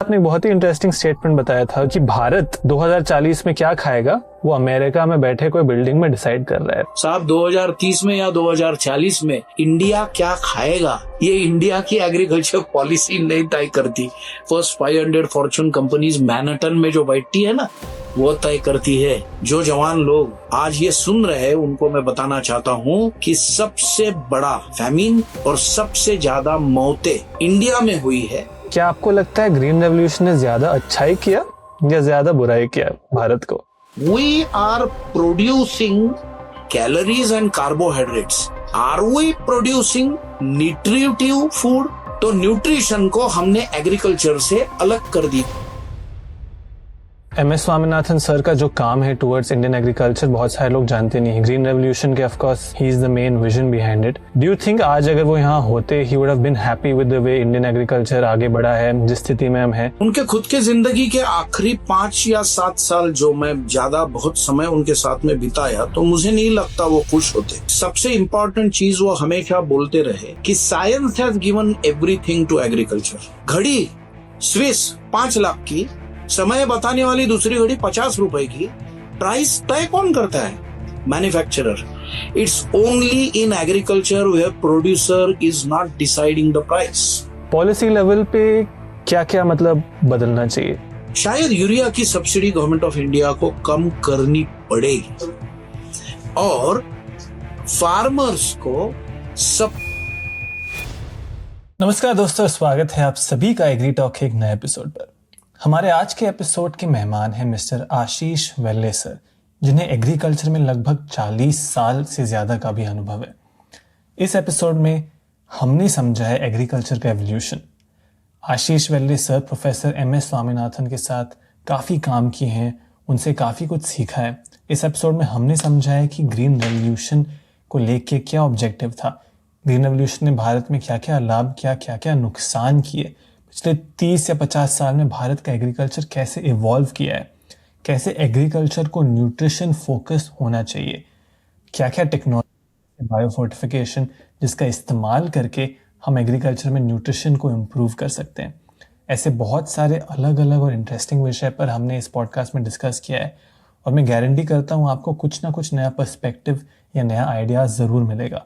आपने बहुत ही interesting statement बताया था कि भारत 2040 में क्या खाएगा वो अमेरिका में बैठे कोई बिल्डिंग में डिसाइड कर रहा है। साहब 2030 में या 2040 में इंडिया क्या खाएगा ये इंडिया की एग्रीकल्चर पॉलिसी नहीं तय करती। फर्स्ट 500 फॉर्च्यून कंपनीज मैनहट्टन में जो बैठती है ना वो तय करती है। जो जवान लोग आज ये सुन रहे हैं उनको मैं बताना चाहता हूँ कि सबसे बड़ा फैमिन और सबसे ज्यादा मौतें इंडिया में हुई है। क्या आपको लगता है ग्रीन रेवोल्यूशन ने ज्यादा अच्छाई किया या ज्यादा बुराई किया भारत को? We are producing calories and carbohydrates. Are we producing nutritive food? तो न्यूट्रिशन को हमने एग्रीकल्चर से अलग कर दी। MS स्वामीनाथन सर का जो काम है टुवर्ड्स इंडियन एग्रीकल्चर बहुत सारे लोग जानते नहीं है। ग्रीन रेवोल्यूशन के of course he is the main vision behind it. Do you think आज अगर वो यहाँ होते he would have been happy with the way Indian agriculture आगे बढ़ा है जिस स्थिति में हम हैं? उनके खुद के जिंदगी के आखिरी 5 या 7 साल जो मैं ज्यादा बहुत समय उनके साथ में बिताया तो मुझे नहीं लगता वो खुश होते। सबसे इम्पोर्टेंट चीज वो हमेशा बोलते रहे कि science has given everything to agriculture. घड़ी स्विस 5 लाख की, समय बताने वाली दूसरी घड़ी 50 रुपए की, प्राइस तय कौन करता है? Manufacturer. It's only in agriculture where producer is not deciding the price. Policy level पे क्या क्या मतलब बदलना चाहिए? शायद यूरिया की सब्सिडी गवर्नमेंट ऑफ इंडिया को कम करनी पड़ेगी और फार्मर्स को सब। नमस्कार दोस्तों, स्वागत है आप सभी का एग्री टॉक के एक नए एपिसोड पर। हमारे आज के एपिसोड के मेहमान हैं मिस्टर आशीष वेल्ले सर, जिन्हें एग्रीकल्चर में लगभग 40 साल से ज़्यादा का भी अनुभव है। इस एपिसोड में हमने समझा है एग्रीकल्चर का एवोल्यूशन। आशीष वेल्ले सर प्रोफेसर MS स्वामीनाथन के साथ काफ़ी काम किए हैं, उनसे काफ़ी कुछ सीखा है। इस एपिसोड में हमने समझा है कि ग्रीन रेवोल्यूशन को लेके क्या ऑब्जेक्टिव था, ग्रीन रेवोल्यूशन ने भारत में क्या क्या लाभ किया, क्या क्या नुकसान किए, पिछले 30 या 50 साल में भारत का एग्रीकल्चर कैसे इवॉल्व किया है, कैसे एग्रीकल्चर को न्यूट्रिशन फोकस होना चाहिए, क्या क्या टेक्नोलॉजी, बायोफोर्टिफिकेशन जिसका इस्तेमाल करके हम एग्रीकल्चर में न्यूट्रिशन को इम्प्रूव कर सकते हैं। ऐसे बहुत सारे अलग अलग और इंटरेस्टिंग विषय पर हमने इस पॉडकास्ट में डिस्कस किया है और मैं गारंटी करता हूँ आपको कुछ ना कुछ नया पर्सपेक्टिव या नया आइडिया ज़रूर मिलेगा।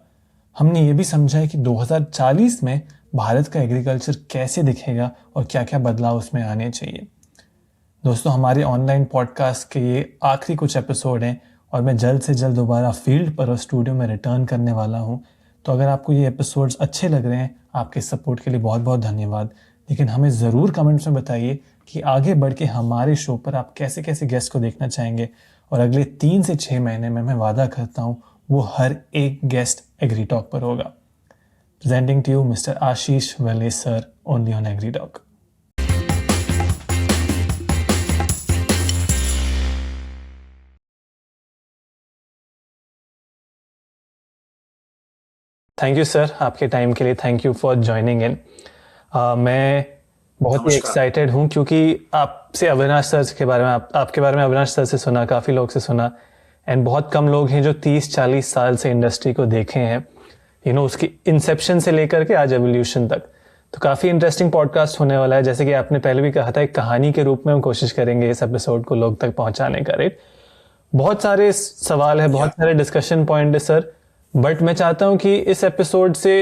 हमने ये भी समझा है कि 2040 में भारत का एग्रीकल्चर कैसे दिखेगा और क्या क्या बदलाव उसमें आने चाहिए। दोस्तों, हमारे ऑनलाइन पॉडकास्ट के ये आखिरी कुछ एपिसोड हैं और मैं जल्द से जल्द दोबारा फील्ड पर और स्टूडियो में रिटर्न करने वाला हूँ। तो अगर आपको ये एपिसोड्स अच्छे लग रहे हैं, आपके सपोर्ट के लिए बहुत बहुत धन्यवाद। लेकिन हमें ज़रूर कमेंट्स में बताइए कि आगे बढ़ के हमारे शो पर आप कैसे कैसे गेस्ट को देखना चाहेंगे और अगले 3 से 6 महीने में मैं वादा करता हूँ वो हर एक गेस्ट एग्री टॉक पर होगा। Presenting to you Mr. Ashish Velle sir, only on Agri Talk. Thank you sir आपके टाइम के लिए, thank you for joining in. मैं बहुत ही एक्साइटेड हूँ क्योंकि आपसे अविनाश सर के बारे में आपके बारे में अविनाश सर से सुना, काफ़ी लोग से सुना, एंड बहुत कम लोग हैं जो 30-40 साल से इंडस्ट्री को देखे हैं, उसकी इंसेप्शन से लेकर के आज एवोल्यूशन तक। तो काफ़ी इंटरेस्टिंग पॉडकास्ट होने वाला है। जैसे कि आपने पहले भी कहा था, एक कहानी के रूप में हम कोशिश करेंगे इस एपिसोड को लोग तक पहुंचाने का। राइट, बहुत सारे सवाल है, बहुत सारे डिस्कशन पॉइंट है सर, बट मैं चाहता हूं कि इस एपिसोड से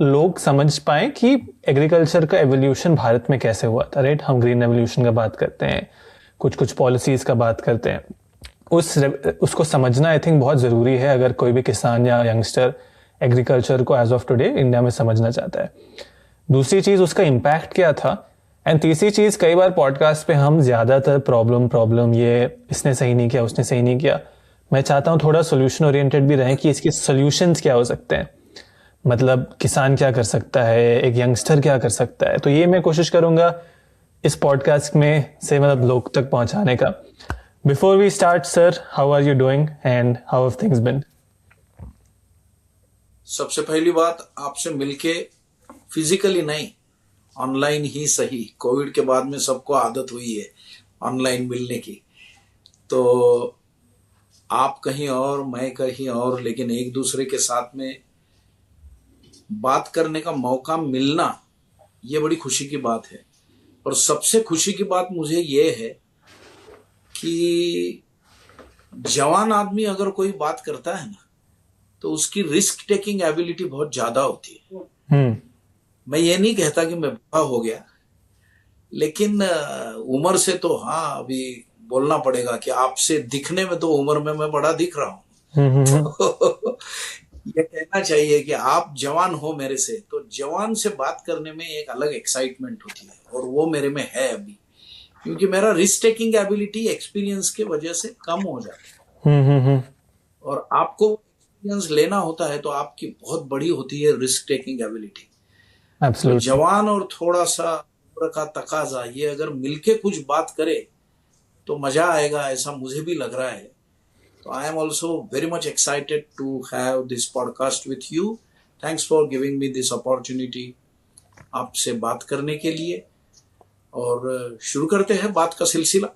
लोग समझ पाएं कि एग्रीकल्चर का एवोल्यूशन भारत में कैसे हुआ था। राइट, हम ग्रीन एवोल्यूशन का बात करते हैं, कुछ पॉलिसीज का बात करते हैं, उसको समझना आई थिंक बहुत ज़रूरी है अगर कोई भी किसान या यंगस्टर एग्रीकल्चर को एज ऑफ टुडे इंडिया में समझना चाहता है। दूसरी चीज़, उसका इम्पैक्ट क्या था, एंड तीसरी चीज़, कई बार पॉडकास्ट पे हम ज़्यादातर प्रॉब्लम ये इसने सही नहीं किया, उसने सही नहीं किया। मैं चाहता हूँ थोड़ा सोल्यूशन ओरिएंटेड भी रहें कि इसके सोल्यूशंस क्या हो सकते हैं, मतलब किसान क्या कर सकता है, एक यंगस्टर क्या कर सकता है। तो ये मैं कोशिश करूँगा इस पॉडकास्ट में से मतलब लोग तक पहुँचाने का। Before we start sir, how are you doing and how have things been? सबसे पहली बात, आपसे मिलके फिजिकली नहीं, ऑनलाइन ही सही। कोविड के बाद में सबको आदत हुई है ऑनलाइन मिलने की, तो आप कहीं और मैं कहीं और, लेकिन एक दूसरे के साथ में बात करने का मौका मिलना ये बड़ी खुशी की बात है। और सबसे खुशी की बात मुझे ये है कि जवान आदमी अगर कोई बात करता है ना, तो उसकी रिस्क टेकिंग एबिलिटी बहुत ज्यादा होती है। मैं ये नहीं कहता कि मैं बूढ़ा हो गया, लेकिन उम्र से तो हाँ अभी बोलना पड़ेगा कि आपसे दिखने में तो उम्र में मैं बड़ा दिख रहा हूँ। तो ये कहना चाहिए कि आप जवान हो मेरे से, तो जवान से बात करने में एक अलग एक्साइटमेंट होती है, और वो मेरे में है अभी, क्योंकि मेरा रिस्क टेकिंग एबिलिटी एक्सपीरियंस के वजह से कम हो जाता है। और आपको एक्सपीरियंस लेना होता है तो आपकी बहुत बड़ी होती है रिस्क टेकिंग एबिलिटी। तो जवान और थोड़ा सा उम्र का तकाजा, ये अगर मिलके कुछ बात करे तो मजा आएगा, ऐसा मुझे भी लग रहा है। तो I am also very much excited to have this podcast with you. Thanks for giving me this opportunity आपसे बात करने के लिए, और शुरू करते हैं बात का सिलसिला।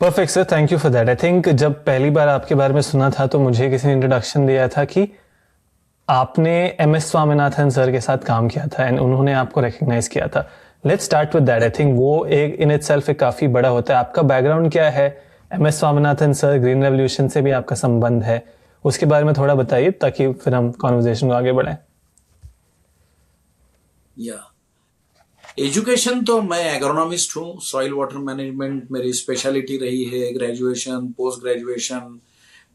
Perfect sir, thank you for that. I think जब पहली बार आपके बारे में सुना था तो मुझे किसी ने इंट्रोडक्शन दिया था कि आपने MS स्वामीनाथन सर के साथ काम किया था एंड उन्होंने आपको रिकग्नाइज किया था। Let's start with that. I think वो एक इन इटसेल्फ एक काफी बड़ा होता है। आपका बैकग्राउंड क्या है? MS Swaminathan sir, green revolution से भी आपका संबंध है, उसके बारे में थोड़ा बताइए ताकि फिर हम कॉन्वर्सेशन को आगे बढ़ाएं। एजुकेशन तो मैं एग्रोनॉमिस्ट हूँ, सॉइल वाटर मैनेजमेंट मेरी स्पेशलिटी रही है। ग्रेजुएशन, पोस्ट ग्रेजुएशन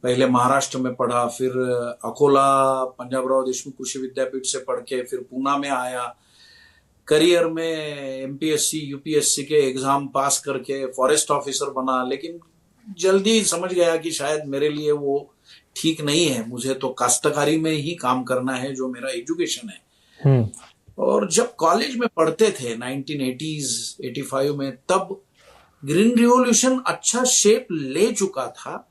पहले महाराष्ट्र में पढ़ा, फिर अकोला पंजाबराव देशमुख कृषि विद्यापीठ से पढ़ के फिर पूना में आया। करियर में MPSC UPSC के एग्जाम पास करके फॉरेस्ट ऑफिसर बना, लेकिन जल्दी समझ गया कि शायद मेरे लिए वो ठीक नहीं है, मुझे तो काश्तकारी में ही काम करना है जो मेरा एजुकेशन है। और जब कॉलेज में पढ़ते थे 1980s 85 में, तब ग्रीन रिवॉल्यूशन अच्छा शेप ले चुका था,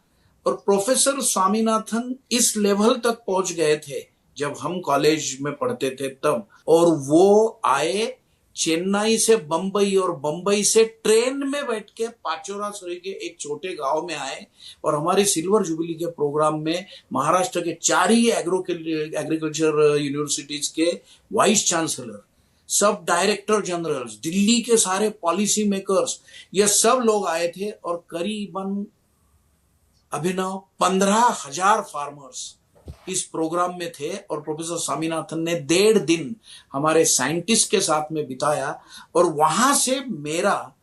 और प्रोफेसर स्वामीनाथन इस लेवल तक पहुंच गए थे जब हम कॉलेज में पढ़ते थे तब। और वो आए चेन्नई से बंबई और बंबई से ट्रेन में बैठ के पाचोरा सरी के एक छोटे गांव में आए, और हमारी सिल्वर जुबली के प्रोग्राम में महाराष्ट्र के 4 ही एग्रीकल्चर यूनिवर्सिटीज के वाइस चांसलर, सब डायरेक्टर जनरल्स, दिल्ली के सारे पॉलिसी मेकर्स, ये सब लोग आए थे। और करीबन अभिनव 15,000 फार्मर्स इस प्रोग्राम में थे, और प्रोफेसर स्वामीनाथन ने 1.5 दिन हमारे साइंटिस्ट के साथ में बिताया। और वहां से मेरा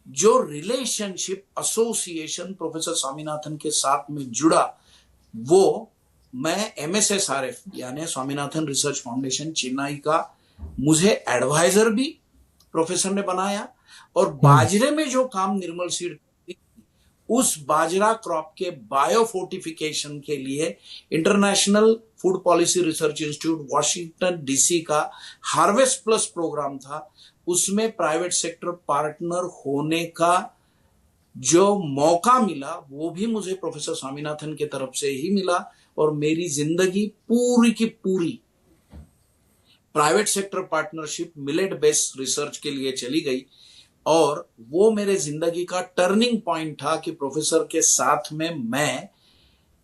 जो रिलेशनशिप, एसोसिएशन प्रोफेसर स्वामीनाथन के साथ में जुड़ा, वो मैं MSSRF यानी स्वामीनाथन रिसर्च फाउंडेशन चेन्नई का, मुझे एडवाइजर भी प्रोफेसर ने बनाया। और बाजरे में जो काम निर्मल सीड, उस बाजरा क्रॉप के बायोफोर्टिफिकेशन के लिए international food policy research institute Washington DC का हार्वेस्ट प्लस प्रोग्राम था, उसमें प्राइवेट सेक्टर पार्टनर होने का जो मौका मिला वो भी मुझे प्रोफेसर स्वामीनाथन के तरफ से ही मिला। और मेरी जिंदगी पूरी की पूरी private sector partnership, millet based research के लिए चली गई। और वो मेरे जिंदगी का टर्निंग पॉइंट था कि प्रोफेसर के साथ में मैं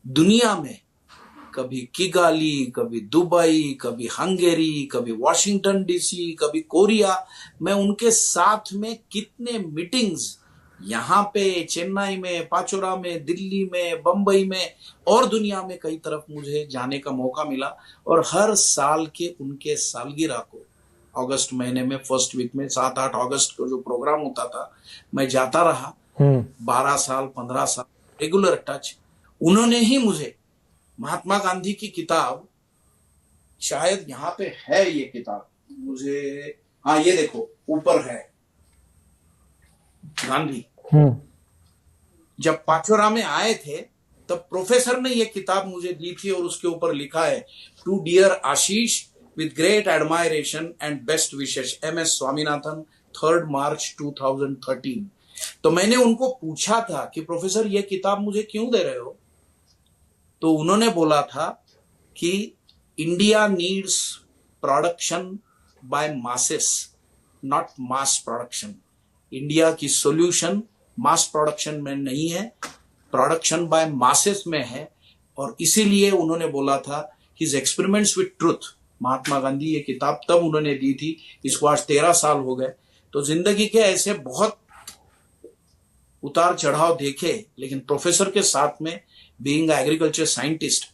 दुनिया में कभी किगाली, कभी दुबई, कभी हंगेरी, कभी वॉशिंगटन DC, कभी कोरिया, मैं उनके साथ में कितने मीटिंग्स यहाँ पे चेन्नई में, पाचोरा में, दिल्ली में, बंबई में और दुनिया में कई तरफ मुझे जाने का मौका मिला। और हर साल के उनके सालगिरह को अगस्त महीने में फर्स्ट वीक में 7-8 अगस्त को जो प्रोग्राम होता था, मैं जाता रहा। 12 साल 15 साल रेगुलर टच। उन्होंने ही मुझे महात्मा गांधी की किताब, शायद यहाँ पे है ये किताब, मुझे, हाँ ये देखो ऊपर है, गांधी। जब पाचोरा में आए थे तब प्रोफेसर ने ये किताब मुझे दी थी, और उसके ऊपर लिखा है, to dear Ashish with great admiration and best wishes, MS Swaminathan, 3 March 2013। तो मैंने उनको पूछा था कि प्रोफेसर ये किताब मुझे क्यों दे रहे हो? तो उन्होंने बोला था कि India needs production by masses, not mass production. India की सॉल्यूशन मास प्रोडक्शन में नहीं है, प्रोडक्शन बाय मासेस में है। और इसीलिए उन्होंने बोला था his experiments with truth, Mahatma Gandhi, ये किताब तब उन्होंने दी थी, इसको आज 13 साल हो गए। तो जिंदगी के ऐसे बहुत उतार चढ़ाव देखे, लेकिन प्रोफेसर के साथ में बीइंग एग्रीकल्चर साइंटिस्ट,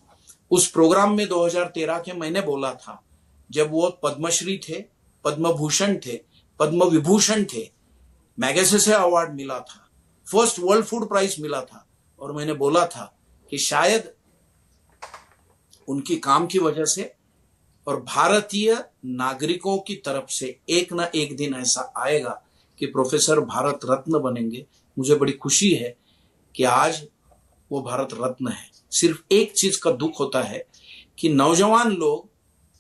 उस प्रोग्राम में 2013 के मैंने बोला था, जब वो पद्मश्री थे, पद्म भूषण थे, पद्म विभूषण थे, मैगसेसे अवार्ड मिला था, फर्स्ट वर्ल्ड फूड प्राइज मिला था, और मैंने बोला था कि शायद उनकी काम की वजह से और भारतीय नागरिकों की तरफ से एक ना एक दिन ऐसा आएगा कि प्रोफेसर भारत रत्न बनेंगे। मुझे बड़ी खुशी है कि आज वो भारत रत्न है। सिर्फ एक चीज का दुख होता है कि नौजवान लोग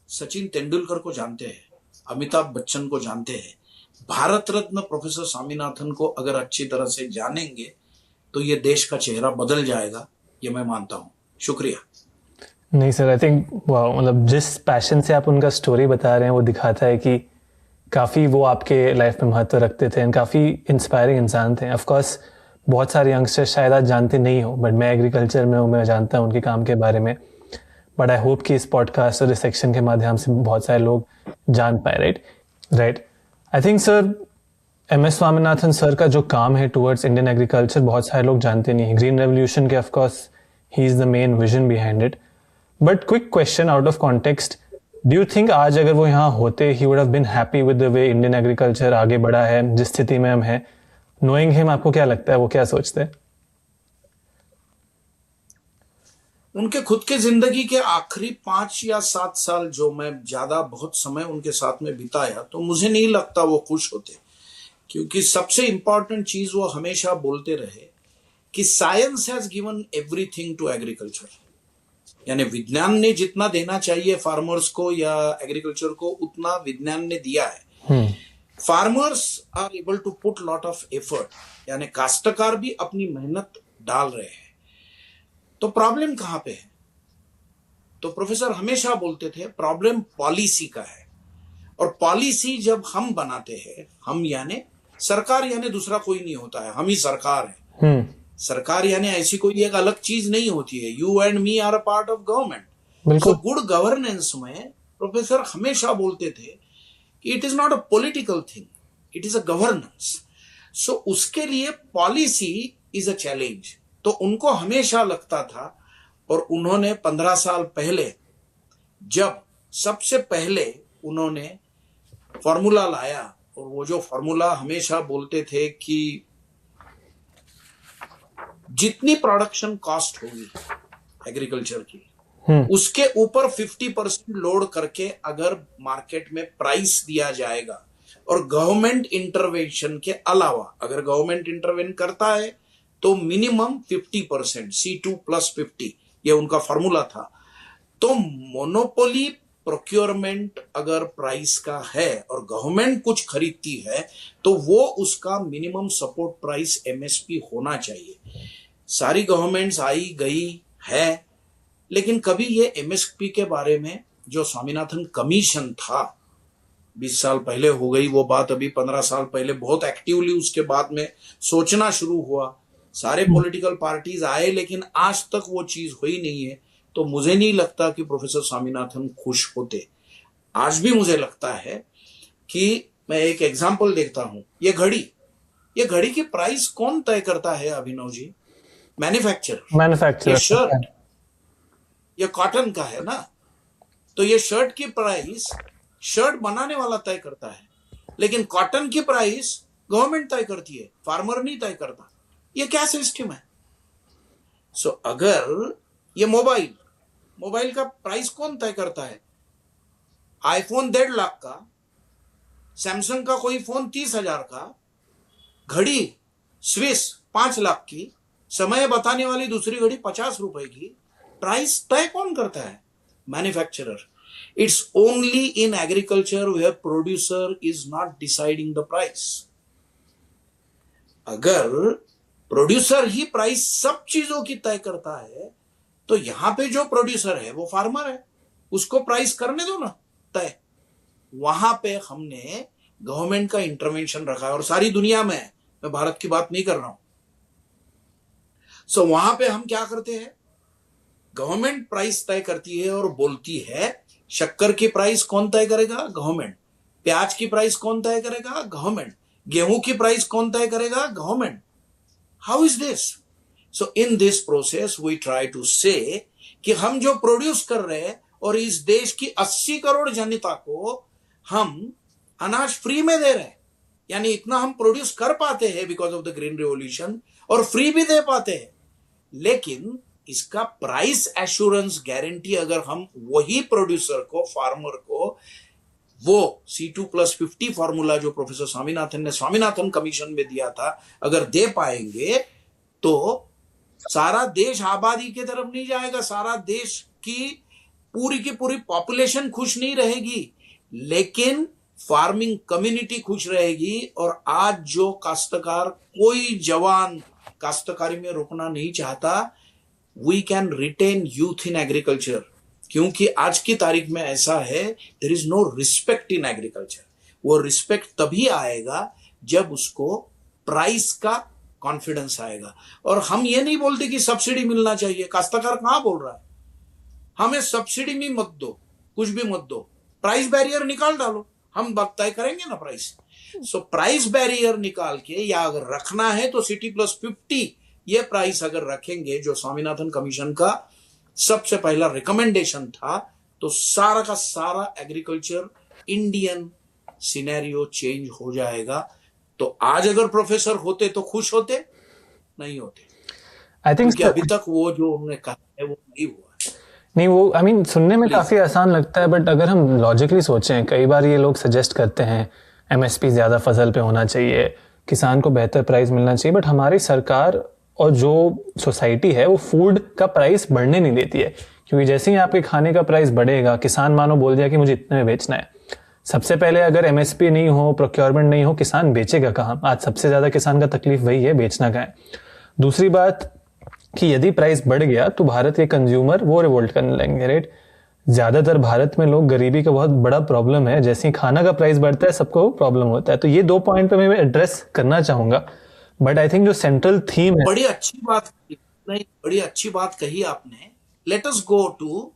सचिन तेंदुलकर को जानते हैं, अमिताभ बच्चन को जानते हैं, भारत रत्न प्रोफेसर स्वामीनाथन को अगर अच्छी तरह से जानेंगे तो ये देश का चेहरा बदल जाएगा, ये मैं मानता हूँ। शुक्रिया। नहीं सर, आई थिंक मतलब जिस पैशन से आप उनका स्टोरी बता रहे हैं वो दिखाता है कि काफ़ी वो आपके लाइफ में महत्व रखते थे एंड काफ़ी इंस्पायरिंग इंसान थे। ऑफ कोर्स बहुत सारे यंगस्टर्स शायद आज जानते नहीं हो, बट मैं एग्रीकल्चर में हूँ, मैं जानता हूँ उनके काम के बारे में। बट आई होप कि इस पॉडकास्ट और इस सेक्शन के माध्यम से बहुत सारे लोग जान पाए। Right. I think sir MS Swaminathan sir का जो काम है टुवर्ड्स इंडियन एग्रीकल्चर बहुत सारे लोग जानते नहीं हैं। ग्रीन रेवोल्यूशन के of course he is the main vision behind it. But quick question out of context, do you think आज अगर वो यहाँ होते he would have been happy with the way Indian agriculture आगे बढ़ा है, जिस स्थिति में हम हैं? नोइंग हिम, आपको क्या लगता है वो क्या सोचते हैं? उनके खुद के जिंदगी के आखिरी 5 या 7 साल जो मैं ज्यादा बहुत समय उनके साथ में बिताया, तो मुझे नहीं लगता वो खुश होते, क्योंकि सबसे इंपॉर्टेंट चीज वो हमेशा बोलते रहे कि science has given everything to agriculture. यानी विज्ञान ने जितना देना चाहिए फार्मर्स को या एग्रीकल्चर को, उतना विज्ञान ने दिया है। Farmers are able to put lot of effort, यानी काश्तकार भी अपनी मेहनत डाल रहे हैं। तो प्रॉब्लम कहां पे है? तो प्रोफेसर हमेशा बोलते थे प्रॉब्लम पॉलिसी का है, और पॉलिसी जब हम बनाते हैं, हम यानी सरकार, यानी दूसरा कोई नहीं होता है, हम ही सरकार है। सरकार यानी ऐसी कोई एक अलग चीज नहीं होती है। You and me are a part of government. So good governance में प्रोफेसर हमेशा बोलते थे कि it is not a political thing, it is a governance. So उसके लिए पॉलिसी इज अ चैलेंज। तो उनको हमेशा लगता था, और उन्होंने 15 साल पहले जब सबसे पहले उन्होंने फॉर्मूला लाया, और वो जो फॉर्मूला हमेशा बोलते थे कि जितनी प्रोडक्शन कॉस्ट होगी एग्रीकल्चर की, उसके ऊपर 50% लोड करके अगर मार्केट में प्राइस दिया जाएगा, और गवर्नमेंट इंटरवेंशन के अलावा अगर गवर्नमेंट इंटरवेन करता है तो मिनिमम 50%, C2+50, ये उनका फॉर्मूला था। तो मोनोपोली प्रोक्योरमेंट अगर प्राइस का है और गवर्नमेंट कुछ खरीदती है, तो वो उसका मिनिमम सपोर्ट प्राइस MSP होना चाहिए। सारी गवर्नमेंट्स आई गई है, लेकिन कभी ये MSP के बारे में जो स्वामीनाथन कमीशन था, 20 साल पहले हो गई वो बात, अभी 15 साल पहले बहुत एक्टिवली उसके बाद में सोचना शुरू हुआ, सारे पॉलिटिकल पार्टीज आए, लेकिन आज तक वो चीज हुई नहीं है। तो मुझे नहीं लगता कि प्रोफेसर स्वामीनाथन खुश होते। आज भी मुझे लगता है कि मैं एक एग्जांपल देखता हूं, ये घड़ी की प्राइस कौन तय करता है अभिनव जी? मैन्युफैक्चरर। ये शर्ट, ये कॉटन का है ना, तो ये शर्ट की प्राइस शर्ट बनाने वाला तय करता है, लेकिन कॉटन की प्राइस गवर्नमेंट तय करती है, फार्मर नहीं तय करता। ये क्या सिस्टम है? सो अगर ये मोबाइल का प्राइस कौन तय करता है? आईफोन 1.5 लाख का, सैमसंग का कोई फोन 30,000 का, घड़ी स्विस 5 लाख की, समय बताने वाली दूसरी घड़ी 50 रुपए की, प्राइस तय कौन करता है? Manufacturer. It's only in agriculture where producer is not deciding the price. अगर प्रोड्यूसर ही प्राइस सब चीजों की तय करता है, तो यहां पे जो प्रोड्यूसर है वो फार्मर है, उसको प्राइस करने दो ना तय। वहां पे हमने गवर्नमेंट का इंटरवेंशन रखा है, और सारी दुनिया में है, मैं भारत की बात नहीं कर रहा हूं। सो वहां पे हम क्या करते हैं? गवर्नमेंट प्राइस तय करती है और बोलती है शक्कर की प्राइस कौन तय करेगा? गवर्नमेंट। प्याज की प्राइस कौन तय करेगा? गवर्नमेंट। गेहूं की प्राइस कौन तय करेगा? Government. How is this? So in this process we try to say कि हम जो प्रोड्यूस कर रहे हैं और इस देश की 80 करोड़ जनता को हम अनाज फ्री में दे रहे हैं, यानी इतना हम प्रोड्यूस कर पाते हैं because of the green revolution, और फ्री भी दे पाते हैं। लेकिन इसका प्राइस एश्योरेंस गारंटी अगर हम वही प्रोड्यूसर को, फार्मर को, वो C2+50 फॉर्मूला जो प्रोफेसर स्वामीनाथन ने स्वामीनाथन कमीशन में दिया था, अगर दे पाएंगे तो सारा देश आबादी की तरफ नहीं जाएगा, सारा देश की पूरी पॉपुलेशन खुश नहीं रहेगी, लेकिन फार्मिंग कम्युनिटी खुश रहेगी। और आज जो काश्तकार, कोई जवान काश्तकारी में रुकना नहीं चाहता, we can retain youth in agriculture, क्योंकि आज की तारीख में ऐसा है, there is no respect in agriculture. वो रिस्पेक्ट तभी आएगा जब उसको प्राइस का कॉन्फिडेंस आएगा। और हम ये नहीं बोलते कि सब्सिडी मिलना चाहिए, काश्तकार कहां बोल रहा है हमें सब्सिडी भी मत दो, कुछ भी मत दो, प्राइस बैरियर निकाल डालो, हम तय करेंगे ना प्राइस। सो प्राइस बैरियर निकाल के, या अगर रखना है तो CT+50 ये प्राइस अगर रखेंगे, जो स्वामीनाथन कमीशन का सबसे पहला रिकमेंडेशन था, तो सारा का सारा एग्रीकल्चर इंडियन सिनेरियो चेंज हो जाएगा। तो आज अगर प्रोफेसर होते तो खुश होते? नहीं होते, आई थिंक क्योंकि अभी तक वो जो उन्होंने कहा है वो नहीं हुआ। नहीं, वो आई मीन सुनने में काफ़ी आसान लगता है, बट अगर हम लॉजिकली सोचें, कई बार ये लोग सजेस्ट करते हैं MSP ज़्यादा फसल पे होना चाहिए, किसान को बेहतर प्राइस मिलना चाहिए, बट हमारी सरकार और जो सोसाइटी है वो फूड का प्राइस बढ़ने नहीं देती है। क्योंकि जैसे ही आपके खाने का प्राइस बढ़ेगा, किसान मानो बोल दिया कि मुझे इतने में बेचना है, सबसे पहले अगर MSP नहीं हो, प्रोक्योरमेंट नहीं हो, किसान बेचेगा कहाँ? आज सबसे ज़्यादा किसान का तकलीफ वही है, बेचना कहाँ है। दूसरी बात कि यदि प्राइस बढ़ गया तो भारत के कंज्यूमर वो रिवोल्ट करने लगेंगे, राइट? ज़्यादातर भारत में लोग, गरीबी का बहुत बड़ा प्रॉब्लम है, जैसे ही खाना का प्राइस बढ़ता है सबको प्रॉब्लम होता है। तो ये 2 पॉइंट पे मैं एड्रेस करना चाहूँगा, बट आई थिंक जो सेंट्रल थीम है, बड़ी अच्छी बात, नहीं बड़ी अच्छी बात कही आपने। Let us go to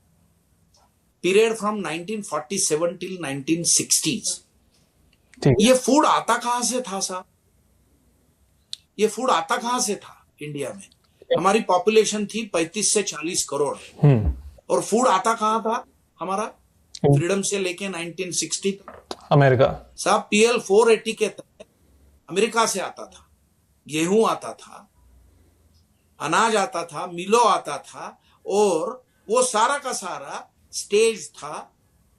period from 1947 till 1960s। ये फूड आता कहां से था साहब? ये फूड आता कहां से था? इंडिया में हमारी पॉपुलेशन थी 35 से 40 करोड़, और फूड आता कहां था हमारा? फ्रीडम से लेके 1960 तक अमेरिका साहब PL 480 के तहत अमेरिका से आता था, गेहूं आता था, अनाज आता था, मिलो आता था, और वो सारा का सारा स्टेज था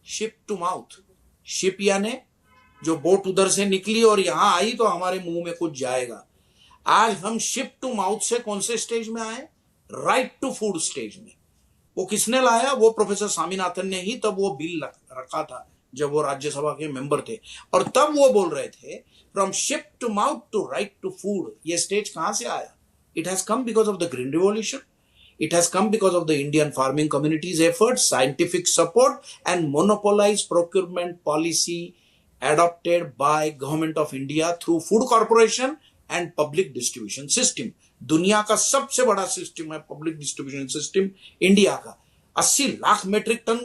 शिप टू माउथ। शिप यानी जो बोट उधर से निकली और यहां आई तो हमारे मुंह में कुछ जाएगा। आज हम शिप टू माउथ से कौन से स्टेज में आए? राइट टू फूड स्टेज में। वो किसने लाया? वो प्रोफेसर स्वामीनाथन ने ही तब वो बिल रखा था जब वो राज्यसभा के मेंबर थे, और तब वो बोल रहे थे from ship to mouth to right to food. ये स्टेज कहां से आया? It has come because of the green revolution, it has come because of the Indian farming communities efforts, scientific support and monopolise procurement policy adopted by Government of India through Food Corporation and Public Distribution System। दुनिया का सबसे बड़ा system है public distribution system India का। 80 lakh metric ton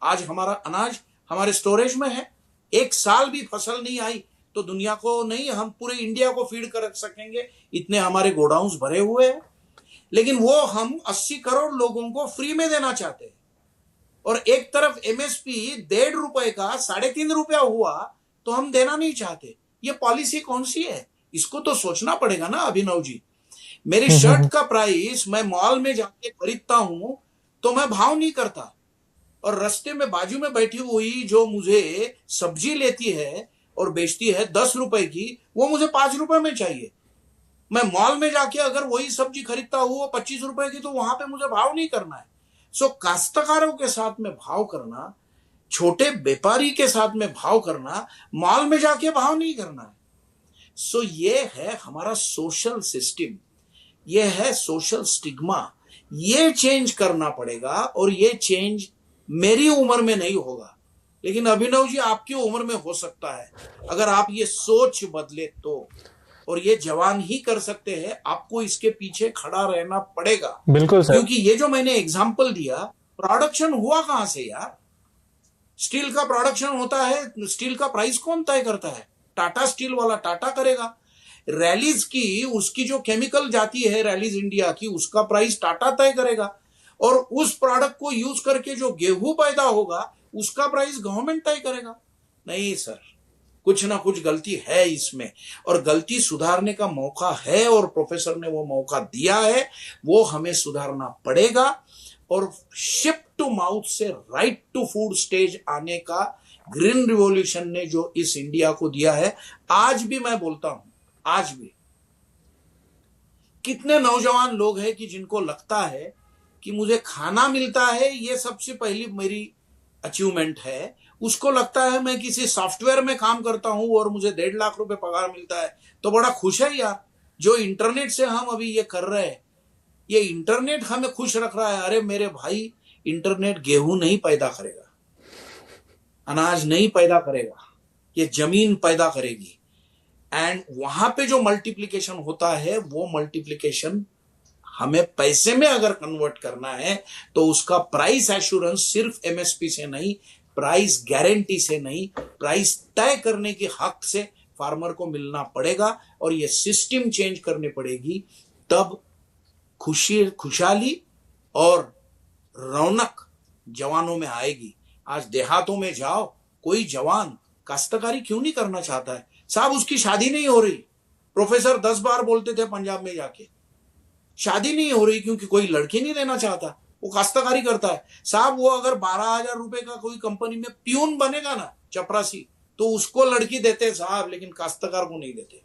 आज हमारा अनाज हमारे स्टोरेज में है। एक साल भी फसल नहीं आई तो दुनिया को नहीं, हम पूरे इंडिया को फीड कर सकेंगे, इतने हमारे गोडाउन्स भरे हुए हैं। लेकिन वो हम 80 करोड़ लोगों को फ्री में देना चाहते हैं, और एक तरफ MSP 1.5 रुपए का 3.5 रुपया हुआ तो हम देना नहीं चाहते। ये पॉलिसी कौन सी है? इसको तो सोचना पड़ेगा ना अभिनव जी। मेरी शर्ट का प्राइस मैं मॉल में जाके खरीदता हूं तो मैं भाव नहीं करता, और रास्ते में बाजू में बैठी हुई जो मुझे सब्जी लेती है और बेचती है 10 रुपए की, वो मुझे 5 रुपए में चाहिए। मैं मॉल में जाके अगर वही सब्जी खरीदता हूं 25 रुपए की, तो वहां पे मुझे भाव नहीं करना है। सो काश्तकारों के साथ में भाव करना, छोटे व्यापारी के साथ में भाव करना, मॉल में जाके भाव नहीं करना है। सो ये है हमारा सोशल सिस्टम, ये है सोशल स्टिग्मा। ये चेंज करना पड़ेगा, और ये चेंज मेरी उम्र में नहीं होगा, लेकिन अभिनव जी आपकी उम्र में हो सकता है अगर आप ये सोच बदले तो। और ये जवान ही कर सकते हैं, आपको इसके पीछे खड़ा रहना पड़ेगा। बिल्कुल सर। क्योंकि ये जो मैंने एग्जांपल दिया, प्रोडक्शन हुआ कहां से यार? स्टील का प्रोडक्शन होता है, स्टील का प्राइस कौन तय करता है? टाटा स्टील वाला टाटा करेगा। रैलीज की उसकी जो केमिकल जाती है रैलीज इंडिया की, उसका प्राइस टाटा तय करेगा, और उस प्रोडक्ट को यूज करके जो गेहूं पैदा होगा उसका प्राइस गवर्नमेंट तय करेगा। नहीं सर, कुछ ना कुछ गलती है इसमें, और गलती सुधारने का मौका है, और प्रोफेसर ने वो मौका दिया है, वो हमें सुधारना पड़ेगा। और शिप टू माउथ से राइट टू फूड स्टेज आने का ग्रीन रिवॉल्यूशन ने जो इस इंडिया को दिया है, आज भी मैं बोलता हूं, आज भी कितने नौजवान लोग हैं कि जिनको लगता है कि मुझे खाना मिलता है ये सबसे पहली मेरी अचीवमेंट है, उसको लगता है मैं किसी सॉफ्टवेयर में काम करता हूं और मुझे 1.5 लाख रुपए पगार मिलता है तो बड़ा खुश है यार। जो इंटरनेट से हम अभी ये कर रहे हैं, ये इंटरनेट हमें खुश रख रहा है। अरे मेरे भाई, इंटरनेट गेहूं नहीं पैदा करेगा, अनाज नहीं पैदा करेगा, ये जमीन पैदा करेगी। एंड वहां पे जो मल्टीप्लिकेशन होता है, वो मल्टीप्लिकेशन हमें पैसे में अगर कन्वर्ट करना है तो उसका प्राइस एश्योरेंस सिर्फ एमएसपी से नहीं, प्राइस गारंटी से नहीं, प्राइस तय करने के हक से फार्मर को मिलना पड़ेगा, और ये सिस्टम चेंज करनी पड़ेगी। तब खुशहाली और रौनक जवानों में आएगी। आज देहातों में जाओ, कोई जवान काश्तकारी क्यों नहीं करना चाहता है साहब? उसकी शादी नहीं हो रही। प्रोफेसर 10 बार बोलते थे पंजाब में जाके, शादी नहीं हो रही क्योंकि कोई लड़की नहीं लेना चाहता, वो काश्तकारी करता है साहब। वो अगर 12,000 रुपए का कोई कंपनी में प्यून बनेगा ना, चपरासी, तो उसको लड़की देते साहब, लेकिन काश्तकार को नहीं देते।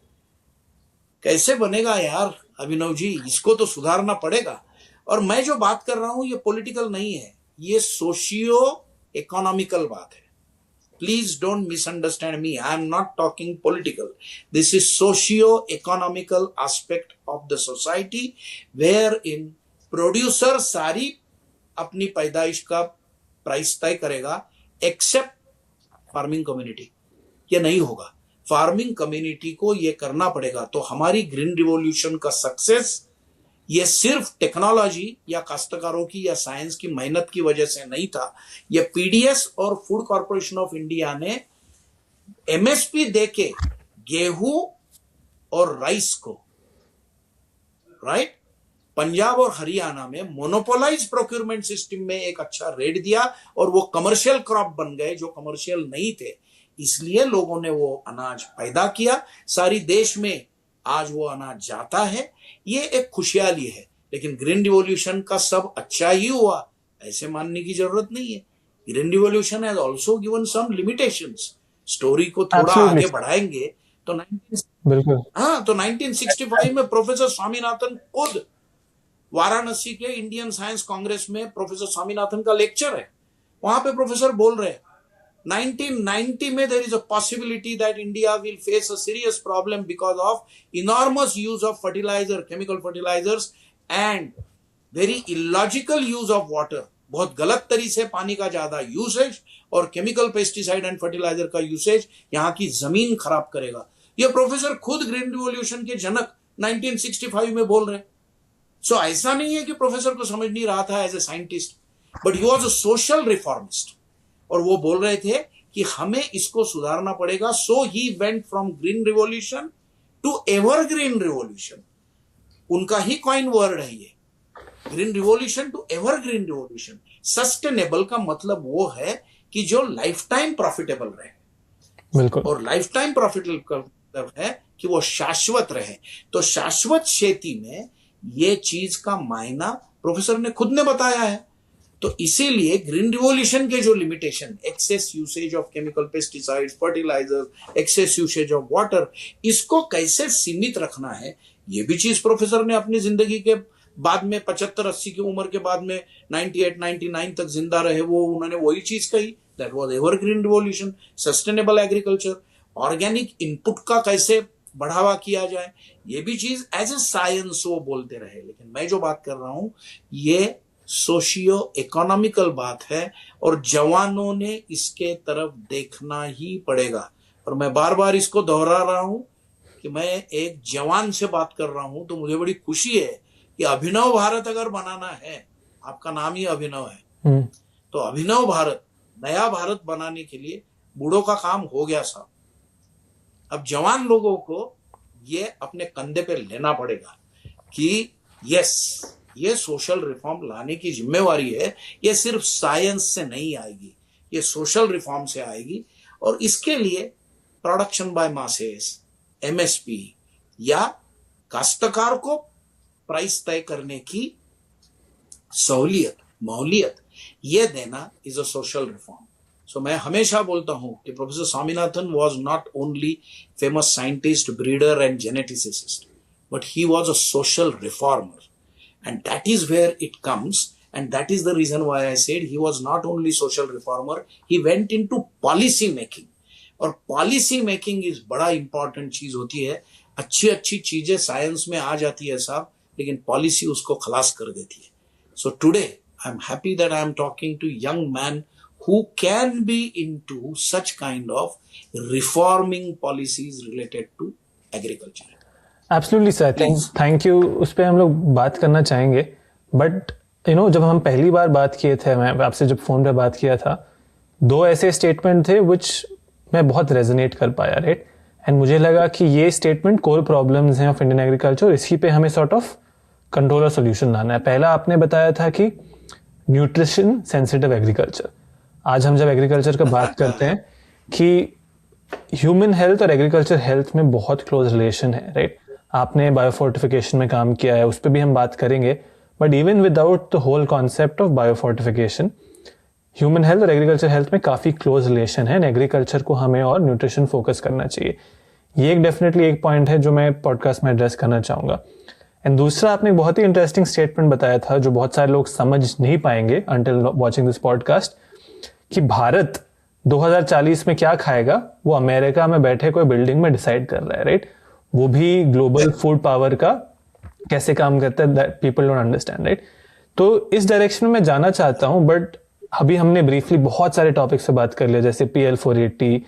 कैसे बनेगा यार अभिनव जी? इसको तो सुधारना पड़ेगा। और मैं जो बात कर रहा हूं ये पॉलिटिकल नहीं है, ये सोशियो इकोनॉमिकल बात है। Please don't misunderstand me. I am not talking political. This is socio-economical aspect of the society wherein producer सारी अपनी पैदाइश का प्राइस तय करेगा, एक्सेप्ट फार्मिंग कम्युनिटी। ये नहीं होगा, फार्मिंग कम्युनिटी को ये करना पड़ेगा। तो हमारी ग्रीन रिवॉल्यूशन का सक्सेस ये सिर्फ टेक्नोलॉजी या काश्तकारों की या साइंस की मेहनत की वजह से नहीं था। ये पीडीएस और फूड कॉर्पोरेशन ऑफ इंडिया ने एमएसपी देके गेहूं और राइस को, राइट, पंजाब और हरियाणा में मोनोपोलाइज प्रोक्योरमेंट सिस्टम में एक अच्छा रेट दिया, और वो कमर्शियल क्रॉप बन गए जो कमर्शियल नहीं थे। इसलिए लोगों ने वो अनाज पैदा किया, सारी देश में आज वो अनाज जाता है। ये एक खुशहाली है। लेकिन ग्रीन रिवॉल्यूशन का सब अच्छा ही हुआ ऐसे मानने की जरूरत नहीं है। Green revolution has also given some limitations. Story को थोड़ा आगे बढ़ाएंगे तो बिल्कुल, तो 1965 में प्रोफेसर स्वामीनाथन खुद वाराणसी के इंडियन साइंस कांग्रेस में प्रोफेसर स्वामीनाथन का लेक्चर है, वहां पे प्रोफेसर बोल रहे हैं 1990 में there is a possibility that India will face a serious problem because of enormous use of fertilizer, chemical fertilizers and very illogical use of water. बहुत गलत तरीके से पानी का ज्यादा यूसेज और केमिकल पेस्टिसाइड एंड फर्टिलाइजर का यूसेज यहाँ की जमीन खराब करेगा। ये प्रोफेसर खुद ग्रीन रिवॉल्यूशन के जनक 1965 में बोल रहे। सो ऐसा नहीं है कि प्रोफेसर को समझ नहीं रहा था as a scientist, but he was a social reformist, और वो बोल रहे थे कि हमें इसको सुधारना पड़ेगा। So he went from green revolution to evergreen revolution. उनका ही कॉइन वर्ड है ये, green revolution to evergreen revolution. Sustainable का मतलब वो है कि जो लाइफ टाइम प्रॉफिटेबल रहे, बिल्कुल, और लाइफ टाइम प्रॉफिटेबल का मतलब है कि वो शाश्वत रहे। तो शाश्वत खेती में ये चीज का मायना प्रोफेसर ने खुद ने बताया है। तो इसीलिए ग्रीन रिवॉल्यूशन के जो limitation, excess usage of chemical pesticides, fertilisers, excess usage of water, इसको कैसे सीमित रखना है, ये भी चीज प्रोफेसर ने अपनी जिंदगी के बाद में 75-80 की उम्र के बाद में 98-99 तक जिंदा रहे, वो उन्होंने वही चीज कही। That was evergreen revolution. Sustainable agriculture, organic input का कैसे बढ़ावा किया जाए, ये भी चीज एज ए साइंस वो बोलते रहे। लेकिन मैं जो बात कर रहा हूं ये सोशियो इकोनॉमिकल बात है, और जवानों ने इसके तरफ देखना ही पड़ेगा। और मैं बार बार इसको दोहरा रहा हूं कि मैं एक जवान से बात कर रहा हूं, तो मुझे बड़ी खुशी है कि अभिनव भारत अगर बनाना है, आपका नाम ही अभिनव है, तो अभिनव भारत, नया भारत बनाने के लिए बूढ़ों का काम हो गया साहब। अब जवान लोगों को ये अपने कंधे पे लेना पड़ेगा कि यस, ये सोशल रिफॉर्म लाने की जिम्मेवारी है। ये सिर्फ साइंस से नहीं आएगी, ये सोशल रिफॉर्म से आएगी। और इसके लिए प्रोडक्शन बाय मासेस, एमएसपी या काश्तकार को प्राइस तय करने की सहूलियत, मोहलियत ये देना इज अ सोशल रिफॉर्म। सो मैं हमेशा बोलता हूं कि professor Swaminathan was not only famous scientist, breeder and geneticist, but he was a social reformer, and that is where it comes, and that is the reason why I said he was not only social reformer, he went into policy making. और policy making is बड़ा important चीज होती है। अच्छी अच्छी चीजें science में आ जाती है साहब, लेकिन पॉलिसी उसको खलास कर देती है। So today I am happy that I am talking to young man who can be into such kind of reforming policies related to agriculture. Absolutely sir, thank you. उस पर हम लोग बात करना चाहेंगे, बट जब हम पहली बार बात किए थे, मैं आपसे जब फोन पे बात किया था, दो ऐसे स्टेटमेंट थे विच मैं बहुत रेजोनेट कर पाया, राइट। एंड मुझे लगा कि ये स्टेटमेंट कोर प्रॉब्लम्स हैं ऑफ इंडियन एग्रीकल्चर, इसी पे हमें सॉर्ट ऑफ कंट्रोल और सोल्यूशन लाना है। पहला आपने बताया था कि न्यूट्रिशन सेंसिटिव एग्रीकल्चर। आज हम जब एग्रीकल्चर का बात करते हैं कि ह्यूमन हेल्थ और एग्रीकल्चर हेल्थ में बहुत क्लोज रिलेशन है, राइट। आपने बायोफोर्टिफिकेशन में काम किया है, उस पर भी हम बात करेंगे, but even without the whole concept of biofortification, human health और एग्रीकल्चर हेल्थ में काफ़ी क्लोज रिलेशन है। एग्रीकल्चर को हमें और न्यूट्रिशन फोकस करना चाहिए। ये एक डेफिनेटली एक पॉइंट है जो मैं पॉडकास्ट में एड्रेस करना चाहूँगा। एंड दूसरा, आपने बहुत ही इंटरेस्टिंग स्टेटमेंट बताया था जो बहुत सारे लोग समझ नहीं पाएंगे अंटिल वॉचिंग दिस पॉडकास्ट, कि भारत 2040 में क्या खाएगा वो अमेरिका में बैठे कोई बिल्डिंग में डिसाइड कर रहा है, राइट। वो भी ग्लोबल फूड पावर का कैसे काम करता है, that people don't understand, right. तो इस डायरेक्शन में मैं जाना चाहता हूं, बट अभी हमने ब्रीफली बहुत सारे टॉपिक्स पे बात कर लिया, जैसे PL 480,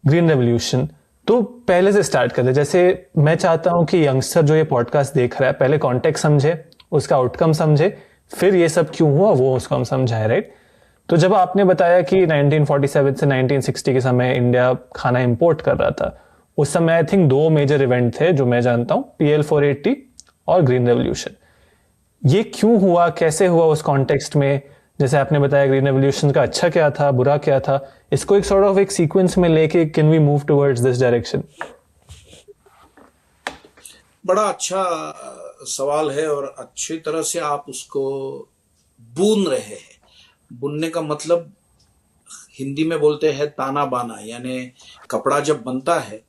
ग्रीन रेवोल्यूशन। तो पहले से स्टार्ट करते, जैसे मैं चाहता हूं कि यंगस्टर जो ये पॉडकास्ट देख रहा है पहले कॉन्टेक्स्ट समझे, उसका आउटकम समझे, फिर ये सब क्यों हुआ वो उसको हम समझाए, राइट। तो जब आपने बताया कि 1947 से 1960 के समय इंडिया खाना इंपोर्ट कर रहा था, उस समय आई थिंक दो मेजर इवेंट थे जो मैं जानता हूं, PL 480 और ग्रीन रेवोल्यूशन। ये क्यों हुआ, कैसे हुआ उस कॉन्टेक्स्ट में? जैसे आपने बताया ग्रीन रेवोल्यूशन का अच्छा क्या था, बुरा क्या था, इसको एक सॉर्ट ऑफ एक सीक्वेंस में लेके can we move towards this direction? बड़ा अच्छा सवाल है और अच्छी तरह से आप उसको बुन रहे हैं। बुनने का मतलब हिंदी में बोलते हैं ताना बाना, यानी कपड़ा जब बनता है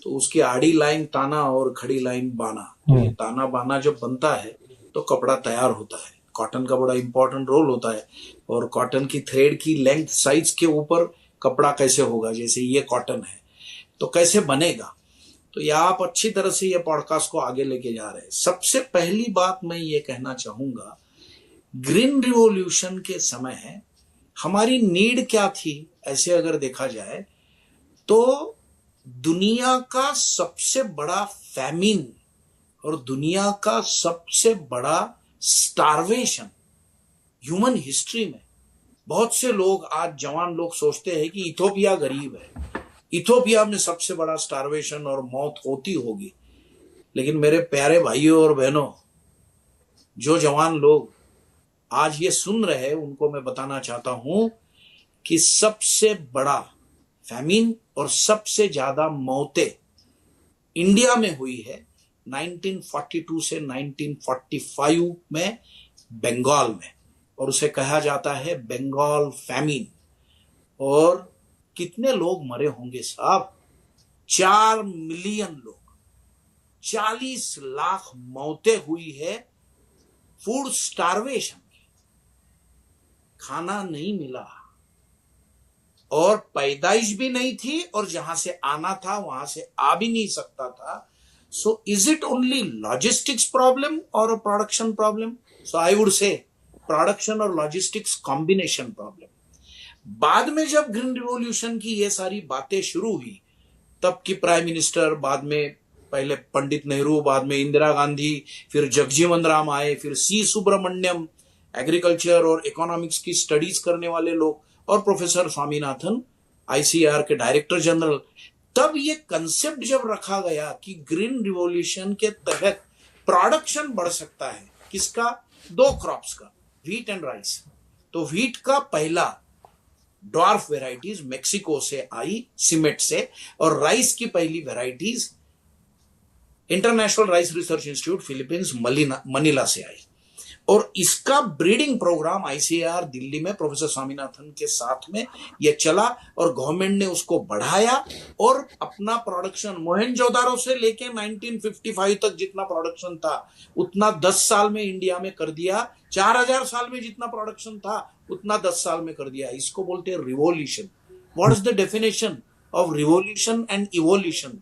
तो उसकी आड़ी लाइन ताना और खड़ी लाइन बाना। ये ताना बाना जब बनता है तो कपड़ा तैयार होता है। कॉटन का बड़ा इंपॉर्टेंट रोल होता है, और कॉटन की थ्रेड की लेंथ साइज के ऊपर कपड़ा कैसे होगा, जैसे ये कॉटन है तो कैसे बनेगा। तो ये आप अच्छी तरह से ये पॉडकास्ट को आगे लेके जा रहे हैं। सबसे पहली बात मैं ये कहना चाहूंगा, ग्रीन रिवॉल्यूशन के समय हमारी नीड क्या थी, ऐसे अगर देखा जाए तो दुनिया का सबसे बड़ा फैमिन और दुनिया का सबसे बड़ा स्टारवेशन ह्यूमन हिस्ट्री में। बहुत से लोग, आज जवान लोग सोचते हैं कि इथोपिया गरीब है, इथोपिया में सबसे बड़ा स्टारवेशन और मौत होती होगी। लेकिन मेरे प्यारे भाइयों और बहनों, जो जवान लोग आज ये सुन रहे हैं, उनको मैं बताना चाहता हूं कि सबसे बड़ा फैमिन और सबसे ज्यादा मौतें इंडिया में हुई है 1942 से 1945 में बंगाल में, और उसे कहा जाता है बंगाल फैमिन। और कितने लोग मरे होंगे साहब? 4 मिलियन लोग, 40 लाख मौतें हुई है फूड स्टारवेशन। खाना नहीं मिला और पैदाइश भी नहीं थी, और जहां से आना था वहां से आ भी नहीं सकता था। So is it only logistics problem और production problem? So I would say production और लॉजिस्टिक्स कॉम्बिनेशन प्रॉब्लम। बाद में जब ग्रीन रिवॉल्यूशन की ये सारी बातें शुरू हुई, तब की प्राइम मिनिस्टर, बाद में पहले पंडित नेहरू, बाद में इंदिरा गांधी, फिर जगजीवन राम आए, फिर C सुब्रमण्यम, एग्रीकल्चर और इकोनॉमिक्स की स्टडीज करने वाले लोग, और प्रोफेसर स्वामीनाथन ICAR के डायरेक्टर जनरल, तब ये कंसेप्ट जब रखा गया कि ग्रीन रिवॉल्यूशन के तहत प्रोडक्शन बढ़ सकता है, किसका? दो क्रॉप्स का, व्हीट एंड राइस। तो व्हीट का पहला ड्वार्फ वेराइटीज मेक्सिको से आई, सीमेट से, और राइस की पहली varieties international rice research institute Philippines Manila से आई। और इसका ब्रीडिंग प्रोग्राम आईसीएआर दिल्ली में प्रोफेसर स्वामीनाथन के साथ में यह चला और गवर्नमेंट ने उसको बढ़ाया और अपना प्रोडक्शन मोहनजोदारो से लेके 1955 तक जितना प्रोडक्शन था उतना 10 साल में इंडिया में कर दिया। 4000 साल में जितना प्रोडक्शन था उतना 10 साल में कर दिया। इसको बोलते हैं revolution. What is the definition of revolution and evolution?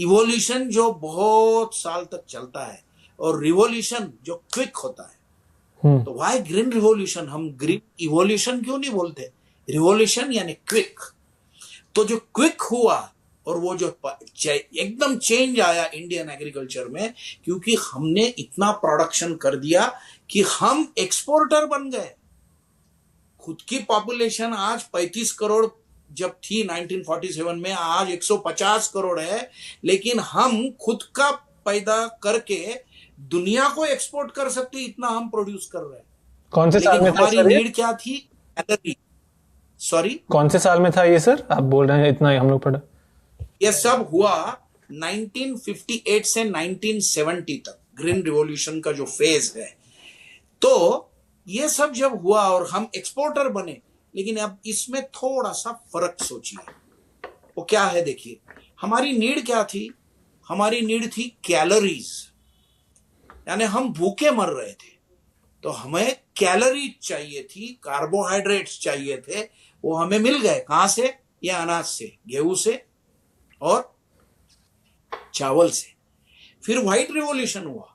Evolution जो बहुत साल तक चलता है और रिवॉल्यूशन जो क्विक होता है। तो वाई ग्रीन रिवॉल्यूशन? हम ग्रीन इवोल्यूशन क्यों नहीं बोलते? रिवॉल्यूशन यानी क्विक। तो जो क्विक हुआ और वो जो एकदम चेंज आया इंडियन एग्रीकल्चर में, क्योंकि हमने इतना प्रोडक्शन कर दिया कि हम एक्सपोर्टर बन गए। खुद की पॉपुलेशन आज 35 करोड़ जब थी 1947 में, आज 150 करोड़ है, लेकिन हम खुद का पैदा करके दुनिया को एक्सपोर्ट कर सकते, इतना हम प्रोड्यूस कर रहे हैं। कौन से साल में था हमारी सर ये? नीड क्या थी? सॉरी, कौन से साल में था ये सर? आप बोल रहे हैं इतना ही हम लोग पढ़ा। ये सब हुआ 1958 से 1970 तक, ग्रीन रिवॉल्यूशन का जो फेज है। तो ये सब जब हुआ और हम एक्सपोर्टर बने, लेकिन अब इसमें थोड़ा सा फर्क सोचिए। वो क्या है देखिए, हमारी नीड क्या थी? हमारी नीड थी कैलोरीज, यानी हम भूखे मर रहे थे, तो हमें कैलोरी चाहिए थी, कार्बोहाइड्रेट्स चाहिए थे। वो हमें मिल गए। कहां से? ये अनाज से, गेहूं से और चावल से। फिर व्हाइट रिवॉल्यूशन हुआ।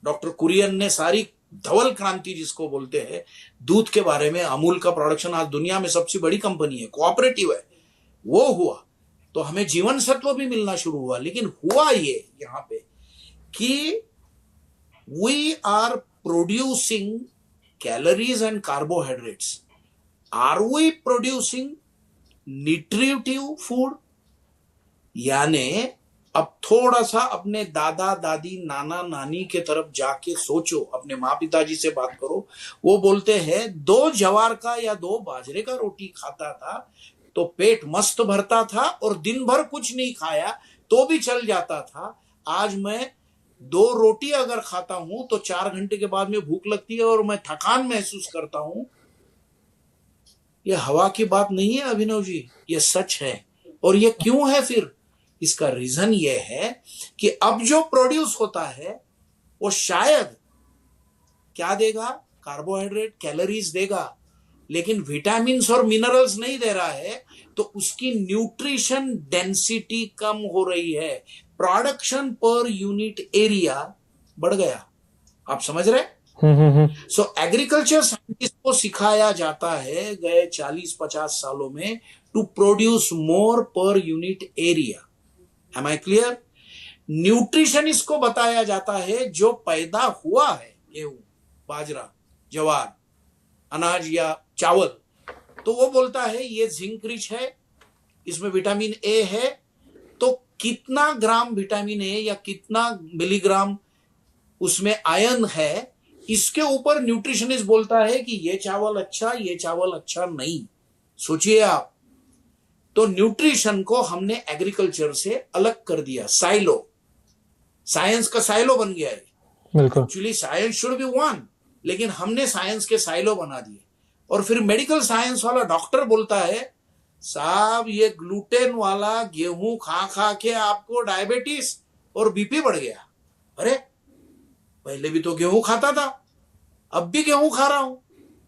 डॉक्टर कुरियन ने सारी धवल क्रांति जिसको बोलते हैं, दूध के बारे में, अमूल का प्रोडक्शन आज दुनिया में सबसे बड़ी कंपनी है, कोऑपरेटिव है, वो हुआ। तो हमें जीवन सत्व भी मिलना शुरू हुआ। लेकिन हुआ ये यहां पे कि we are producing calories and carbohydrates. Are we producing nutritive food? यानी अब थोड़ा सा अपने दादा दादी नाना नानी के तरफ जाके सोचो, अपने माँ पिताजी से बात करो। वो बोलते हैं 2 ज्वार का या 2 बाजरे का रोटी खाता था तो पेट मस्त भरता था और दिन भर कुछ नहीं खाया तो भी चल जाता था। आज मैं 2 रोटी अगर खाता हूं तो 4 घंटे के बाद में भूख लगती है और मैं थकान महसूस करता हूं। यह हवा की बात नहीं है अभिनव जी, यह सच है। और यह क्यों है? फिर इसका रीजन यह है कि अब जो प्रोड्यूस होता है वो शायद क्या देगा? कार्बोहाइड्रेट, कैलोरीज देगा, लेकिन विटामिन्स और मिनरल्स नहीं दे रहा है। तो उसकी न्यूट्रिशन डेंसिटी कम हो रही है, प्रोडक्शन पर यूनिट एरिया बढ़ गया। आप समझ रहे? सो एग्रीकल्चर साइंटिस्ट को सिखाया जाता है गए 40-50 सालों में to produce more per unit area. Am I clear? Nutritionist को बताया जाता है जो पैदा हुआ है, गेहूं, बाजरा, ज्वार, अनाज या चावल, तो वो बोलता है ये जिंक रिच है, इसमें विटामिन ए है, तो कितना ग्राम विटामिन ए या कितना मिलीग्राम उसमें आयरन है, इसके ऊपर न्यूट्रिशनिस्ट बोलता है कि ये चावल अच्छा, ये चावल अच्छा नहीं। सोचिए आप। तो न्यूट्रिशन को हमने एग्रीकल्चर से अलग कर दिया, साइलो, साइंस का साइलो बन गया है। बिल्कुल। Actually science should be one, लेकिन हमने साइंस के साइलो बना दिए। और फिर मेडिकल साइंस वाला डॉक्टर बोलता है साहब ये ग्लूटेन वाला गेहूं खा खा के आपको डायबिटीज और बीपी बढ़ गया। अरे पहले भी तो गेहूं खाता था, अब भी गेहूं खा रहा हूं,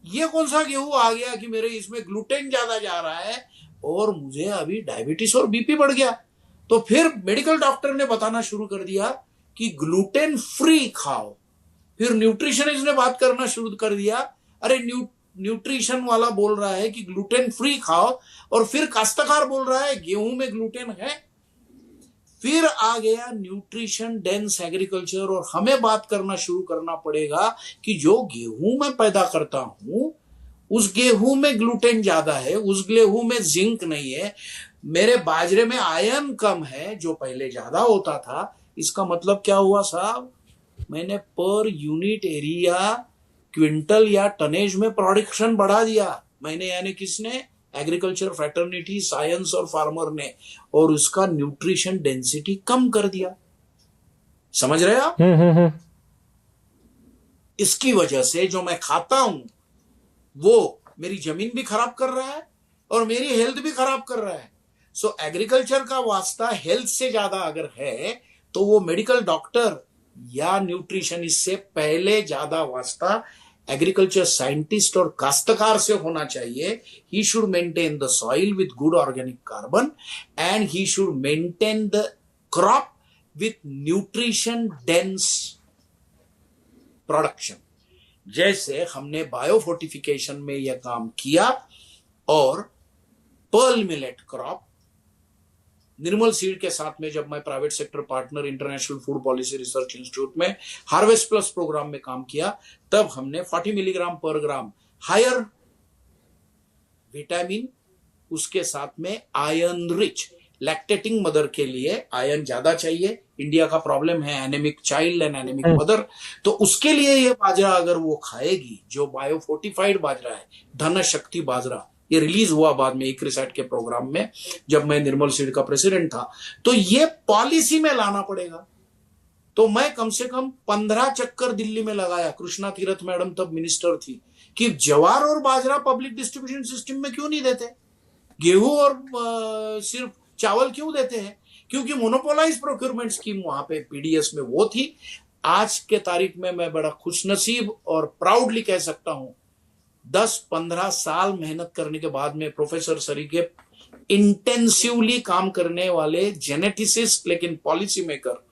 ये कौन सा गेहूं आ गया कि मेरे इसमें ग्लूटेन ज्यादा जा रहा है और मुझे अभी डायबिटीज और बीपी बढ़ गया। तो फिर मेडिकल डॉक्टर ने बताना शुरू कर दिया कि ग्लूटेन फ्री खाओ। फिर न्यूट्रिशनिस्ट ने बात करना शुरू कर दिया, अरे न्यूट्रिशन वाला बोल रहा है कि ग्लूटेन फ्री खाओ, और फिर काश्तकार बोल रहा है गेहूं में ग्लूटेन है। फिर आ गया न्यूट्रिशन डेंस एग्रीकल्चर, और हमें बात करना शुरू करना पड़ेगा कि जो गेहूं मैं पैदा करता हूं उस गेहूं में ग्लूटेन ज्यादा है, उस गेहूं में जिंक नहीं है, मेरे बाजरे में आयरन कम है जो पहले ज्यादा होता था। इसका मतलब क्या हुआ साहब, मैंने पर यूनिट एरिया क्विंटल या टनेज में प्रोडक्शन बढ़ा दिया मैंने, यानी किसने, एग्रीकल्चर फ्रेटर्निटी, साइंस और फार्मर ने, और उसका न्यूट्रिशन डेंसिटी कम कर दिया। समझ रहे आप? इसकी वजह से जो मैं खाता हूं वो मेरी जमीन भी खराब कर रहा है और मेरी हेल्थ भी खराब कर रहा है। सो एग्रीकल्चर का वास्ता हेल्थ से ज्यादा अगर है तो वो मेडिकल डॉक्टर या न्यूट्रिशनिस्ट से पहले ज्यादा वास्ता एग्रीकल्चर साइंटिस्ट और काश्तकार से होना चाहिए। He should maintain the soil with good organic carbon and he should maintain the crop with nutrition dense production. जैसे हमने बायोफोर्टिफिकेशन में यह काम किया और पर्ल मिलेट क्रॉप, निर्मल सीड के साथ में जब मैं private sector partner international food policy research institute में हार्वेस्ट प्लस प्रोग्राम में काम किया, तब हमने 40 मिलीग्राम पर ग्राम हायर विटामिन, उसके साथ में आयरन रिच, लैक्टेटिंग मदर के लिए आयरन ज्यादा चाहिए। इंडिया का प्रॉब्लम है anaemic child and anaemic mother, तो उसके लिए ये बाजरा अगर वो खाएगी, जो बायोफोर्टिफाइड बाजरा है, धन शक्ति बाजरा, ये रिलीज हुआ बाद में इक्रिसैट के प्रोग्राम में जब मैं निर्मल सीड का प्रेसिडेंट था, तो ये पॉलिसी में लाना पड़ेगा। तो मैं कम से कम 15 चक्कर दिल्ली में लगाया, कृष्णा तीरथ मैडम तब मिनिस्टर थी, कि ज्वार और बाजरा पब्लिक डिस्ट्रीब्यूशन सिस्टम में क्यों नहीं देते, गेहूं और सिर्फ चावल क्यों देते हैं? क्योंकि मोनोपोलाइज प्रोक्योरमेंट स्कीम वहां पे पीडीएस में वो थी। आज के तारीख में मैं बड़ा खुशनसीब और प्राउडली कह सकता हूं, 10-15 साल मेहनत करने के बाद में प्रोफेसर सरी के इंटेंसिवली काम करने वाले जेनेटिसिस्ट लेकिन पॉलिसी मेकर,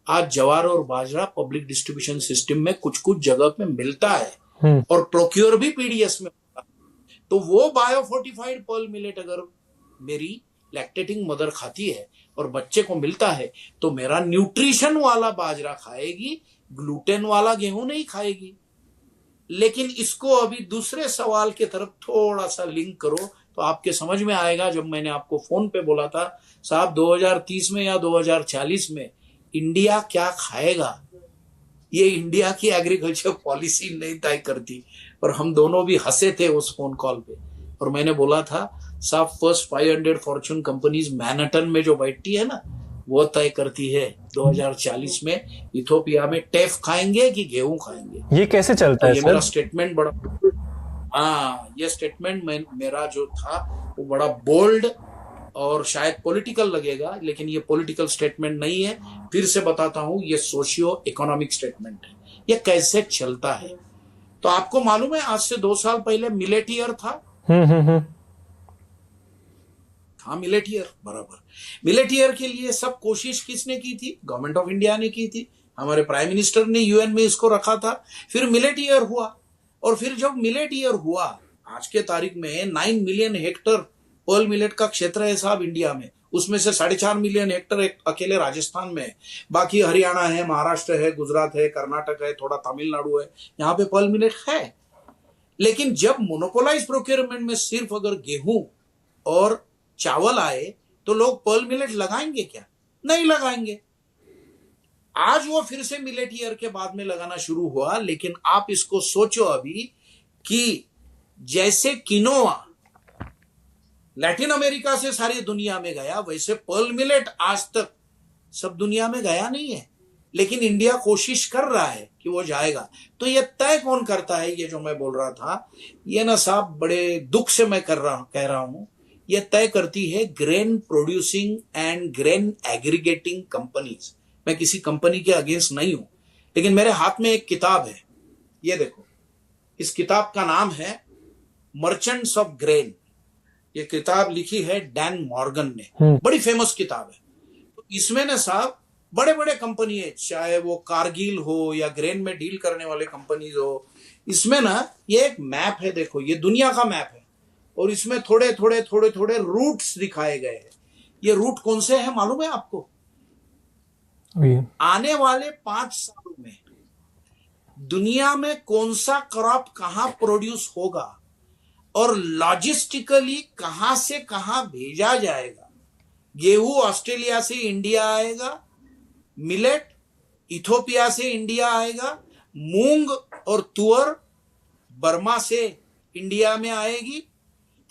आज ज्वार और बाजरा पब्लिक डिस्ट्रीब्यूशन सिस्टम में कुछ कुछ जगह में मिलता है और प्रोक्योर भी पीडीएस में होता है। तो वो बायोफोर्टिफाइड पर्ल मिलेट अगर मेरी लैक्टेटिंग मदर खाती है और बच्चे को मिलता है तो मेरा न्यूट्रिशन वाला बाजरा खाएगी, ग्लूटेन वाला गेहूं नहीं खाएगी। लेकिन इसको अभी दूसरे सवाल के तरफ थोड़ा सा लिंक करो तो आपके समझ में आएगा। जब मैंने आपको फोन पे बोला था साहब 2030 में या 2040 में इंडिया क्या खाएगा, ये इंडिया की एग्रीकल्चर पॉलिसी नहीं तय करती। और हम दोनों भी हंसे थे उस फोन कॉल पे, और मैंने बोला था साहब फर्स्ट 500 फॉर्च्यून कंपनीज मैनहट्टन में जो बैठती है ना, वो तय करती है 2040 में इथोपिया में टेफ खाएंगे कि गेहूं खाएंगे। ये कैसे चलता है ये सर? मेरा स्टेटमेंट बड़ा, ये स्टेटमेंट मेरा जो था वो बड़ा बोल्ड और शायद पॉलिटिकल लगेगा, लेकिन ये पॉलिटिकल स्टेटमेंट नहीं है। फिर से बताता हूं, ये सोशियो इकोनॉमिक स्टेटमेंट है। ये कैसे चलता है तो आपको मालूम है, आज से 2 साल पहले मिलेट ईयर था। हाँ, मिलेट ईयर बराबर। मिलेट ईयर के लिए सब कोशिश किसने की थी? गवर्नमेंट ऑफ इंडिया ने की थी। हमारे प्राइम मिनिस्टर ने यूएन में इसको रखा था। फिर मिलेट ईयर हुआ, और फिर जब मिलेट ईयर हुआ, आज के तारीख में 9 मिलियन हेक्टर पर्ल मिलेट का क्षेत्र है साहब इंडिया में। उसमें से 4.5 मिलियन हेक्टर अकेले राजस्थान में है, बाकी हरियाणा है, महाराष्ट्र है, गुजरात है, कर्नाटक है, थोड़ा तमिलनाडु है, यहाँ पे पर्ल मिलेट है। लेकिन जब मोनोपोलाइज प्रोक्योरमेंट में सिर्फ अगर गेहूं और चावल आए तो लोग पर्ल मिलेट लगाएंगे क्या? नहीं लगाएंगे। आज वो फिर से मिलेट ईयर के बाद में लगाना शुरू हुआ। लेकिन आप इसको सोचो अभी कि जैसे किनोआ लैटिन अमेरिका से सारी दुनिया में गया, वैसे पर्ल मिलेट आज तक सब दुनिया में गया नहीं है, लेकिन इंडिया कोशिश कर रहा है कि वो जाएगा। तो ये तय कौन करता है? ये जो मैं बोल रहा था, ये ना साहब बड़े दुख से मैं कह रहा हूं, ये तय करती है grain producing and grain aggregating companies. मैं किसी कंपनी के अगेंस्ट नहीं हूं, लेकिन मेरे हाथ में एक किताब है, ये देखो। इस किताब का नाम है मर्चेंट्स ऑफ ग्रेन। ये किताब लिखी है डैन मॉर्गन ने, बड़ी फेमस किताब है। तो इसमें ना साहब बड़े बड़े कंपनी है, चाहे वो कारगिल हो या ग्रेन में डील करने वाले कंपनीज हो। इसमें ना ये एक मैप है, देखो ये दुनिया का मैप है, और इसमें थोड़े थोड़े रूट्स दिखाए गए हैं। ये रूट कौन से हैं मालूम है आपको? आने वाले 5 सालों में दुनिया में कौन सा क्रॉप कहां प्रोड्यूस होगा और लॉजिस्टिकली कहां से कहां भेजा जाएगा, गेहूं ऑस्ट्रेलिया से इंडिया आएगा, मिलेट इथोपिया से इंडिया आएगा, मूंग और तुअर बर्मा से इंडिया में आएगी,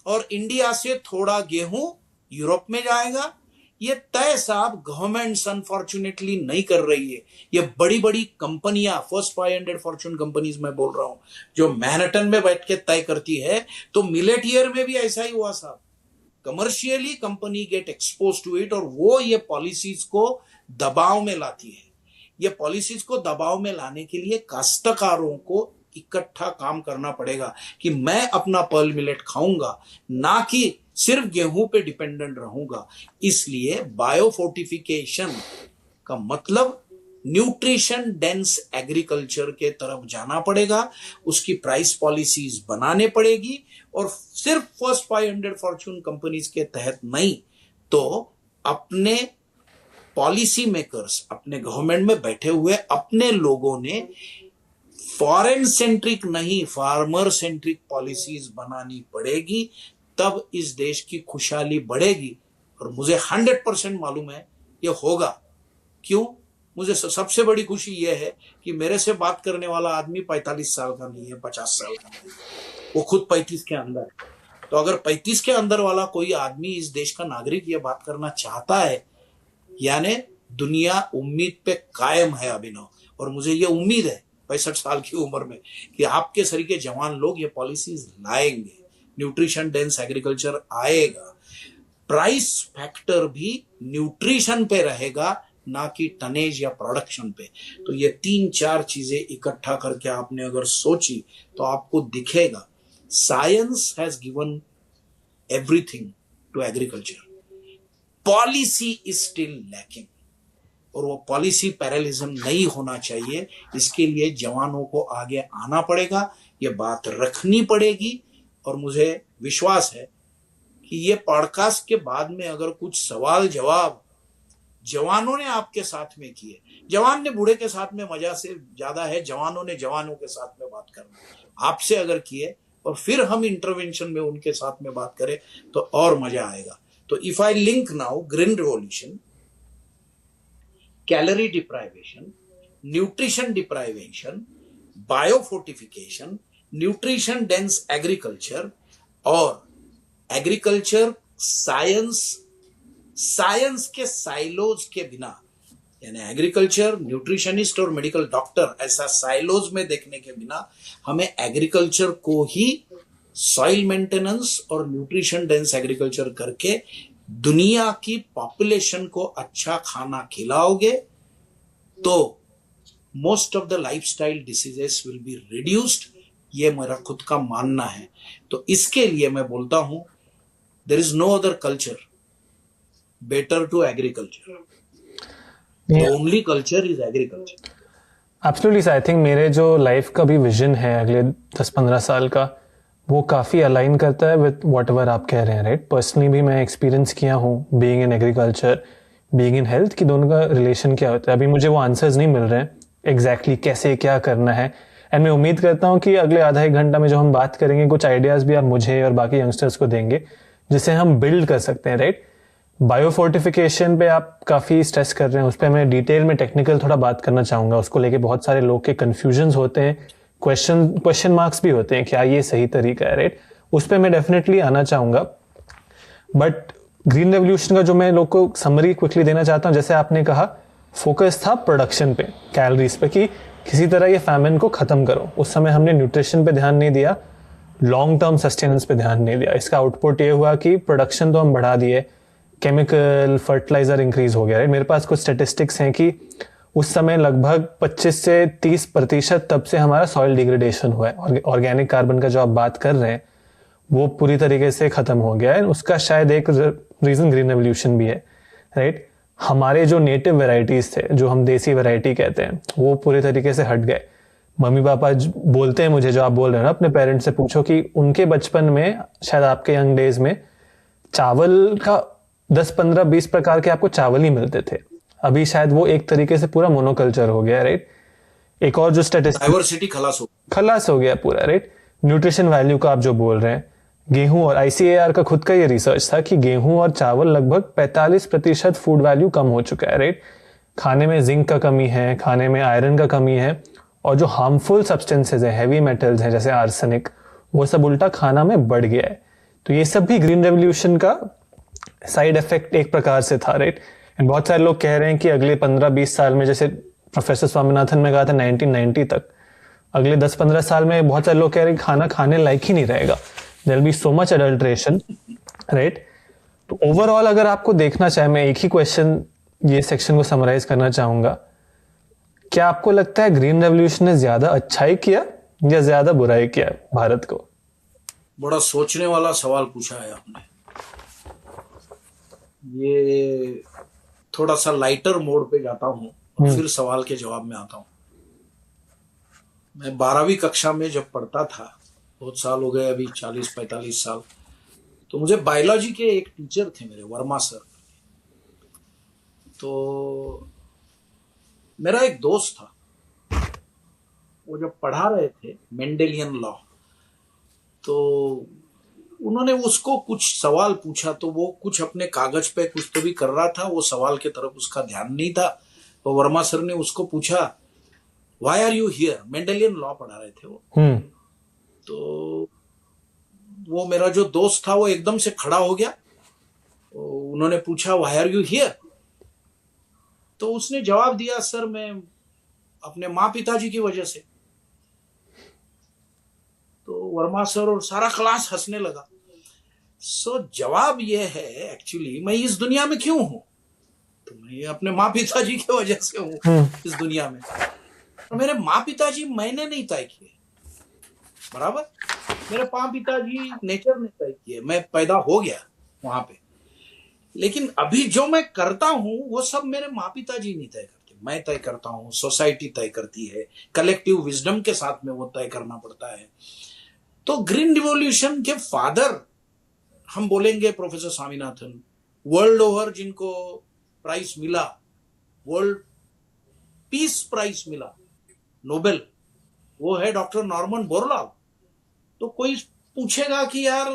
और इंडिया से थोड़ा गेहूं यूरोप में जाएगा। ये तय साहब गवर्नमेंट्स अनफॉर्चुनेटली नहीं कर रही है। ये बड़ी बड़ी कंपनियां, फर्स्ट 500 फॉर्च्यून कंपनीज में बोल रहा हूं, जो मैनहट्टन में बैठ के तय करती है। तो मिलेट ईयर में भी ऐसा ही हुआ साहब। Commercially company get expose to it, और वो ये पॉलिसीज को दबाव में लाती है। ये पॉलिसीज को दबाव में लाने के लिए काश्तकारों को इकट्ठा काम करना पड़ेगा कि मैं अपना पर्ल मिलेट खाऊंगा, ना कि सिर्फ गेहूं पे डिपेंडेंट रहूंगा। इसलिए बायोफोर्टिफिकेशन का मतलब न्यूट्रिशन डेंस एग्रीकल्चर के तरफ जाना पड़ेगा। उसकी प्राइस पॉलिसीज बनाने पड़ेगी, और सिर्फ फर्स्ट 500 फॉर्च्यून कंपनीज के तहत नहीं, तो अपने पॉलिसी मेकर्स, अपने गवर्नमेंट में बैठे हुए अपने लोगों ने फॉरेन सेंट्रिक नहीं, फार्मर सेंट्रिक पॉलिसीज बनानी पड़ेगी। तब इस देश की खुशहाली बढ़ेगी, और मुझे 100% मालूम है ये होगा। क्यों? मुझे सबसे बड़ी खुशी यह है कि मेरे से बात करने वाला आदमी 45 साल का नहीं है, 50 साल का नहीं, वो खुद 35 के अंदर है। तो अगर 35 के अंदर वाला कोई आदमी, इस देश का नागरिक, ये बात करना चाहता है, यानी दुनिया उम्मीद पे कायम है अभिनव। और मुझे ये उम्मीद है 65 साल की उम्र में कि आपके सरीके जवान लोग ये पॉलिसीज लाएंगे, न्यूट्रिशन डेंस एग्रीकल्चर आएगा, प्राइस फैक्टर भी न्यूट्रिशन पे रहेगा, ना कि टनेज या प्रोडक्शन पे। तो ये 3-4 चीजें इकट्ठा करके आपने अगर सोची तो आपको दिखेगा science has given everything to agriculture, policy is still lacking. और वो पॉलिसी पैरालिज्म नहीं होना चाहिए। इसके लिए जवानों को आगे आना पड़ेगा, ये बात रखनी पड़ेगी। और मुझे विश्वास है कि ये पॉडकास्ट के बाद में अगर कुछ सवाल जवाब जवानों ने आपके साथ में किए, जवान ने बूढ़े के साथ में मजा से ज्यादा है जवानों ने जवानों के साथ में बात करना, आपसे अगर किए और फिर हम इंटरवेंशन में उनके साथ में बात करें तो और मजा आएगा। तो if I link now green revolution, calorie deprivation, nutrition deprivation, biofortification, nutrition dense agriculture और एग्रीकल्चर साइंस, साइंस के साइलोज के बिना, यानी एग्रीकल्चर, न्यूट्रिशनिस्ट और मेडिकल डॉक्टर ऐसा साइलोज में देखने के बिना हमें एग्रीकल्चर को ही सॉइल मेंटेनेंस और न्यूट्रिशन डेंस एग्रीकल्चर करके दुनिया की पॉपुलेशन को अच्छा खाना खिलाओगे तो most of the lifestyle diseases will be reduced. ये मेरा खुद का मानना है। तो इसके लिए मैं बोलता हूं there is no other culture better to agriculture, the only culture is agriculture. Absolutely, I think मेरे जो लाइफ का भी विजन है अगले 10-15 साल का, वो काफ़ी अलाइन करता है विद वॉट एवर आप कह रहे हैं, राइट। पर्सनली भी मैं एक्सपीरियंस किया हूँ being in agriculture, being in health, कि दोनों का रिलेशन क्या होता है। अभी मुझे वो आंसर्स नहीं मिल रहे हैं एग्जैक्टली कैसे क्या करना है। एंड मैं उम्मीद करता हूँ कि अगले आधा एक घंटा में जो हम बात करेंगे कुछ आइडियाज़ भी आप मुझे और बाकी यंगस्टर्स को देंगे जिसे हम बिल्ड कर सकते हैं, राइट। बायोफोर्टिफिकेशन पे आप काफ़ी स्ट्रेस कर रहे हैं, उस पर मैं डिटेल में टेक्निकल थोड़ा बात करना चाहूँगा। उसको लेके बहुत सारे लोग के कन्फ्यूजन्स होते हैं, क्वेश्चन मार्क्स भी होते हैं, क्या ये सही तरीका है, राइट। उस पर मैं डेफिनेटली आना चाहूँगा। बट ग्रीन रेवोल्यूशन का जो मैं लोग को समरी क्विकली देना चाहता हूँ, जैसे आपने कहा फोकस था प्रोडक्शन पे, कैलोरीज पे, कि किसी तरह ये फैमिन को ख़त्म करो। उस समय हमने न्यूट्रिशन पे ध्यान नहीं दिया, लॉन्ग टर्म सस्टेनेंस पे ध्यान नहीं दिया। इसका आउटपुट ये हुआ कि प्रोडक्शन तो हम बढ़ा दिए, केमिकल फर्टिलाइजर इंक्रीज हो गया, राइट। मेरे पास कुछ स्टेटिस्टिक्स हैं कि उस समय लगभग 25 से 30% तब से हमारा सॉइल डिग्रेडेशन हुआ है। ऑर्गेनिक कार्बन का जो आप बात कर रहे हैं वो पूरी तरीके से ख़त्म हो गया है। उसका शायद एक रीज़न ग्रीन रेवोल्यूशन भी है, राइट। हमारे जो नेटिव वेराइटीज़ थे, जो हम देसी वेराइटी कहते हैं, वो पूरी तरीके से हट गए। मम्मी पापा बोलते हैं मुझे, जो आप बोल रहे हो ना, अपने पेरेंट्स से पूछो कि उनके बचपन में, शायद आपके यंग डेज में, चावल का 10-15-20 प्रकार के आपको चावल ही मिलते थे। अभी शायद वो एक तरीके से पूरा मोनोकल्चर हो गया, राइट। एक और जो स्टैटिस्टिक्स, डाइवर्सिटी खलास हो गया पूरा, राइट। न्यूट्रिशन वैल्यू का आप जो बोल रहे हैं, गेहूं और आईसीएआर का खुद का ये रिसर्च था कि गेहूं और चावल लगभग 45% फूड वैल्यू कम हो चुका है, राइट। खाने में जिंक का कमी है, खाने में आयरन का कमी है, और जो हार्मफुल सब्सटेंसेज है, हैवी मेटल्स हैं जैसे आर्सेनिक, वो सब उल्टा खाना में बढ़ गया है। तो ये सब भी ग्रीन रेवोल्यूशन का साइड इफेक्ट एक प्रकार से था, राइट। एंड बहुत सारे लोग कह रहे हैं कि अगले 15-20 साल में, जैसे प्रोफेसर स्वामीनाथन ने कहा था 1990 तक, अगले 10-15 साल में बहुत सारे लोग कह रहे हैं कि खाना खाने लायक ही नहीं रहेगा, there be so much adulteration, right. तो ओवरऑल अगर आपको देखना चाहे, मैं एक ही क्वेश्चन ये सेक्शन को समराइज करना चाहूंगा, क्या आपको लगता है ग्रीन रेवोल्यूशन ने ज्यादा अच्छाई किया या ज्यादा बुराई किया भारत को? बड़ा सोचने वाला सवाल पूछा है आपने। ये थोड़ा सा लाइटर मोड पे जाता हूँ और फिर सवाल के जवाब में आता हूँ। मैं 12वीं कक्षा में जब पढ़ता था, बहुत साल हो गए, अभी 40-45 साल, तो मुझे बायोलॉजी के एक टीचर थे मेरे, वर्मा सर। तो मेरा एक दोस्त था, वो जब पढ़ा रहे थे मेंडेलियन लॉ, तो उन्होंने उसको कुछ सवाल पूछा, तो वो कुछ अपने कागज पे कुछ तो भी कर रहा था, वो सवाल की तरफ उसका ध्यान नहीं था। तो वर्मा सर ने उसको पूछा, why are you here? Mendelian law पढ़ा रहे थे वो। तो वो मेरा जो दोस्त था वो एकदम से खड़ा हो गया। तो उन्होंने पूछा, व्हाई आर यू हियर? तो उसने जवाब दिया, सर मैं अपने माँ पिताजी की वजह से। तो वर्मा सर और सारा क्लास हंसने लगा। सो जवाब ये है, एक्चुअली मैं इस दुनिया में क्यों हूं? तो मैं अपने माँ पिताजी की वजह से हूं इस दुनिया में। और मेरे माँ पिताजी मैंने नहीं तय किए, बराबर, मेरे माँ पिताजी नेचर ने तय किए, मैं पैदा हो गया वहां पे। लेकिन अभी जो मैं करता हूं वो सब मेरे माँ पिताजी नहीं तय करते, मैं तय करता हूं, सोसाइटी तय करती है, कलेक्टिव विजडम के साथ में वो तय करना पड़ता है। तो ग्रीन रिवॉल्यूशन के फादर हम बोलेंगे प्रोफेसर स्वामीनाथन, वर्ल्ड ओवर जिनको प्राइज मिला, वर्ल्ड पीस प्राइज मिला, नोबेल, वो है डॉक्टर नॉर्मन बोरलॉग। तो कोई पूछेगा कि यार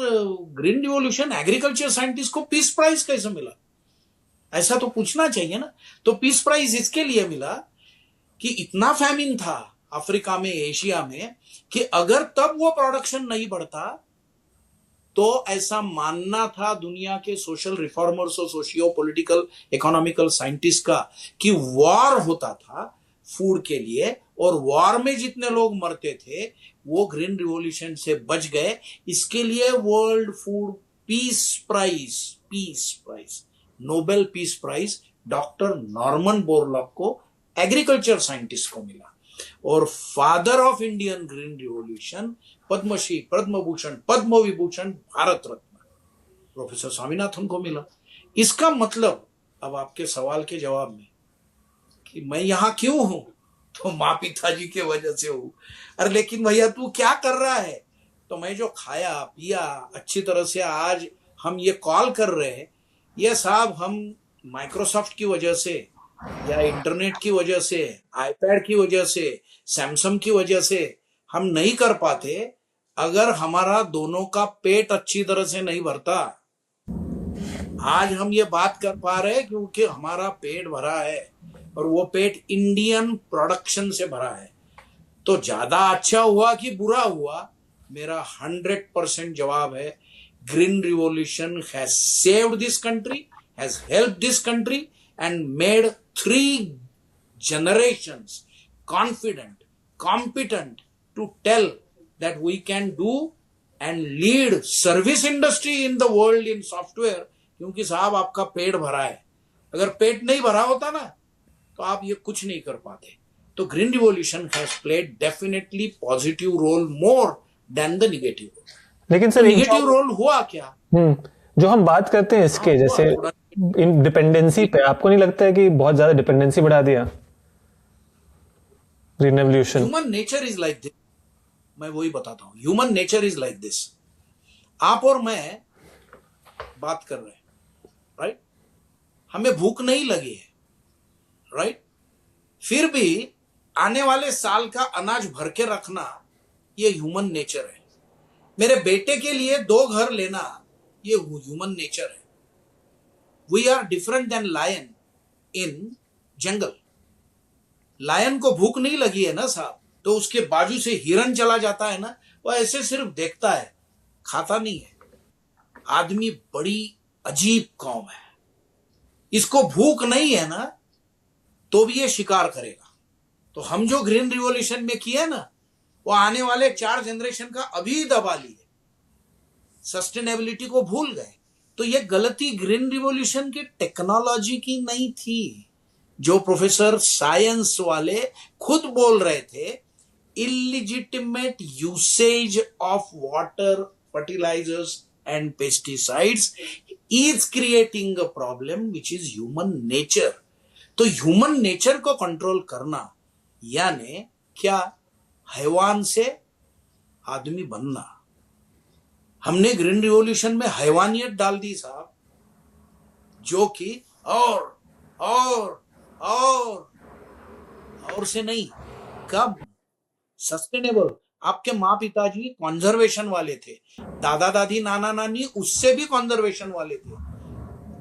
ग्रीन रिवॉल्यूशन एग्रीकल्चर साइंटिस्ट को पीस प्राइज कैसे मिला? ऐसा तो पूछना चाहिए ना। तो पीस प्राइज इसके लिए मिला कि इतना फैमिन था अफ्रीका में, एशिया में, कि अगर तब वो प्रोडक्शन नहीं बढ़ता तो ऐसा मानना था दुनिया के सोशल रिफॉर्मर्स और सोशियो पॉलिटिकल इकोनॉमिकल साइंटिस्ट का कि वॉर होता था फूड के लिए, और वॉर में जितने लोग मरते थे वो ग्रीन रिवॉल्यूशन से बच गए। इसके लिए world food peace prize, Nobel peace prize doctor Norman Borlaug को, एग्रीकल्चर साइंटिस्ट को मिला। और father of Indian green revolution Padmashri, Padma Bhushan, Padma Vibhushan, Bharat Ratna professor Swaminathan को मिला। इसका मतलब, अब आपके सवाल के जवाब में कि मैं यहां क्यों हूं, तो माँ पिताजी के वजह से हूं। अरे लेकिन भैया तू क्या कर रहा है? तो मैं जो खाया पिया अच्छी तरह से आज हम ये कॉल कर रहे हैं, ये साहब हम माइक्रोसॉफ्ट की वजह से, या इंटरनेट की वजह से, आईपैड की वजह से, सैमसंग की वजह से हम नहीं कर पाते अगर हमारा दोनों का पेट अच्छी तरह से नहीं भरता। आज हम ये बात कर पा रहे हैं क्योंकि हमारा पेट भरा है, और वो पेट इंडियन प्रोडक्शन से भरा है। तो ज्यादा अच्छा हुआ कि बुरा हुआ? मेरा 100% जवाब है, green revolution has saved this country, has helped this country and made 3 generations confident, competent to tell that we can do and lead service industry in the world in software। क्योंकि साहब आपका पेट भरा है, अगर पेट नहीं भरा होता ना तो आप ये कुछ नहीं कर पाते। तो green revolution has played definitely positive role more than the negative role. लेकिन सर निगेटिव रोल हुआ क्या? जो हम बात करते हैं इसके, जैसे इन डिपेंडेंसी पे, आपको नहीं लगता है कि बहुत ज्यादा डिपेंडेंसी बढ़ा दिया green revolution? Human nature is like this, मैं वही बताता हूं, human nature is like this. आप और मैं बात कर रहे हैं, राइट, हमें भूख नहीं लगी है, राइट, फिर भी आने वाले साल का अनाज भर के रखना ये ह्यूमन नेचर है। मेरे बेटे के लिए 2 घर लेना, ये ह्यूमन नेचर है। We are different than lion in jungle. Lion को भूख नहीं लगी है ना साहब, तो उसके बाजू से हिरन चला जाता है ना, वो ऐसे सिर्फ देखता है, खाता नहीं है। आदमी बड़ी अजीब कौम है, इसको भूख नहीं है ना तो भी ये शिकार करेगा। तो हम जो ग्रीन रिवॉल्यूशन में किए ना, वो आने वाले 4 जनरेशन का अभी दबा लिए, सस्टेनेबिलिटी को भूल गए। तो ये गलती ग्रीन रिवॉल्यूशन की टेक्नोलॉजी की नहीं थी। जो प्रोफेसर साइंस वाले खुद बोल रहे थे, illegitimate usage of water, fertilisers and pesticides is creating a problem which is human nature. तो ह्यूमन नेचर को कंट्रोल करना यानी क्या? हैवान से आदमी बनना। हमने ग्रीन रिवॉल्यूशन में हैवानियत डाल दी साहब, जो कि और से नहीं, कब सस्टेनेबल। आपके माँ पिताजी कॉन्जर्वेशन वाले थे, दादा दादी नाना नानी उससे भी कॉन्जर्वेशन वाले थे।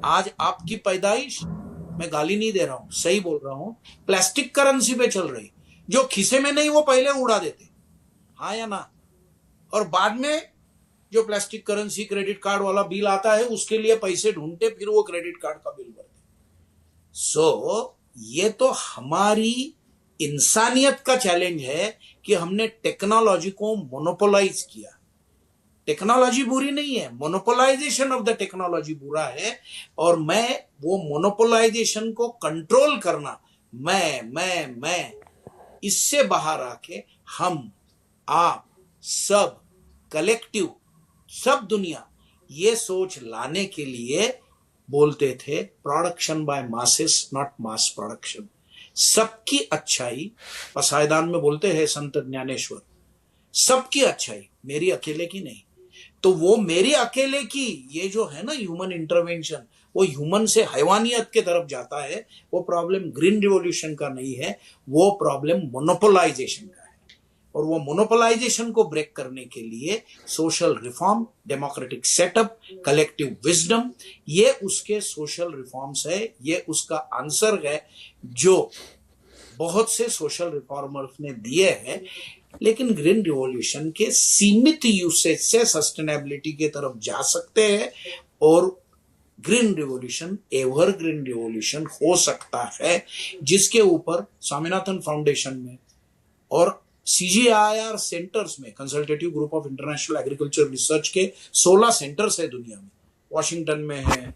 आज आपकी पैदाइश, मैं गाली नहीं दे रहा हूं, सही बोल रहा हूं, प्लास्टिक करेंसी पे चल रही। जो खिसे में नहीं वो पहले उड़ा देते, हाँ या ना? और बाद में जो प्लास्टिक करेंसी क्रेडिट कार्ड वाला बिल आता है, उसके लिए पैसे ढूंढते, फिर वो क्रेडिट कार्ड का बिल भरते। सो ये तो हमारी इंसानियत का चैलेंज है कि हमने टेक्नोलॉजी को मोनोपोलाइज किया। टेक्नोलॉजी बुरी नहीं है, मोनोपोलाइजेशन ऑफ द टेक्नोलॉजी बुरा है। और मैं वो मोनोपोलाइजेशन को कंट्रोल करना, मैं इससे बाहर आके हम, आप सब, कलेक्टिव, सब दुनिया ये सोच लाने के लिए बोलते थे, production by masses not mass production. सबकी अच्छाई, पसायदान में बोलते हैं संत ज्ञानेश्वर, सबकी अच्छाई, मेरी अकेले की नहीं। तो वो मेरी अकेले की ये जो है ना ह्यूमन इंटरवेंशन, वो ह्यूमन से हैवानियत के तरफ जाता है। वो प्रॉब्लम ग्रीन रिवॉल्यूशन का नहीं है, वो प्रॉब्लम मोनोपोलाइजेशन का है। और वो मोनोपोलाइजेशन को ब्रेक करने के लिए social reform, democratic setup, collective wisdom, ये उसके सोशल रिफॉर्म्स है, ये उसका आंसर है जो बहुत से सोशल रिफॉर्मर्स ने दिए हैं। लेकिन ग्रीन रिवॉल्यूशन के सीमित यूसेज से सस्टेनेबिलिटी की तरफ जा सकते हैं और ग्रीन रिवॉल्यूशन एवरग्रीन रिवॉल्यूशन हो सकता है, जिसके ऊपर स्वामीनाथन फाउंडेशन में और CGIAR सेंटर्स में, consultative group of international agriculture research के 16 सेंटर्स है दुनिया में। वॉशिंगटन में है,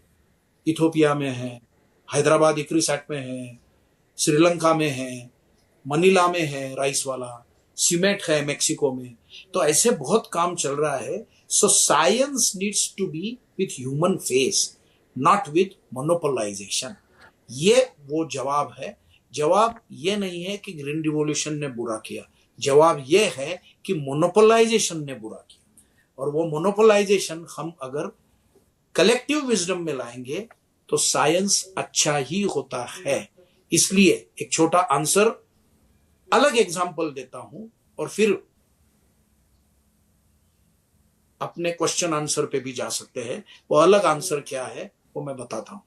इथोपिया में है, हैदराबाद इक्रिसैट में है, श्रीलंका में है, मनीला में है राइस वाला, सीमेट है मेक्सिको में। तो ऐसे बहुत काम चल रहा है। So science needs to be with human face, not with monopolisation. ये वो जवाब है। जवाब ये नहीं है कि ग्रीन रिवॉल्यूशन ने बुरा किया, जवाब ये है कि मोनोपोलाइजेशन ने बुरा किया। और वो मोनोपोलाइजेशन हम अगर कलेक्टिव विजडम में लाएंगे तो साइंस अच्छा ही होता है। इसलिए एक छोटा आंसर, अलग एग्जांपल देता हूं और फिर अपने क्वेश्चन आंसर पे भी जा सकते हैं। वो अलग आंसर क्या है वो मैं बताता हूं।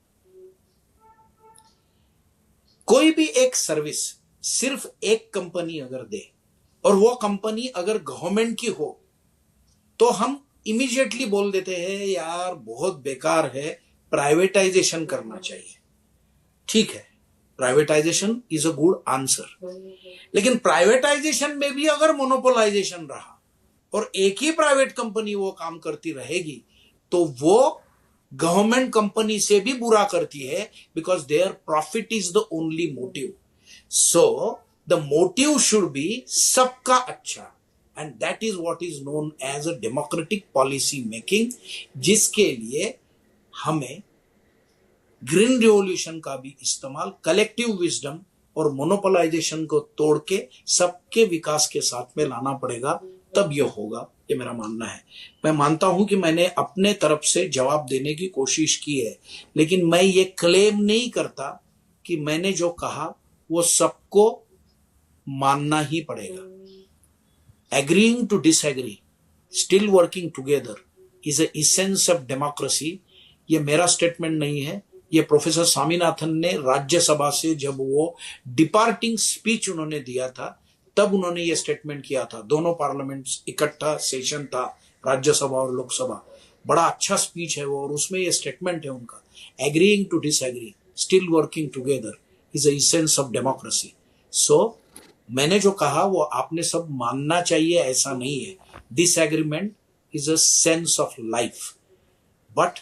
कोई भी एक सर्विस सिर्फ एक कंपनी अगर दे और वो कंपनी अगर गवर्नमेंट की हो, तो हम इमीडिएटली बोल देते हैं यार बहुत बेकार है, प्राइवेटाइजेशन करना चाहिए। ठीक है, privatisation is a good answer. लेकिन प्राइवेटाइजेशन में भी अगर मोनोपोलाइजेशन रहा और एक ही प्राइवेट कंपनी वो काम करती रहेगी, तो वो गवर्नमेंट कंपनी से भी बुरा करती है, because their profit is the only motive. So the motive should be सबका अच्छा, and that is what is known as a democratic policy making, जिसके लिए हमें ग्रीन रिवॉल्यूशन का भी इस्तेमाल कलेक्टिव विजडम और मोनोपोलाइजेशन को तोड़ के सबके विकास के साथ में लाना पड़ेगा, तब यह होगा। ये मेरा मानना है। मैं मानता हूं कि मैंने अपने तरफ से जवाब देने की कोशिश की है, लेकिन मैं ये क्लेम नहीं करता कि मैंने जो कहा वो सबको मानना ही पड़ेगा। Agreeing to disagree still working together is a essence of democracy. ये मेरा स्टेटमेंट नहीं है, ये प्रोफेसर स्वामीनाथन ने राज्यसभा से जब वो डिपार्टिंग स्पीच उन्होंने दिया था तब उन्होंने ये स्टेटमेंट किया था। दोनों पार्लियामेंट इकट्ठा सेशन था, राज्यसभा और लोकसभा। बड़ा अच्छा स्पीच है वो, और उसमें ये स्टेटमेंट है उनका, agreeing to disagree, still working together is the essence of democracy. So मैंने जो कहा वो आपने सब मानना चाहिए, ऐसा नहीं है। Disagreement is a sense of life, but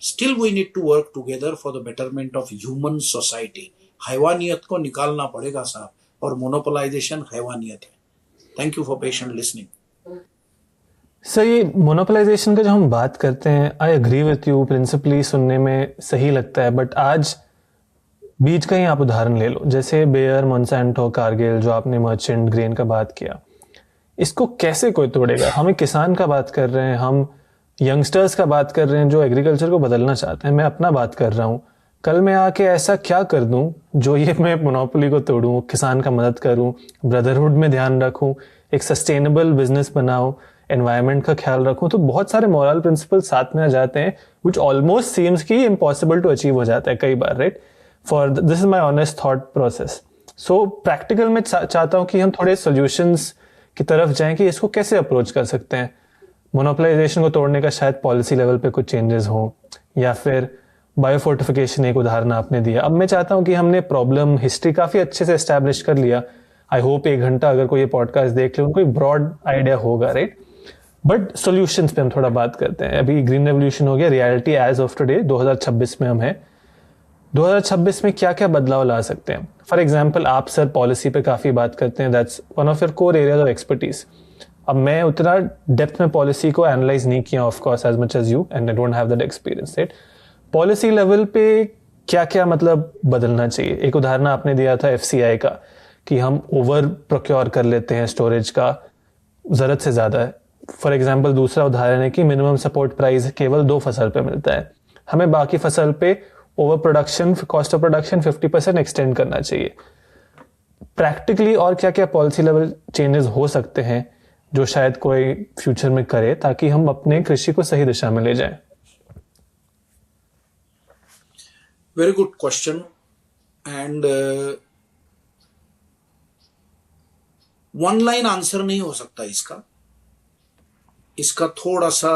still we need to work together for the betterment of human society. हैवानियत को निकालना पड़ेगा साहब, और मोनोपोलाइजेशन हैवानियत है। Thank you for patient listening. Sir, ये मोनोपोलाइजेशन का जो हम बात करते हैं, I agree with you, principally सुनने में सही लगता है, बट आज बीच का ही आप उदाहरण ले लो, जैसे बेयर, मोनसैंटो, कारगिल, जो आपने मर्चेंट ग्रेन का बात किया, इसको कैसे कोई तोड़ेगा? हम एक किसान का बात कर रहे हैं, हम यंगस्टर्स का बात कर रहे हैं जो एग्रीकल्चर को बदलना चाहते हैं। मैं अपना बात कर रहा हूँ, कल मैं आके ऐसा क्या कर दूं जो ये मैं मोनोपोली को तोड़ूं, किसान का मदद करूं, ब्रदरहुड में ध्यान रखूं, एक सस्टेनेबल बिजनेस बनाऊं, एनवायरनमेंट का ख्याल रखूं। तो बहुत सारे मोरल प्रिंसिपल साथ में आ जाते हैं, विच ऑलमोस्ट सीम्स की इम्पॉसिबल टू अचीव हो जाता है कई बार, right? For this is my honest thought process. So practical में चाहता हूँ कि हम थोड़े सोल्यूशंस की तरफ जाएं कि इसको कैसे अप्रोच कर सकते हैं। मोनोपोलाइजेशन को तोड़ने का शायद पॉलिसी लेवल पे कुछ चेंजेस हों, या फिर बायोफोर्टिफिकेशन एक उदाहरण आपने दिया। अब मैं चाहता हूं कि हमने प्रॉब्लम हिस्ट्री काफी अच्छे से एस्टैब्लिश कर लिया। आई होप 1 घंटा अगर कोई ये पॉडकास्ट देख ले, उनको एक ब्रॉड आइडिया होगा, राइट? बट सॉल्यूशंस पे हम थोड़ा बात करते हैं। अभी ग्रीन रेवोल्यूशन हो गया, रियलिटी एज ऑफ टुडे 2026 में हम हैं। 2026 में क्या क्या बदलाव ला सकते हैं? फॉर एग्जाम्पल, आप सर पॉलिसी पे काफी बात करते हैं, that's one of your core areas of expertise. अब मैं उतना डेप्थ में पॉलिसी को एनालाइज नहीं किया of course as much as you, and I don't have that experience, right? Policy level पे क्या क्या मतलब बदलना चाहिए? एक उदाहरण आपने दिया था FCI का, कि हम ओवर प्रोक्योर कर लेते हैं स्टोरेज का, जरूरत से ज्यादा है। फॉर एग्जांपल, दूसरा उदाहरण है कि मिनिमम सपोर्ट प्राइस केवल 2 फसल पे मिलता है, हमें बाकी फसल पे over production, cost of production 50% extend करना चाहिए। प्रैक्टिकली और क्या क्या पॉलिसी लेवल चेंजेस हो सकते हैं जो शायद कोई फ्यूचर में करे, ताकि हम अपने कृषि को सही दिशा में ले जाएं? Very good question, and one line answer नहीं हो सकता इसका थोड़ा सा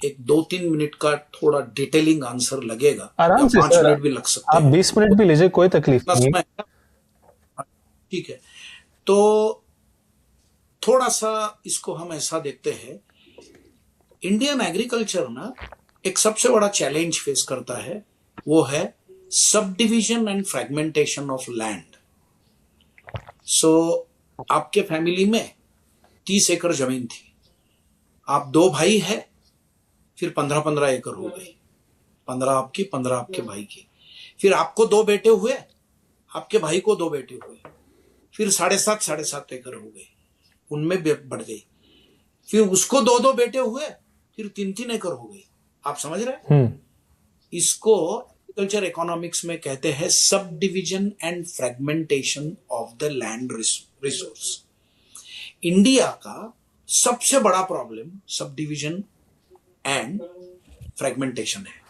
एक 2-3 मिनट का थोड़ा डिटेलिंग आंसर लगेगा, आराम से 5 सर, मिनट भी लग सकते आप हैं। 20 मिनट भी लीजिए, कोई तकलीफ नहीं है। ठीक है, तो थोड़ा सा इसको हम ऐसा देखते हैं। इंडियन एग्रीकल्चर ना एक सबसे बड़ा चैलेंज फेस करता है, वो है सब division and fragmentation of land. So आपके फैमिली में 30 एकड़ जमीन थी, आप 2 भाई है, फिर 15-15 एकड़ हो गई, 15 आपकी, 15 आपके भाई की। फिर आपको 2 बेटे हुए, आपके भाई को 2 बेटे हुए, फिर 7.5 एकड़ हो गई, उनमें बढ़ गई। फिर उसको 2 बेटे हुए, फिर 3-3 एकड़ हो गई। आप समझ रहे हैं? इसको एग्रीकल्चर इकोनॉमिक्स में कहते हैं सब division and fragmentation of the land resource. India का सबसे बड़ा प्रॉब्लम सब डिविजन एंड फ्रेगमेंटेशन है।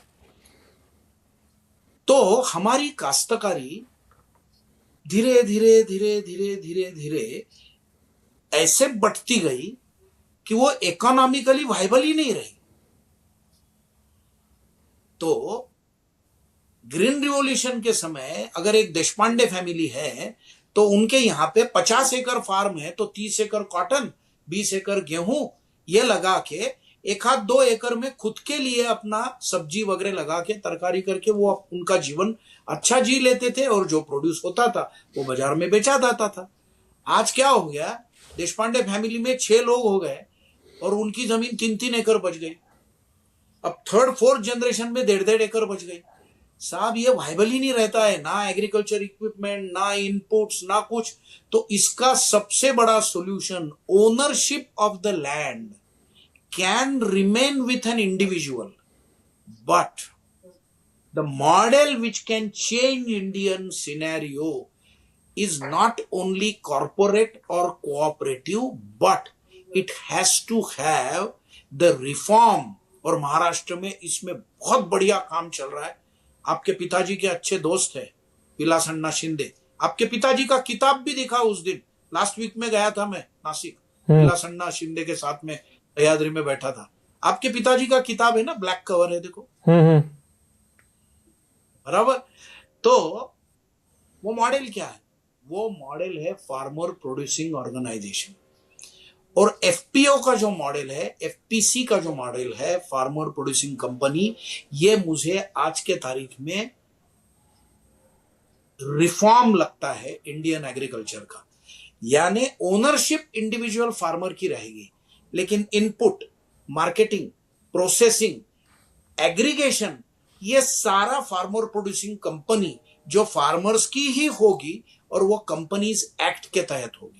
तो हमारी काश्तकारी धीरे धीरे धीरे धीरे धीरे धीरे ऐसे बढ़ती गई कि वो इकोनॉमिकली वायबल ही नहीं रही। तो ग्रीन रिवॉल्यूशन के समय अगर एक देशपांडे फैमिली है तो उनके यहां पे 50 एकड़ फार्म है, तो 30 एकड़ कॉटन, 20 एकड़ गेहूं, ये लगा के 1-2 एकड़ में खुद के लिए अपना सब्जी वगैरह लगा के तरकारी करके वो उनका जीवन अच्छा जी लेते थे, और जो प्रोड्यूस होता था वो बाजार में बेचा जाता था। आज क्या हो गया, देशपांडे फैमिली में 6 लोग हो गए और उनकी जमीन 3-3 एकड़ बच गई। अब 3rd-4th जनरेशन में 1.5 एकड़ बच गई। साहब ये वायबल ही नहीं रहता है, ना एग्रीकल्चर इक्विपमेंट, ना इनपुट्स, ना कुछ। तो इसका सबसे बड़ा solution, ownership of the land can remain with an individual, but the model which can change Indian scenario is not only corporate or cooperative, but it has to have the reform. और महाराष्ट्र में इसमें बहुत बढ़िया काम चल रहा है। आपके पिताजी के अच्छे दोस्त है विलास अन्ना शिंदे। आपके पिताजी का किताब भी दिखा उस दिन, लास्ट वीक में गया था मैं नासिक, विलास अन्ना शिंदे के साथ में सह्याद्री में बैठा था। आपके पिताजी का किताब है ना, ब्लैक कवर है, देखो बराबर। तो वो मॉडल क्या है? वो मॉडल है फार्मर प्रोड्यूसिंग ऑर्गेनाइजेशन। और एफपीओ का जो मॉडल है, एफपीसी का जो मॉडल है, फार्मर प्रोड्यूसिंग कंपनी, ये मुझे आज के तारीख में रिफॉर्म लगता है इंडियन एग्रीकल्चर का। यानी ओनरशिप इंडिविजुअल फार्मर की रहेगी, लेकिन इनपुट, मार्केटिंग, प्रोसेसिंग, एग्रीगेशन, ये सारा फार्मर प्रोड्यूसिंग कंपनी जो फार्मर्स की ही होगी और वो कंपनीज एक्ट के तहत होगी।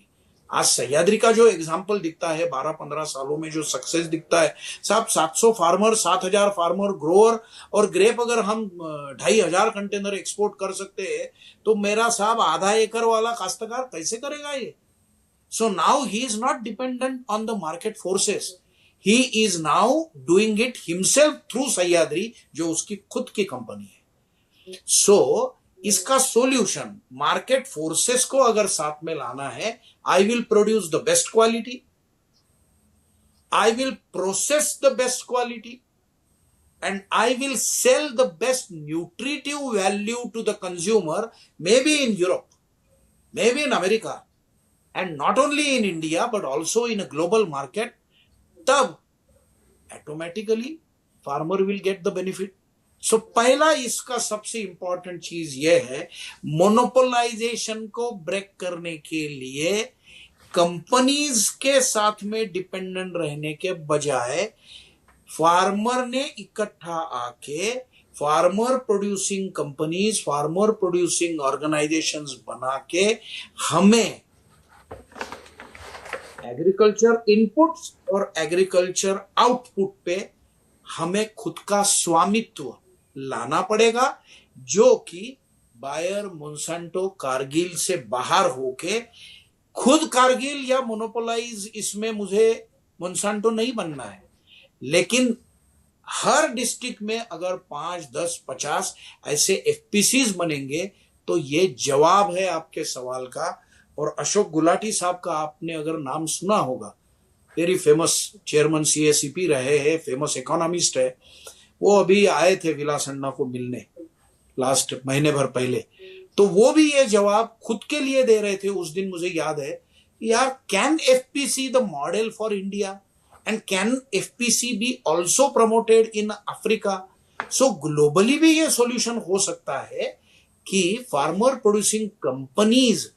आज सह्याद्री का जो एग्जाम्पल दिखता है 12-15 सालों में जो सक्सेस दिखता है साहब, 700 फार्मर, 7,000 फार्मर ग्रोअर, और ग्रेप अगर हम 2,500 कंटेनर एक्सपोर्ट कर सकते हैं तो मेरा साहब आधा एकड़ वाला काश्तकार कैसे करेगा ये? So now he is not dependent on the market forces, he is now doing it himself through Sahyadri, जो उसकी खुद की कंपनी है। सो इसका सॉल्यूशन मार्केट फोर्सेस को अगर साथ में लाना है, I will produce the best quality, I will process the best quality, and I will sell the best nutritive value to the consumer, maybe in Europe, maybe in America, and not only in India but also in a global market. तब automatically farmer will get the benefit. सो पहला इसका सबसे important चीज यह है, monopolisation को break करने के लिए कंपनीज के साथ में डिपेंडेंट रहने के बजाय फार्मर ने इकट्ठा आके farmer producing companies, farmer producing organisations बना के हमें एग्रीकल्चर इनपुट्स और एग्रीकल्चर आउटपुट पे हमें खुद का स्वामित्व लाना पड़ेगा, जो कि बायर, मोनसेंटो, कारगिल से बाहर होके, खुद कारगिल या मोनोपोलाइज, इसमें मुझे मोनसेंटो नहीं बनना है, लेकिन हर डिस्ट्रिक्ट में अगर 5, 10, 50 ऐसे एफपीसीज बनेंगे तो ये जवाब है आपके सवाल का। और अशोक गुलाटी साहब का आपने अगर नाम सुना होगा, वेरी फेमस चेयरमैन सीएसीपी रहे हैं, फेमस इकोनॉमिस्ट है, वो अभी आए थे विलास अन्ना को मिलने लास्ट महीने भर पहले, तो वो भी ये जवाब खुद के लिए दे रहे थे उस दिन। मुझे याद है, यार, can FPC the model for India and can FPC be also promoted in Africa? So globally भी ये सॉल्यूशन हो सकता है कि farmer producing companies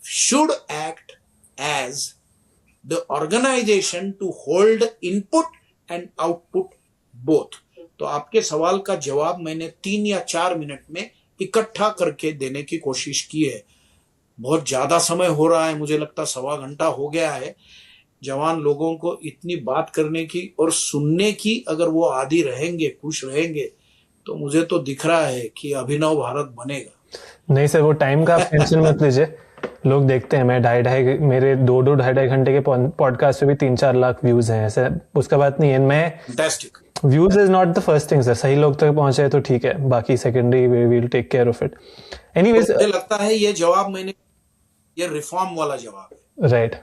should act as the organization to hold input and output both. तो आपके सवाल का जवाब मैंने 3 या 4 मिनट में इकट्ठा करके देने की कोशिश की है। बहुत ज्यादा समय हो रहा है, मुझे लगता 1.25 घंटा हो गया है। जवान लोगों को इतनी बात करने की और सुनने की अगर वो आदी रहेंगे, खुश रहेंगे, तो मुझे तो दिख रहा है कि अभिनव भारत बनेगा। नहीं सर, वो टाइम का आप टेंशन मत लीजिए, लोग देखते हैं। मैं मेरे 2-2.5 घंटे के पॉडकास्ट पे भी 3-4 लाख व्यूज हैं, ऐसे उसका बात नहीं है। मैं fantastic, views is not the first thing sir, सही लोग तक पहुंचे तो ठीक है, बाकी secondary we will take care of it. Anyways, मुझे लगता है ये जवाब मैंने, ये रिफॉर्म वाला जवाब है। राइट,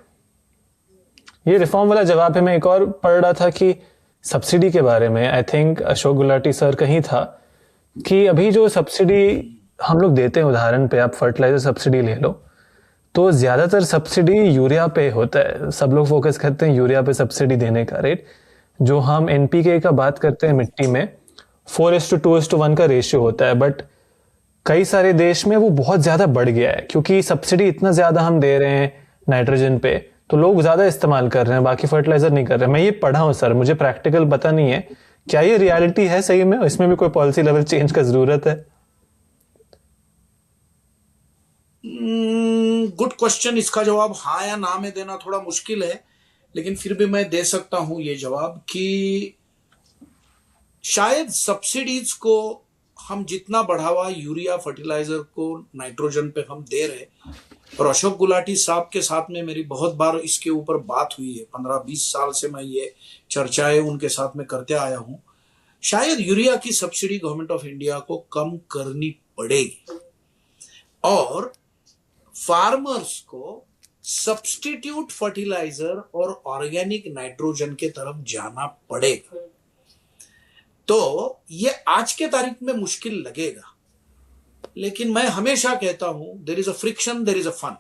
ये रिफॉर्म वाला जवाब है। मैं एक और पढ़ रहा था कि सब्सिडी के बारे में, I think Ashok Gulati sir कहीं था कि अभी जो सब्सिडी हम लोग देते हैं, उदाहरण पे आप फर्टिलाइजर सब्सिडी ले लो, तो ज्यादातर सब्सिडी यूरिया पे होता है। सब लोग फोकस करते हैं यूरिया पे सब्सिडी देने का रेट। जो हम एनपीके का बात करते हैं मिट्टी में, 4:2:1 का रेशियो होता है, बट कई सारे देश में वो बहुत ज्यादा बढ़ गया है, क्योंकि सब्सिडी इतना ज्यादा हम दे रहे हैं नाइट्रोजन पे, तो लोग ज्यादा इस्तेमाल कर रहे हैं, बाकी फर्टिलाइजर नहीं कर रहे हैं। मैं ये पढ़ा हूँ सर, मुझे प्रैक्टिकल पता नहीं है, क्या ये रियलिटी है सही में? इसमें भी कोई पॉलिसी लेवल चेंज का जरूरत है? Good question. इसका जवाब हाँ या ना में देना थोड़ा मुश्किल है, लेकिन फिर भी मैं दे सकता हूं ये जवाब कि शायद सब्सिडीज को हम जितना बढ़ावा यूरिया, फर्टिलाइजर को, नाइट्रोजन पे हम दे रहे, और अशोक गुलाटी साहब के साथ में मेरी बहुत बार इसके ऊपर बात हुई है। 15-20 साल से मैं ये चर्चाएं उनके साथ में करते आया हूं। शायद यूरिया की सब्सिडी गवर्नमेंट ऑफ इंडिया को कम करनी पड़ेगी और फार्मर्स को सब्स्टिट्यूट फर्टिलाइजर और ऑर्गेनिक नाइट्रोजन के तरफ जाना पड़ेगा। तो ये आज के तारीख में मुश्किल लगेगा, लेकिन मैं हमेशा कहता हूं there is a friction, there is a fun.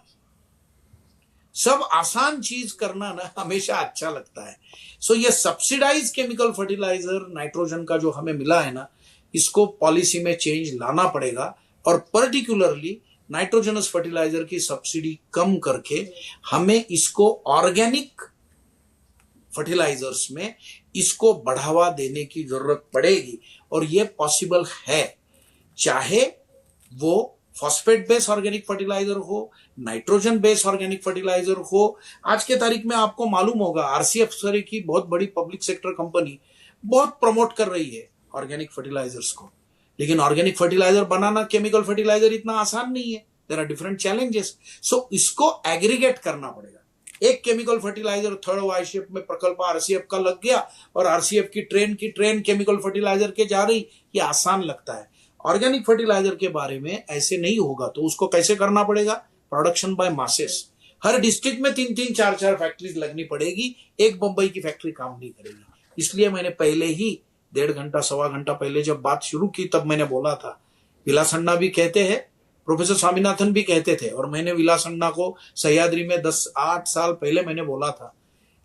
सब आसान चीज करना ना हमेशा अच्छा लगता है। सो ये सब्सिडाइज केमिकल फर्टिलाइजर नाइट्रोजन का जो हमें मिला है ना, इसको पॉलिसी में चेंज लाना पड़ेगा और पर्टिकुलरली नाइट्रोजनस फर्टिलाइजर की सब्सिडी कम करके हमें इसको ऑर्गेनिक फर्टिलाइजर्स में इसको बढ़ावा देने की जरूरत पड़ेगी। और ये पॉसिबल है, चाहे वो फॉस्फेट बेस्ड ऑर्गेनिक फर्टिलाइजर हो, नाइट्रोजन बेस्ड ऑर्गेनिक फर्टिलाइजर हो। आज के तारीख में आपको मालूम होगा आरसीएफ सर की बहुत बड़ी पब्लिक सेक्टर कंपनी बहुत प्रमोट कर रही है ऑर्गेनिक फर्टिलाइजर्स को, लेकिन ऑर्गेनिक फर्टिलाइजर बनाना केमिकल फर्टिलाइजर इतना आसान नहीं है। There are different challenges. So इसको एग्रीगेट करना पड़ेगा। एक केमिकल फर्टिलाइजर थर्ड वाईशिप में प्रकल्प आरसीएफ का लग गया और आरसीएफ की ट्रेन केमिकल फर्टिलाइजर के जा रही, ये आसान लगता है। ऑर्गेनिक फर्टिलाइजर के बारे में ऐसे नहीं होगा, तो उसको कैसे करना पड़ेगा? Production by masses. Her district में 3-3, 4-4 फैक्ट्रीज लगनी पड़ेगी। एक बंबई की फैक्ट्री काम नहीं करेगी। इसलिए मैंने पहले ही 1.5 घंटा 1.25 घंटा पहले जब बात शुरू की तब मैंने बोला था, विलासन्ना भी कहते हैं, प्रोफेसर स्वामीनाथन भी कहते थे, और मैंने विलासन्ना को सह्याद्री में 10-8 साल पहले मैंने बोला था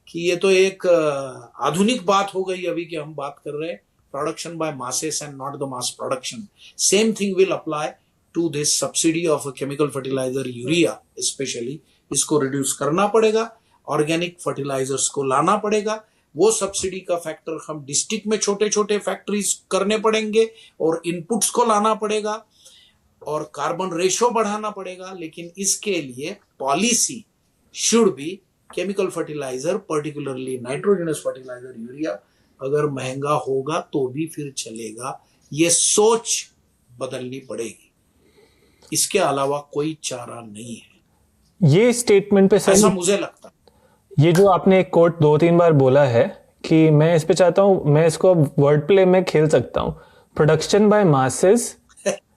कि ये तो एक आधुनिक बात हो गई अभी कि हम बात कर रहे हैं production by masses and not the mass production. Same thing will apply to this subsidy of chemical fertiliser urea specially. इसको रिड्यूस करना पड़ेगा, ऑर्गेनिक फर्टिलाइजर्स को लाना पड़ेगा। वो सब्सिडी का फैक्टर हम डिस्ट्रिक्ट में छोटे छोटे फैक्ट्रीज करने पड़ेंगे और इनपुट्स को लाना पड़ेगा और कार्बन रेशो बढ़ाना पड़ेगा। लेकिन इसके लिए policy should be chemical fertiliser, particularly nitrogenous fertiliser urea अगर महंगा होगा तो भी फिर चलेगा। ये सोच बदलनी पड़ेगी, इसके अलावा कोई चारा नहीं है। ये स्टेटमेंट पे सर ऐसा मुझे लगता है। ये जो आपने एक कोट 2-3 बार बोला है कि मैं इस पे चाहता हूँ, मैं इसको वर्ड प्ले में खेल सकता हूँ। प्रोडक्शन बाय मासेस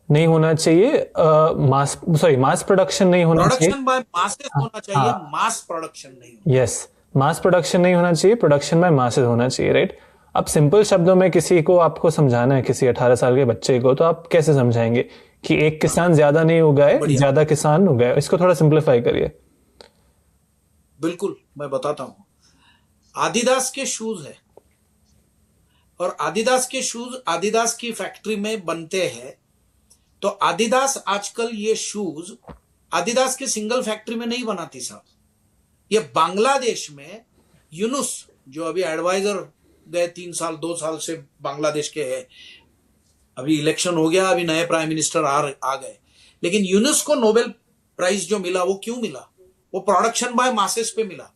नहीं होना चाहिए, मास प्रोडक्शन नहीं होना चाहिए। प्रोडक्शन बाय मासेस होना चाहिए, मास प्रोडक्शन नहीं। यस, मास प्रोडक्शन नहीं होना चाहिए, प्रोडक्शन बाय मासेस होना चाहिए, राइट। अब सिंपल शब्दों में किसी को आपको समझाना है, किसी 18 साल के बच्चे को, तो आप कैसे समझाएंगे कि एक किसान ज्यादा नहीं उगाए, ज्यादा किसान उगाए? इसको थोड़ा सिंप्लीफाई करिए। बिल्कुल, मैं बताता हूं। आदिदास के शूज है और आदिदास के शूज आदिदास की फैक्ट्री में बनते हैं। तो आदिदास आजकल ये शूज आदिदास के सिंगल फैक्ट्री में नहीं बनाती साहब। ये बांग्लादेश में यूनुस, जो अभी एडवाइजर गए 3 साल 2 साल से बांग्लादेश के हैं, अभी इलेक्शन हो गया, अभी नए प्राइम मिनिस्टर आ गए, लेकिन यूनुस को नोबेल प्राइज जो मिला वो क्यों मिला? वो प्रोडक्शन बाय मासेस पे मिला।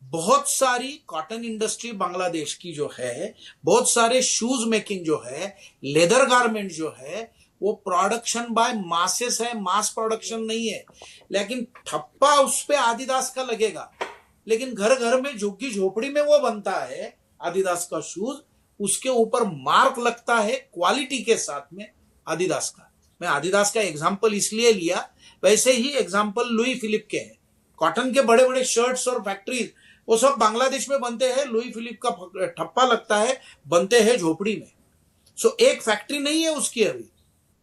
बहुत सारी कॉटन इंडस्ट्री बांग्लादेश की जो है, बहुत सारे शूज मेकिंग जो है, लेदर गारमेंट जो है, वो प्रोडक्शन बाय मासेस है, मास प्रोडक्शन नहीं है। लेकिन ठप्पा उस पे आदिदास का लगेगा, लेकिन घर घर में झुग्गी झोपड़ी में वो बनता है आदिदास का शूज, उसके ऊपर मार्क लगता है क्वालिटी के साथ में आदिदास का। मैं आदिदास का एग्जांपल इसलिए लिया, वैसे ही एग्जांपल लुई फिलिप के हैं। कॉटन के बड़े बड़े शर्ट्स और फैक्ट्रीज वो सब बांग्लादेश में बनते हैं, लुई फिलिप का ठप्पा लगता है, बनते हैं झोपड़ी में। सो एक फैक्ट्री नहीं है उसकी अभी।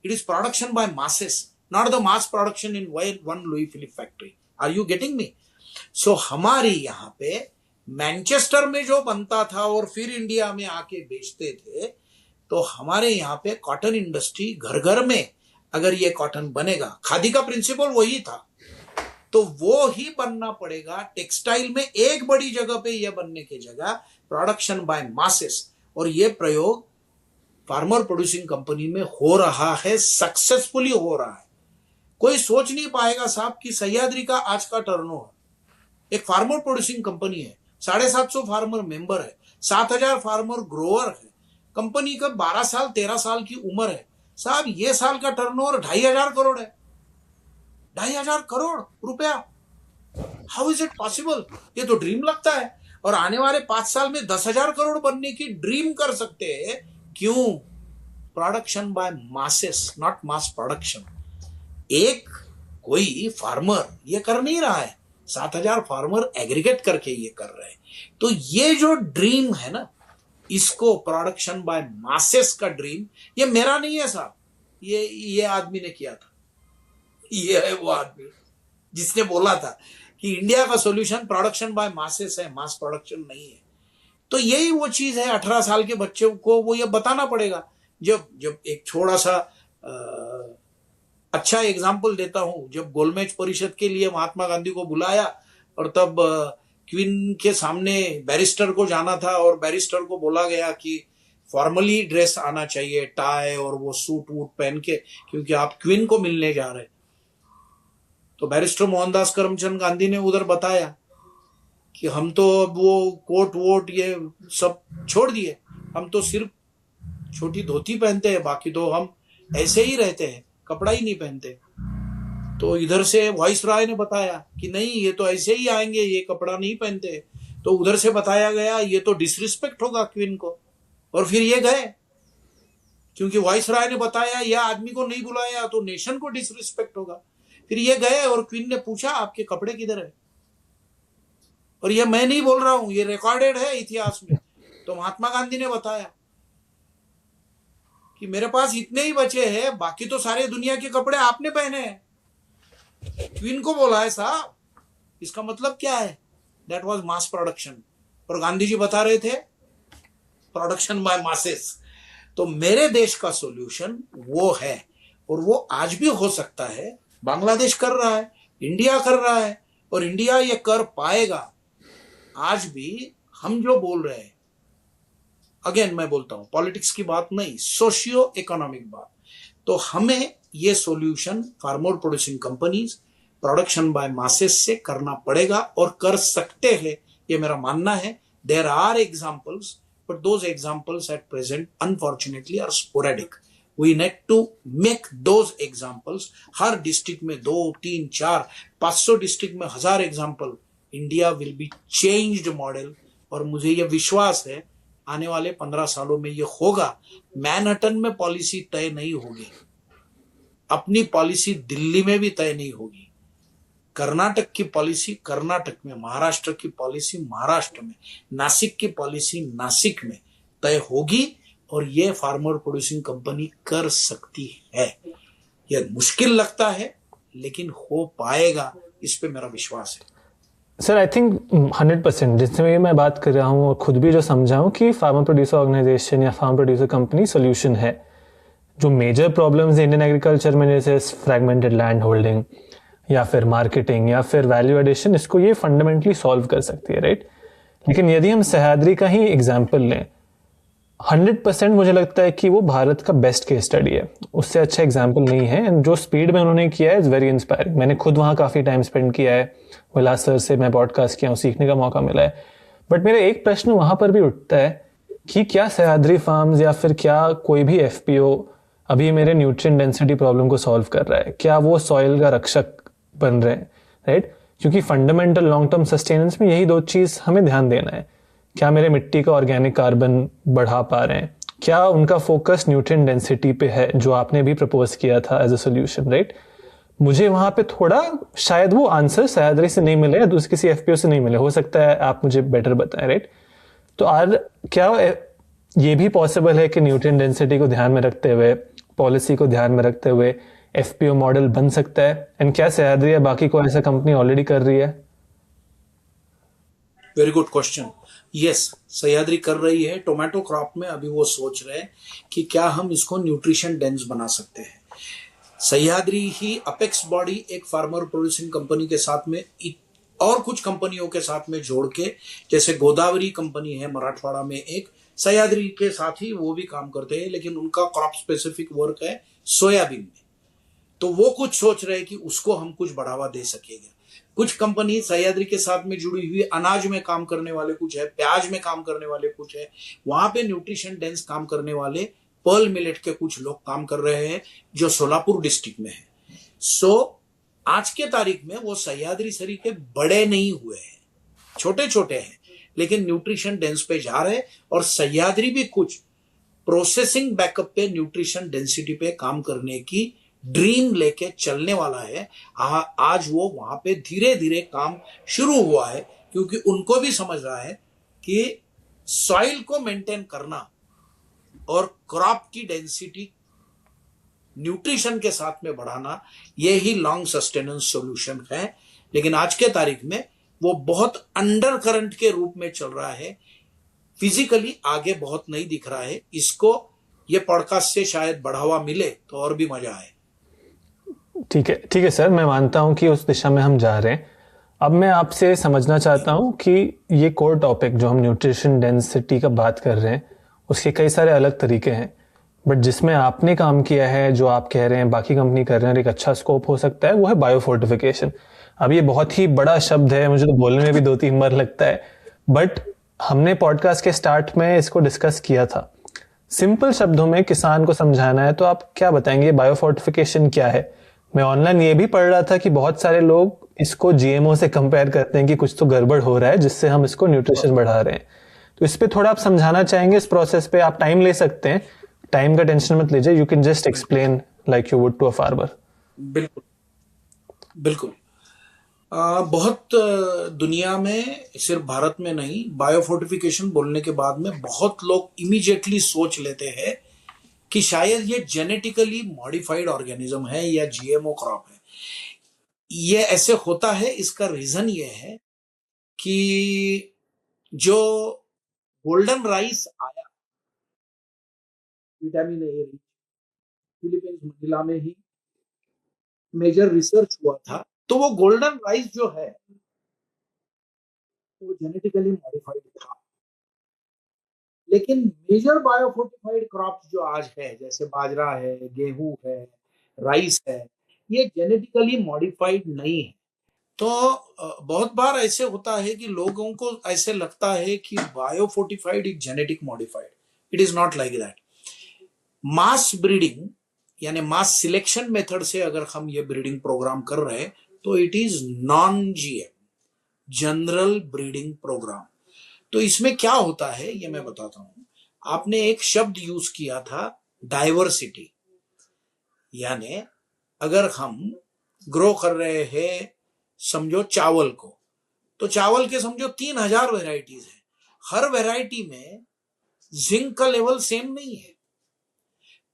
It is production by masses, not the mass production in one Louis Philippe factory. Are you getting me? So हमारी यहाँ पे मैनचेस्टर में जो बनता था और फिर इंडिया में आके बेचते थे, तो हमारे यहाँ पे कॉटन इंडस्ट्री घर घर में अगर ये कॉटन बनेगा, खादी का प्रिंसिपल वही था, तो वो ही बनना पड़ेगा। टेक्सटाइल में एक बड़ी जगह पे ये बनने की जगह प्रोडक्शन बाय मासेस। और ये प्रयोग फार्मर प्रोड्यूसिंग कंपनी में हो रहा है, सक्सेसफुली हो रहा है। कोई सोच नहीं पाएगा साहब कि सह्याद्री का आज का टर्नओवर एक फार्मर प्रोड्यूसिंग कंपनी है, 750 फार्मर मेंबर है, 7000 फार्मर ग्रोअर है, कंपनी का 12 साल 13 साल की उम्र है साहब। ये साल का टर्नओवर 2500 करोड़ है। 2,500 करोड़ रुपया, हाउ इज इट पॉसिबल? ये तो ड्रीम लगता है। और आने वाले 5 साल में 10,000 करोड़ बनने की ड्रीम कर सकते हैं। क्यों? Production by masses, not mass production. एक कोई फार्मर ये कर नहीं रहा है, 7,000 फार्मर एग्रीगेट करके ये कर रहे हैं। तो ये जो ड्रीम है ना, इसको प्रोडक्शन बाय मासेस का ड्रीम, ये मेरा नहीं है साहब, ये आदमी ने किया था। ये है वो आदमी जिसने बोला था कि इंडिया का सॉल्यूशन प्रोडक्शन बाय मासेस है, मास प्रोडक्शन नहीं है। तो यही वो चीज है, 18 साल के बच्चे को वो ये बताना पड़ेगा। जब एक थोड़ा सा अच्छा एग्जाम्पल देता हूं, जब गोलमेज परिषद के लिए महात्मा गांधी को बुलाया और तब क्वीन के सामने बैरिस्टर को जाना था और बैरिस्टर को बोला गया कि फॉर्मली ड्रेस आना चाहिए, टाई और वो सूट वूट पहन के, क्योंकि आप क्वीन को मिलने जा रहे। तो बैरिस्टर मोहनदास करमचंद गांधी ने उधर बताया कि हम तो अब वो कोट वोट ये सब छोड़ दिए, हम तो सिर्फ छोटी धोती पहनते हैं, बाकी तो हम ऐसे ही रहते हैं, कपड़ा ही नहीं पहनते। तो इधर से वाइस राय ने बताया कि नहीं, ये तो ऐसे ही आएंगे, ये कपड़ा नहीं पहनते। तो उधर से बताया गया ये तो डिसरिस्पेक्ट होगा क्वीन को, और फिर ये गए, क्योंकि वाइस राय ने बताया यह आदमी को नहीं बुलाया तो नेशन को डिसरिस्पेक्ट होगा। फिर ये गए और क्वीन ने पूछा आपके कपड़े किधर है, और ये मैं नहीं बोल रहा हूं, ये रिकॉर्डेड है इतिहास में। तो महात्मा गांधी ने बताया कि मेरे पास इतने ही बचे हैं, बाकी तो सारे दुनिया के कपड़े आपने पहने हैं। क्वीन को बोला है साहब, इसका मतलब क्या है? That was mass production. और गांधी जी बता रहे थे प्रोडक्शन बाय मासेस। तो मेरे देश का सॉल्यूशन वो है, और वो आज भी हो सकता है। बांग्लादेश कर रहा है, इंडिया कर रहा है, और इंडिया ये कर पाएगा। आज भी हम जो बोल रहे हैं, अगेन मैं बोलता हूं, पॉलिटिक्स की बात नहीं, सोशियो इकोनॉमिक बात। तो हमें ये solution farmer producing companies, production by masses से करना पड़ेगा, और कर सकते हैं, ये मेरा मानना है। There are examples, but those examples at present unfortunately are sporadic. We need to make those examples. हर डिस्ट्रिक्ट में 2, 3, 4, 500 डिस्ट्रिक्ट में 1000 example. India will be changed model, और मुझे ये विश्वास है आने वाले 15 सालों में ये होगा। मैनहट्टन में पॉलिसी तय नहीं होगी, अपनी पॉलिसी दिल्ली में भी तय नहीं होगी, कर्नाटक की पॉलिसी कर्नाटक में, महाराष्ट्र की पॉलिसी महाराष्ट्र में, नासिक की पॉलिसी नासिक में तय होगी, और ये फार्मर प्रोड्यूसिंग कंपनी कर सकती है। यह मुश्किल लगता है, लेकिन हो पाएगा, इस पे मेरा विश्वास है। सर आई थिंक 100% जिसमें मैं बात कर रहा हूँ और खुद भी जो समझा हूँ कि फार्मर प्रोड्यूसर ऑर्गेनाइजेशन या फार्म प्रोड्यूसर कंपनी सोल्यूशन है। जो मेजर प्रॉब्लम्स इंडियन एग्रीकल्चर में, जैसे फ्रैगमेंटेड लैंड होल्डिंग या फिर मार्केटिंग या फिर वैल्यू एडिशन, इसको ये फंडामेंटली सॉल्व कर सकती है, राइट। लेकिन यदि हम सह्याद्री का ही एग्जाम्पल लें, 100% मुझे लगता है कि वो भारत का बेस्ट केस स्टडी है, उससे अच्छा एग्जाम्पल नहीं है। एंड जो स्पीड में उन्होंने किया है इज़ वेरी इंस्पायरिंग। मैंने खुद वहाँ काफ़ी टाइम स्पेंड किया है, विलास सर से मैं पॉडकास्ट किया हूँ, सीखने का मौका मिला है। बट मेरा एक प्रश्न वहाँ पर भी उठता है कि क्या सह्याद्री फार्म्स या फिर क्या कोई भी FPO अभी मेरे न्यूट्रिएंट डेंसिटी प्रॉब्लम को सॉल्व कर रहा है? क्या वो सॉइल का रक्षक बन रहे हैं, राइट? क्योंकि फंडामेंटल लॉन्ग टर्म सस्टेनेंस में यही 2 चीज़ हमें ध्यान देना है। क्या मेरे मिट्टी का ऑर्गेनिक कार्बन बढ़ा पा रहे हैं? क्या उनका फोकस न्यूट्रिएंट डेंसिटी पे है, जो आपने भी प्रपोज किया था एज अ सोल्यूशन, राइट? मुझे वहां पे थोड़ा शायद वो आंसर सह्याद्री से नहीं मिले या दूसरे किसी FPO से नहीं मिले, हो सकता है आप मुझे बेटर बताएं, राइट? तो आज क्या ये भी पॉसिबल है कि न्यूट्रिएंट डेंसिटी को ध्यान में रखते हुए, पॉलिसी को ध्यान में रखते हुए FPO मॉडल बन सकता है? एंड क्या सह्याद्री या बाकी कोई ऐसा कंपनी ऑलरेडी कर रही है? Very good question. Yes, Sahyadri कर रही है। टोमेटो क्रॉप में अभी वो सोच रहे हैं कि क्या हम इसको न्यूट्रिशन डेंस बना सकते हैं। सह्याद्री ही अपेक्स बॉडी एक फार्मर प्रोड्यूसिंग कंपनी के साथ में और कुछ कंपनियों के साथ में जोड़ के, जैसे गोदावरी कंपनी है मराठवाड़ा में, एक सह्याद्री के साथ ही वो भी काम करते हैं, लेकिन उनका क्रॉप स्पेसिफिक वर्क है सोयाबीन में। तो वो कुछ सोच रहे हैं कि उसको हम कुछ बढ़ावा दे सकेंगे। कुछ कंपनी सह्याद्री के साथ में जुड़ी हुई अनाज में काम करने वाले कुछ है, प्याज में काम करने वाले कुछ है, वहां पे न्यूट्रिशन डेंस काम करने वाले पर्ल मिलेट के कुछ लोग काम कर रहे हैं, जो सोलापुर डिस्ट्रिक्ट में है। सो आज के तारीख में वो सह्याद्री सरीखे बड़े नहीं हुए हैं, छोटे छोटे हैं, लेकिन न्यूट्रिशन डेंस पे जा रहे हैं। और सह्याद्री भी कुछ प्रोसेसिंग बैकअप पे, न्यूट्रिशन डेंसिटी पे काम करने की ड्रीम लेके चलने वाला है। आज वो वहां पे धीरे धीरे काम शुरू हुआ है, क्योंकि उनको भी समझ रहा है कि सॉइल को मेंटेन करना और क्रॉप की डेंसिटी न्यूट्रिशन के साथ में बढ़ाना, ये ही लॉन्ग सस्टेनेंस सॉल्यूशन है। लेकिन आज के तारीख में वो बहुत अंडर करंट के रूप में चल रहा है, फिजिकली आगे बहुत नहीं दिख रहा है। इसको ये पॉडकास्ट से शायद बढ़ावा मिले तो और भी मजा आए। ठीक है सर, मैं मानता हूं कि उस दिशा में हम जा रहे हैं। अब मैं आपसे समझना चाहता हूं कि ये कोर टॉपिक जो हम न्यूट्रिशन डेंसिटी का बात कर रहे हैं, उसके कई सारे अलग तरीके हैं, बट जिसमें आपने काम किया है, जो आप कह रहे हैं बाकी कंपनी कर रहे हैं, एक अच्छा स्कोप हो सकता है, वो है बायोफोर्टिफिकेशन। अब ये बहुत ही बड़ा शब्द है, मुझे तो बोलने में भी 2-3 बार लगता है, बट हमने पॉडकास्ट के स्टार्ट में इसको डिस्कस किया था। सिंपल शब्दों में किसान को समझाना है तो आप क्या बताएंगे, बायोफोर्टिफिकेशन क्या है? मैं ऑनलाइन ये भी पढ़ रहा था कि बहुत सारे लोग इसको जीएमओ से कंपेयर करते हैं कि कुछ तो गड़बड़ हो रहा है जिससे हम इसको न्यूट्रिशन बढ़ा रहे हैं। तो इस पे थोड़ा आप समझाना चाहेंगे, इस प्रोसेस पे? आप टाइम ले सकते हैं, टाइम का टेंशन मत लीजिए, you can just explain like you would to a farmer. बिल्कुल बिल्कुल। बहुत दुनिया में, सिर्फ भारत में नहीं, बायोफोर्टिफिकेशन बोलने के बाद में बहुत लोग इमीडिएटली सोच लेते हैं कि शायद ये जेनेटिकली मॉडिफाइड ऑर्गेनिज्म है या जीएमओ क्रॉप है। ये ऐसे होता है, इसका रीजन ये है कि जो गोल्डन राइस आया, vitamin A rich, Philippines Manila में ही मेजर रिसर्च हुआ था। तो वो गोल्डन राइस जो है वो जेनेटिकली मॉडिफाइड था। लेकिन मेजर बायोफोर्टिफाइड क्रॉप्स जो आज है, जैसे बाजरा है, गेहूं है, राइस है, ये जेनेटिकली मॉडिफाइड नहीं है। तो बहुत बार ऐसे होता है कि लोगों को ऐसे लगता है कि biofortified is genetic modified. It is not like that. Mass breeding यानी मास सिलेक्शन मेथड से अगर हम ये ब्रीडिंग प्रोग्राम कर रहे हैं तो it is non GM, general breeding programme. तो इसमें क्या होता है ये मैं बताता हूं। आपने एक शब्द यूज किया था, डाइवर्सिटी। यानी अगर हम ग्रो कर रहे हैं, समझो चावल को, तो चावल के समझो 3000 वेराइटीज है। हर वेराइटी में जिंक का लेवल सेम नहीं है।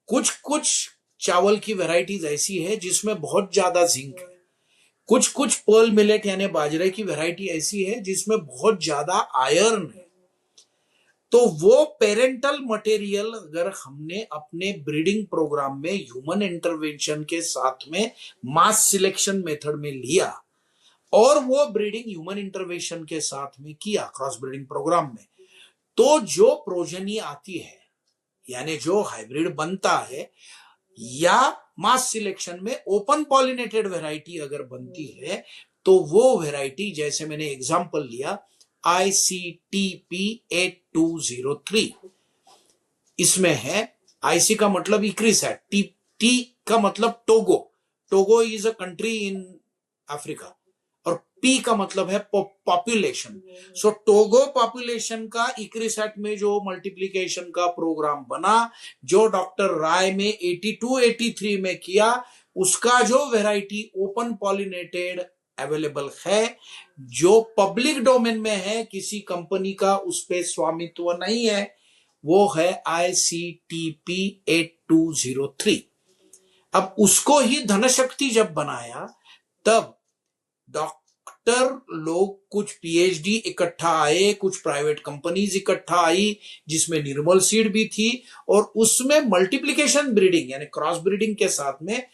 कुछ कुछ चावल की वेराइटीज ऐसी है जिसमें बहुत ज्यादा जिंक है। कुछ कुछ पर्ल मिलेट यानी बाजरे की वेराइटी ऐसी है जिसमें बहुत ज्यादा आयरन है। तो वो पेरेंटल मटेरियल अगर हमने अपने ब्रीडिंग प्रोग्राम में ह्यूमन इंटरवेंशन के साथ में मास सिलेक्शन मेथड में लिया और वो ब्रीडिंग ह्यूमन इंटरवेंशन के साथ में किया क्रॉस ब्रीडिंग प्रोग्राम में, तो जो प्रोजेनी आती है यानी जो हाइब्रिड बनता है, या मास सिलेक्शन में ओपन पॉलिनेटेड वेराइटी अगर बनती है, तो वो वेराइटी, जैसे मैंने एग्जांपल लिया ICTP8203, इसमें है IC का मतलब इक्रिसैट, टी का मतलब Togo, Togo is a country in Africa, और पी का मतलब है पॉपुलेशन। सो टोगो पॉपुलेशन का इक्रिसैट में जो मल्टीप्लिकेशन का प्रोग्राम बना, जो डॉक्टर राय में 82-83 में किया, उसका जो वेराइटी ओपन पॉलिनेटेड अवेलेबल है, जो पब्लिक डोमेन में है, किसी कंपनी का उस पे स्वामित्व नहीं है, वो है ICTP8203। अब उसको ही धनशक्ति जब बनाया, तब डॉक्टर लोग कुछ पीएचडी इकट्ठा आए, कुछ प्राइवेट कंपनीज इकट्ठा आई जिसमें निर्मल सीड भी थी, और उसमें मल्टीप्लिकेशन ब्रीडिंग यानी क्रॉस ब्रीडिंग के साथ में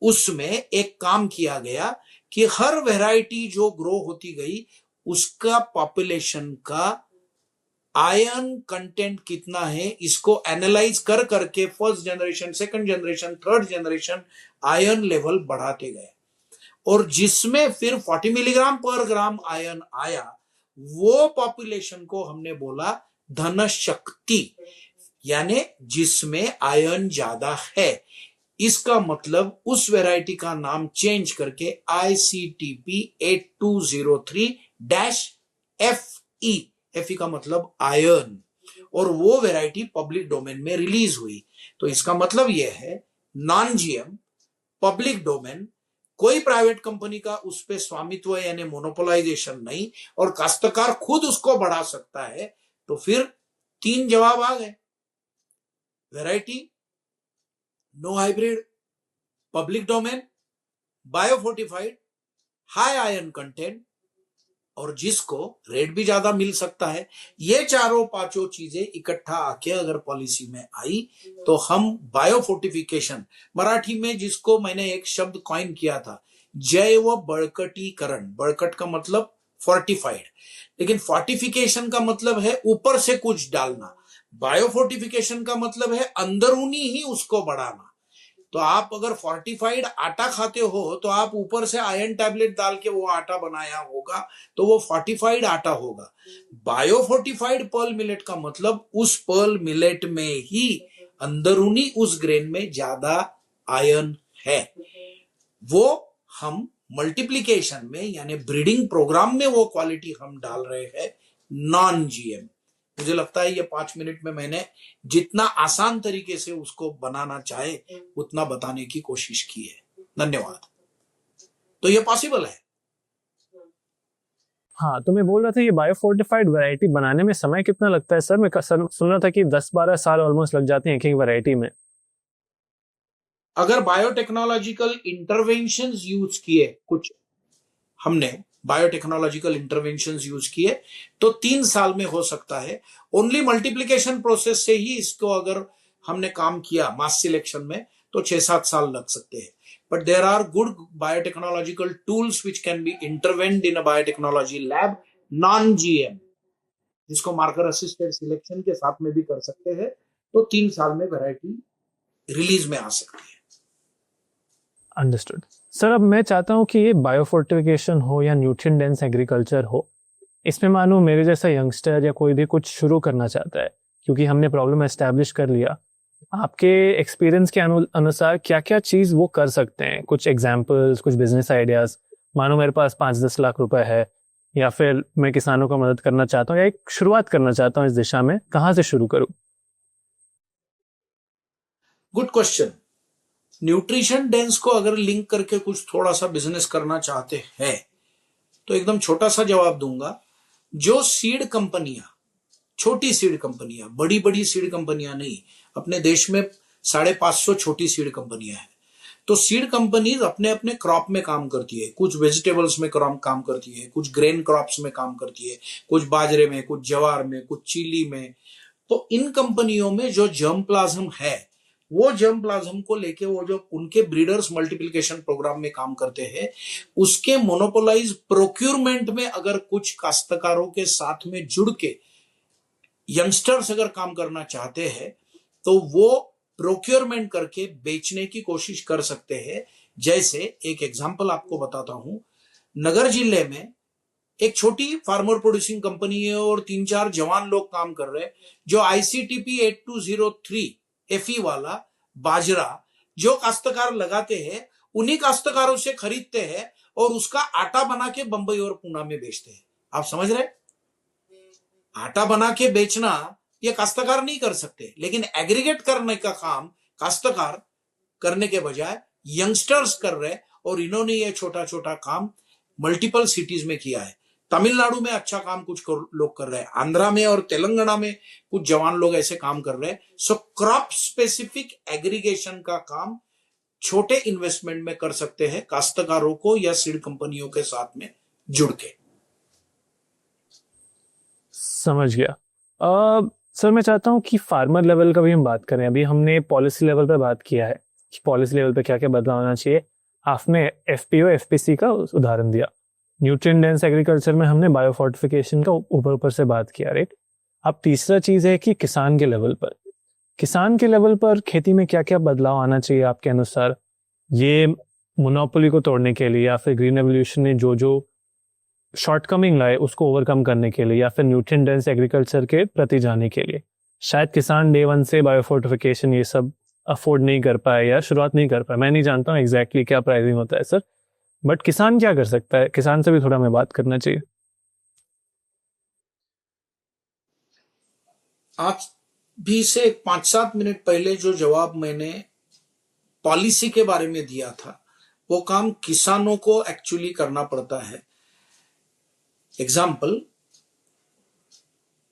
उसमें एक काम किया गया कि हर वैरायटी जो ग्रो होती गई उसका पॉपुलेशन का आयरन कंटेंट कितना है, इसको एनालाइज कर करके first generation, second generation, third generation iron level बढ़ाते गए, और जिसमें फिर 40 मिलीग्राम पर ग्राम आयरन आया, वो पॉपुलेशन को हमने बोला धन शक्ति, यानी जिसमें आयरन ज्यादा है। इसका मतलब उस वैरायटी का नाम चेंज करके ICTP 8203-FE, FE का मतलब आयर्न, और वो वैरायटी पब्लिक डोमेन में रिलीज हुई। तो इसका मतलब यह है नॉन जीएम पब्लिक डोमेन, कोई प्राइवेट कंपनी का उस पे स्वामित्व यानी मोनोपोलाइजेशन नहीं, और काश्तकार खुद उसको बढ़ा सकता है। तो फिर 3 जवाब आ गए, variety, no hybrid, public domain, biofortified, high iron content, और जिसको रेट भी ज्यादा मिल सकता है। ये चारों पांचों चीजें इकट्ठा आके अगर पॉलिसी में आई तो हम बायोफोर्टिफिकेशन, मराठी में जिसको मैंने एक शब्द कॉइन किया था, जैव बड़कटीकरण, बड़कट का मतलब फोर्टिफाइड, लेकिन फोर्टिफिकेशन का मतलब है ऊपर से कुछ डालना, बायोफोर्टिफिकेशन का मतलब है अंदरूनी ही उसको बढ़ाना। तो आप अगर फोर्टिफाइड आटा खाते हो तो आप ऊपर से आयरन टैबलेट डाल के वो आटा बनाया होगा तो वो फोर्टिफाइड आटा होगा। बायोफोर्टिफाइड पर्ल मिलेट का मतलब उस पर्ल मिलेट में ही अंदरूनी उस ग्रेन में ज्यादा आयरन है, वो हम मल्टीप्लिकेशन में यानी ब्रीडिंग प्रोग्राम में वो क्वालिटी हम डाल रहे हैं नॉन जीएम। मुझे लगता है ये 5 मिनट में मैंने जितना आसान तरीके से उसको बनाना चाहे उतना बताने की कोशिश की है। धन्यवाद। तो ये पॉसिबल है। हाँ, तो मैं बोल रहा था ये बायोफोर्टिफाइड वैरायटी बनाने में समय कितना लगता है सर? मैं सुन रहा था कि 10-12 साल ऑलमोस्ट लग जाते हैं एक एक वैरायटी में। अगर बायोटेक्नोलॉजिकल इंटरवेंशंस यूज किए, कुछ हमने बायोटेक्नोलॉजिकल इंटरवेंशंस यूज किए तो 3 साल में हो सकता है। ओनली मल्टीप्लिकेशन प्रोसेस से ही इसको अगर हमने काम किया मास सिलेक्शन में तो 6-7 साल लग सकते हैं। But there are good biotechnological tools which can be intervened in a biotechnology lab non GM, जिसको मार्कर असिस्टेड सिलेक्शन के साथ में भी कर सकते हैं। तो 3 साल में वैरायटी रिलीज में आ सकती है। Understood sir. अब मैं चाहता हूँ कि ये बायोफोर्टिफिकेशन हो या न्यूट्रिएंट डेंस एग्रीकल्चर हो, इसमें मानो मेरे जैसा यंगस्टर या कोई भी कुछ शुरू करना चाहता है, क्योंकि हमने प्रॉब्लम एस्टैब्लिश कर लिया, आपके एक्सपीरियंस के अनुसार क्या क्या चीज़ वो कर सकते हैं? कुछ एग्जाम्पल्स, कुछ बिजनेस आइडियाज। मानो मेरे पास 5-10 लाख रुपए है, या फिर मैं किसानों को मदद करना चाहता हूँ या एक शुरुआत करना चाहता हूँ इस दिशा में, कहाँ से शुरू करूँ? Good question. न्यूट्रिशन डेंस को अगर लिंक करके कुछ थोड़ा सा बिजनेस करना चाहते हैं तो एकदम छोटा सा जवाब दूंगा। जो सीड कंपनियां, छोटी सीड कंपनियां, बड़ी बड़ी सीड कंपनियां नहीं, अपने देश में 550 छोटी सीड कंपनियां हैं। तो सीड कंपनीज अपने अपने क्रॉप में काम करती है, कुछ वेजिटेबल्स में काम करती है, कुछ ग्रेन क्रॉप्स में काम करती है, कुछ बाजरे में, कुछ ज्वार में, कुछ चिली में। तो इन कंपनियों में जो जर्म प्लाज्म है, वो जर्म प्लाज्म को लेके वो जो उनके ब्रीडर्स मल्टीप्लिकेशन प्रोग्राम में काम करते हैं, उसके मोनोपोलाइज प्रोक्यूरमेंट में अगर कुछ काश्तकारों के साथ में जुड़ के यंगस्टर्स अगर काम करना चाहते हैं तो वो प्रोक्योरमेंट करके बेचने की कोशिश कर सकते हैं। जैसे एक एग्जांपल आपको बताता हूं, नगर जिले में एक छोटी फार्मर प्रोड्यूसिंग कंपनी है और 3-4 जवान लोग काम कर रहे हैं, जो ICTP 8203 FE वाला बाजरा जो काश्तकार लगाते हैं उन्हीं काश्तकारों से खरीदते हैं और उसका आटा बना के बंबई और पूना में बेचते हैं। आप समझ रहे? आटा बना के बेचना ये काश्तकार नहीं कर सकते, लेकिन एग्रीगेट करने का काम काश्तकार करने के बजाय यंगस्टर्स कर रहे, और इन्होंने ये छोटा छोटा काम मल्टीपल सिटीज में किया है। तमिलनाडु में अच्छा काम कुछ लोग कर रहे हैं, आंध्रा में और तेलंगाना में कुछ जवान लोग ऐसे काम कर रहे हैं। सो क्रॉप स्पेसिफिक एग्रीगेशन का काम छोटे इन्वेस्टमेंट में कर सकते हैं काश्तकारों को या सीड कंपनियों के साथ में जुड़ के। समझ गया। सर मैं चाहता हूँ कि फार्मर लेवल का भी हम बात करें। अभी हमने पॉलिसी लेवल पे बात किया है कि पॉलिसी लेवल पे क्या क्या बदलाव होना चाहिए। आपने FPO FPC का उदाहरण दिया, न्यूट्रिएंट डेंस एग्रीकल्चर में हमने बायोफोर्टिफिकेशन का ऊपर ऊपर से बात किया, राइट। अब तीसरा चीज है कि किसान के लेवल पर, किसान के लेवल पर खेती में क्या क्या बदलाव आना चाहिए आपके अनुसार, ये मोनोपोली को तोड़ने के लिए, या फिर ग्रीन रेवोल्यूशन ने जो जो शॉर्टकमिंग लाए उसको ओवरकम करने के लिए, या फिर न्यूट्रिएंट डेंस एग्रीकल्चर के प्रति जाने के लिए। शायद किसान डे 1 से बायोफोर्टिफिकेशन ये सब अफोर्ड नहीं कर पाए या शुरुआत नहीं कर पाए, मैं नहीं जानता हूँ एग्जैक्टली क्या प्राइसिंग होता है सर, बट किसान क्या कर सकता है, किसान से भी थोड़ा हमें बात करना चाहिए। आज भी से 5-7 मिनट पहले जो जवाब मैंने पॉलिसी के बारे में दिया था, वो काम किसानों को एक्चुअली करना पड़ता है। एग्जाम्पल,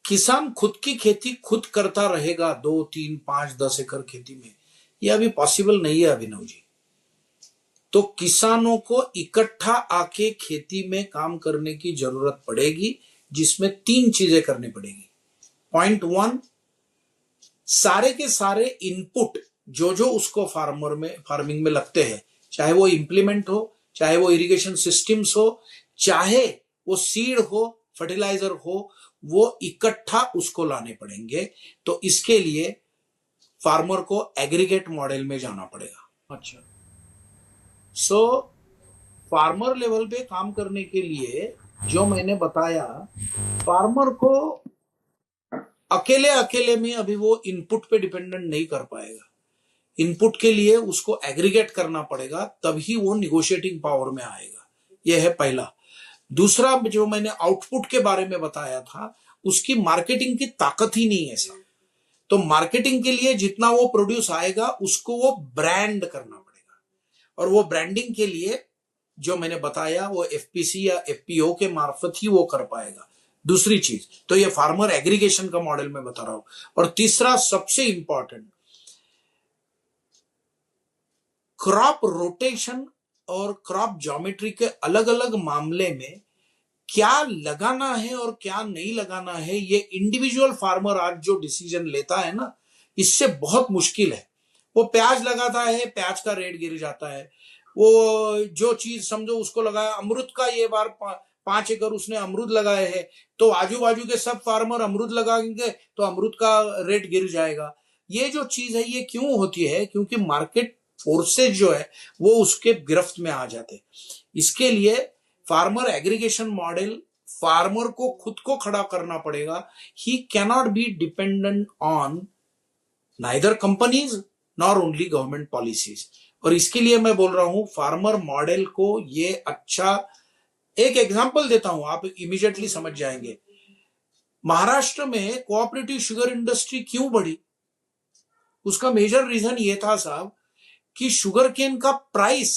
किसान खुद की खेती खुद करता रहेगा 2, 3, 5, 10 एकड़ खेती में, यह अभी पॉसिबल नहीं है अभिनव जी। तो किसानों को इकट्ठा आके खेती में काम करने की जरूरत पड़ेगी, जिसमें 3 चीजें करनी पड़ेगी। पॉइंट 1, सारे के सारे इनपुट जो जो उसको फार्मिंग में लगते हैं, चाहे वो इंप्लीमेंट हो, चाहे वो इरिगेशन सिस्टम्स हो, चाहे वो सीड हो, फर्टिलाइजर हो, वो इकट्ठा उसको लाने पड़ेंगे। तो इसके लिए फार्मर को एग्रीगेट मॉडल में जाना पड़ेगा। अच्छा, सो फार्मर लेवल पे काम करने के लिए जो मैंने बताया, फार्मर को अकेले अकेले में अभी वो इनपुट पे डिपेंडेंट नहीं कर पाएगा। इनपुट के लिए उसको एग्रीगेट करना पड़ेगा, तभी वो निगोशिएटिंग पावर में आएगा। यह है पहला। दूसरा, जो मैंने आउटपुट के बारे में बताया था, उसकी मार्केटिंग की ताकत ही नहीं है सर। तो मार्केटिंग के लिए जितना वो प्रोड्यूस आएगा, उसको वो ब्रांड करना पड़ेगा, और वो ब्रांडिंग के लिए जो मैंने बताया वो एफपीसी या एफपीओ के मार्फत ही वो कर पाएगा। दूसरी चीज, तो ये फार्मर एग्रीगेशन का मॉडल मैं बता रहा हूं। और तीसरा सबसे इंपॉर्टेंट, क्रॉप रोटेशन और क्रॉप ज्योमेट्री के अलग अलग मामले में क्या लगाना है और क्या नहीं लगाना है, ये इंडिविजुअल फार्मर आज जो डिसीजन लेता है ना, इससे बहुत मुश्किल है। वो प्याज लगाता है, प्याज का रेट गिर जाता है। वो जो चीज समझो उसको लगाया, अमरूद का ये बार 5 एकड़ उसने अमरूद लगाए हैं, तो आजू बाजू के सब फार्मर अमरूद लगाएंगे तो अमरूद का रेट गिर जाएगा। ये जो चीज है ये क्यों होती है? क्योंकि मार्केट फोर्सेज जो है वो उसके गिरफ्त में आ जाते। इसके लिए फार्मर एग्रीगेशन मॉडल, फार्मर को खुद को खड़ा करना पड़ेगा। ही cannot be dependent on neither companies nor only government policies. और इसके लिए मैं बोल रहा हूं फार्मर मॉडल को ये अच्छा, एक एग्जांपल देता हूं, आप इमीडिएटली समझ जाएंगे। महाराष्ट्र में कोऑपरेटिव शुगर इंडस्ट्री क्यों बढ़ी? उसका मेजर रीजन ये था साहब कि शुगर केन का प्राइस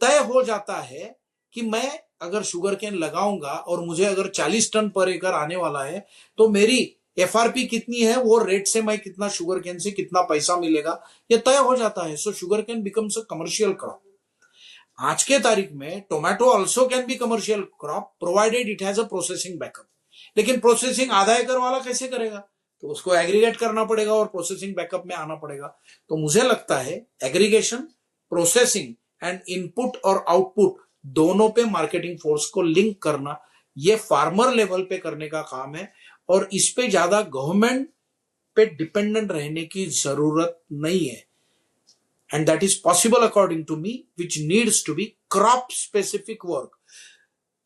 तय हो जाता है कि मैं अगर शुगर केन लगाऊंगा और मुझे अगर 40 टन पर एकड़ आने वाला है, तो मेरी एफआरपी कितनी है, वो रेट से मैं कितना शुगर केन से कितना पैसा मिलेगा, ये तय हो जाता है। So sugarcane becomes a commercial crop. आज के तारीख में tomato also can be commercial crop provided it has a processing backup. लेकिन प्रोसेसिंग आधा एकड़ वाला कैसे करेगा? तो उसको एग्रीगेट करना पड़ेगा और प्रोसेसिंग बैकअप में आना पड़ेगा। तो मुझे लगता है एग्रीगेशन, प्रोसेसिंग एंड इनपुट और आउटपुट दोनों पे मार्केटिंग फोर्स को लिंक करना, ये फार्मर लेवल पे करने का काम है। और इस पे ज्यादा गवर्नमेंट पे डिपेंडेंट रहने की जरूरत नहीं है। And that is possible according to me, which needs to be crop specific work.